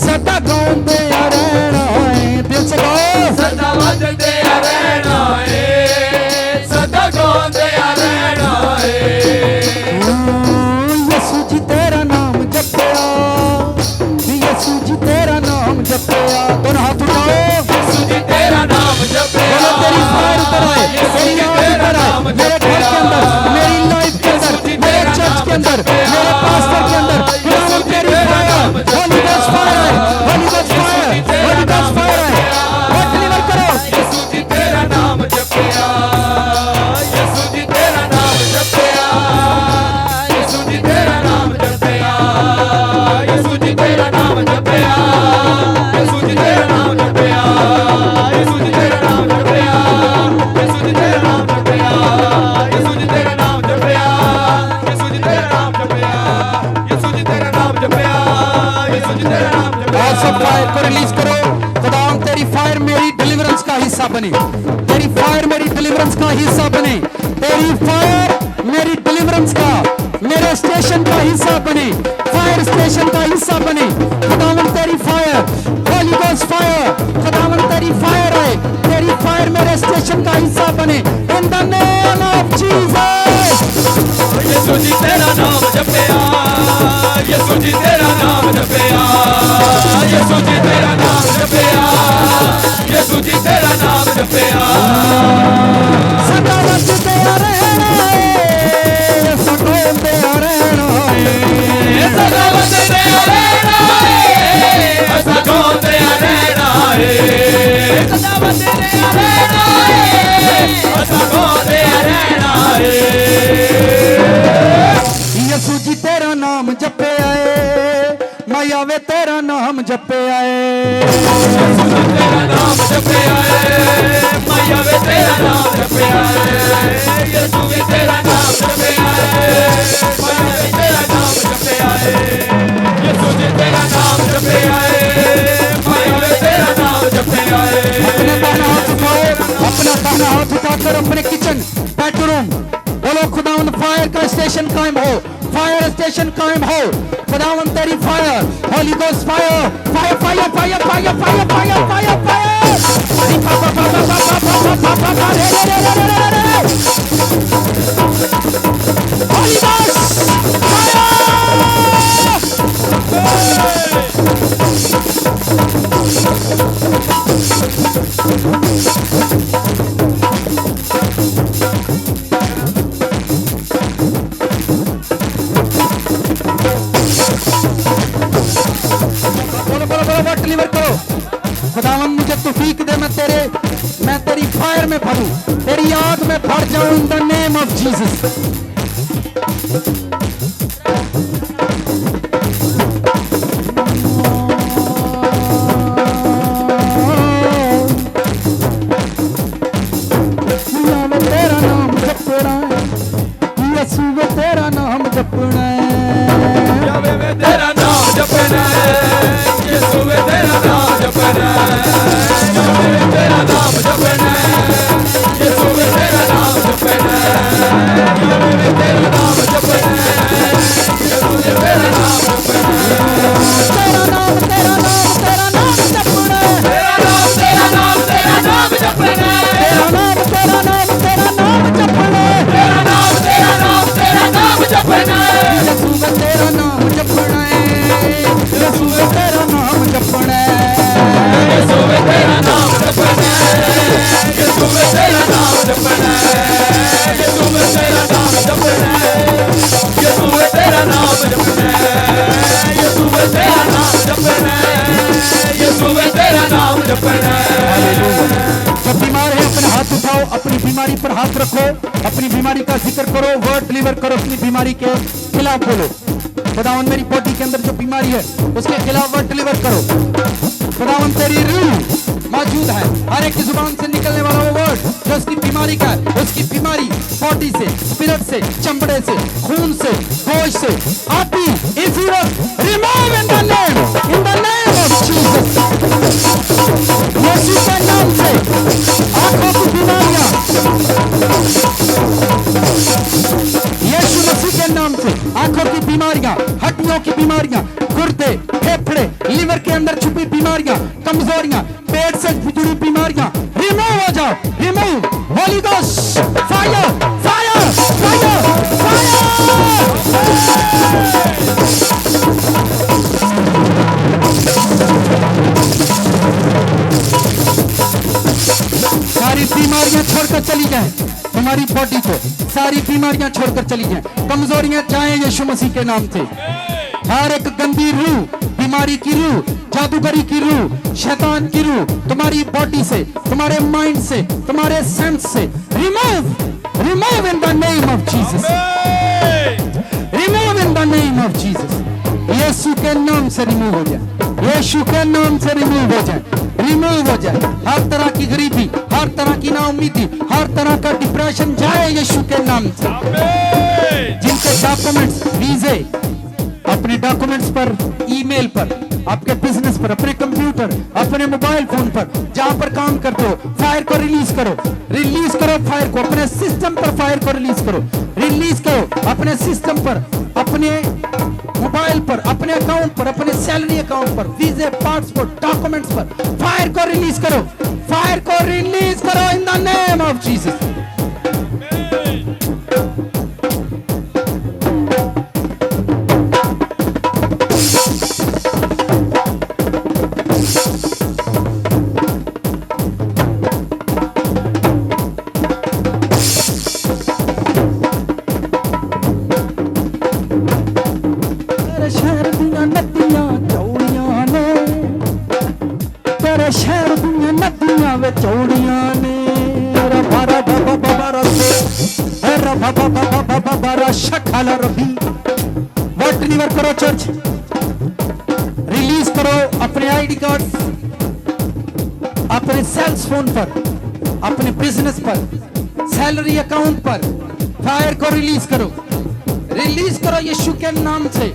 सदा गाउंदे रहना है दिल से गाओ सदा वजदे रहना है सदा गाउंदे रहना है यसू जी तेरा नाम जपया यसू जी तेरा नाम जपया दोनों हाथ उठाओ यीशु जी तेरा नाम जपया बोलो तेरी फायर उतर आए तेरी याद उतर आए मेरे घर के अंदर मेरी लाइफ के अंदर मेरे चर्च के अंदर मेरे पास्टर के अंदर खुदावन तेरी फायर होली गॉस्ट फायर है Holi ghost fire holy ghost fire है वो डिलीवर करो यीशु जी तेरा नाम जपया यीशु जी तेरा नाम जपया यीशु जी तेरा नाम जपया यीशु जी तेरा नाम जपया यीशु जी तेरा नाम जपया यीशु जी तेरा नाम जपया यीशु जी तेरा नाम जपया यीशु जी तेरा नाम जपया यीशु जी तेरा नाम जपया यीशु जी तेरा नाम जपया यीशु जी तेरा नाम जपया और सब फायर को रिलीज करो खुदावन तेरी फायर मेरी डिलीवरेंस का हिस्सा बने तेरी फायर मेरी डिलीवरेंस का हिस्सा बने तेरी फायर मेरी डिलीवरेंस का मेरे स्टेशन का हिस्सा बने फायर स्टेशन का हिस्सा बने खुदावन तेरी फायर होली गॉस्ट फायर खुदावन तेरी फायर है तेरी फायर मेरे स्टेशन का हिस्सा बने in the name of Jesus Yeshu ji तेरा नाम जपया यीशु जी तेरा नाम जपया यीशु जी तेरा नाम जपया यीशु जी तेरा नाम जपया सदा वधदे रहना है सकोंदे रहना है सदा वददे रहना है सदा गाउंदे रहना है सदा वददे रहना है सदा गाउंदे रहना है यसू जी तेरा नाम जपे आए माया वे तेरा नाम जपे आए तेरा नाम जपया मैया वे तेरा नाम जपया यीशु वे तेरा नाम जपया मैया वे तेरा नाम जपया यीशु जी तेरा नाम जपया मैया वे तेरा नाम जपया अपना दाहिना हाथ उठाकर अपने किचन बेडरूम बोलो खुदावन फायर का स्टेशन कायम हो फायर स्टेशन कायम हो खुदावन तेरी fire holy ghost fire fire fire fire fire fire fire fire holy ghost तौफीक दे, मैं तेरी फायर में भरूं, तेरी आग में भर जाऊं इन द नेम ऑफ जीसस। तेरा नाम जपना है यीशु, तेरा नाम जपना है, यावे में तेरा नाम जपना है, यीशु में तेरा नाम जपना है, यावे में तेरा नाम जपना है, यीशु में तेरा नाम जपना है, यावे में तेरा नाम जपना है, यीशु में तेरा नाम जपना है, तेरा नाम तेरा नाम तेरा नाम जपना है, तेरा नाम तेरा नाम तेरा नाम जपना है, तेरा नाम तेरा नाम तेरा नाम जपना है, तेरा नाम तेरा नाम तेरा नाम जपना है, यीशु में तेरा नाम जपना है, यीशु में तेरा नाम जपना है, यीशु में तेरा नाम जपना है, यीशु में तेरा नाम जपना है, यीशु में तेरा नाम जपना है, यीशु में तेरा नाम जपना है, यीशु में तेरा नाम जपना है, यीशु में तेरा नाम जपना है। जब बीमार है अपने हाथ उठाओ, अपनी बीमारी पर हाथ रखो, अपनी बीमारी का जिक्र करो, वर्ड डिलीवर करो, अपनी बीमारी के खिलाफ बोलो। खुदावन मेरी बॉडी के अंदर जो बीमारी है उसके खिलाफ वर्ड डिलीवर करो। खुदावन तेरी रूह मौजूद है, हर एक की जुबान से निकलने वाला वो वर्ड जो उसकी बीमारी का है, उसकी बीमारी बॉडी से, स्पिरिट से, चमड़े से, खून से, गोश्त से आती इस remove in the name of Jesus. Yeshu के नाम से आंखों की बीमारियां, यीशु मसीह के नाम से आंखों की बीमारियां, हड्डियों की बीमारियां, गुर्दे, फेफड़े, लिवर के अंदर छुपी बीमारियां, कमजोरियां, पेट से जुड़ी बीमारियां रिमूव हो जाओ, remove. Holi ghost fire fire fire fire. सारी बीमारियां छोड़कर चली जाएं तुम्हारी बॉडी को, सारी बीमारियां छोड़कर चली जाएं, कमजोरियां जाएं यीशु मसीह के नाम से। हर एक गंदी रूह, बीमारी की रूह, जादूगरी की रूह, शैतान की रूह तुम्हारी बॉडी से, तुम्हारे माइंड से, तुम्हारे सेंस से remove remove in the name of Jesus, remove in the name of Jesus. Yeshu के नाम से रिमूव हो जाए, यीशु के नाम से रिमूव हो जाए, रिमूव हो जाए। हर तरह की गरीबी, हर तरह की नाउमीदी, हर तरह का डिप्रेशन जाए यीशु के नाम से। जिनके डॉक्यूमेंट्स, वीजे अपने डॉक्यूमेंट्स पर, ईमेल पर, आपके बिजनेस पर, अपने कंप्यूटर, अपने मोबाइल फोन पर, जहां पर काम करते हो, फायर को रिलीज करो, रिलीज करो फायर को, अपने सिस्टम पर फायर को रिलीज करो, रिलीज करो अपने सिस्टम पर, अपने मोबाइल पर, अपने अकाउंट पर, अपने सैलरी अकाउंट पर, वीजे, पासपोर्ट, डॉक्यूमेंट्स पर फायर को रिलीज करो, फायर को रिलीज करो इन the name of Jesus. Word deliver करो चर्च, रिलीज करो अपने आईडी कार्ड, अपने सेल्स फोन पर, अपने बिजनेस पर, सैलरी अकाउंट पर फायर को रिलीज करो यीशु के नाम से।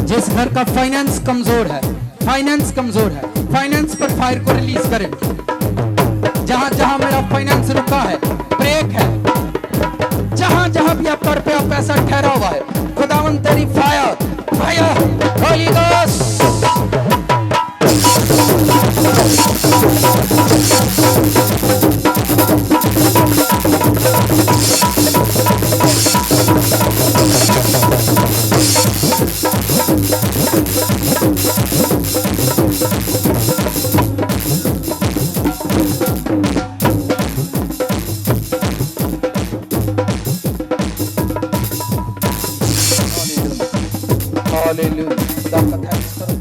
जिस घर का फाइनेंस कमजोर है, फाइनेंस पर फायर को रिलीज करें। जहां जहां मेरा फाइनेंस रुका है, ब्रेक है, जहां जहां भी आप पर पे पैसा ठहरा हुआ है, खुदावन तेरी fire fire Holi ghost. Hallelujah. खुदा का थैंक्स करो।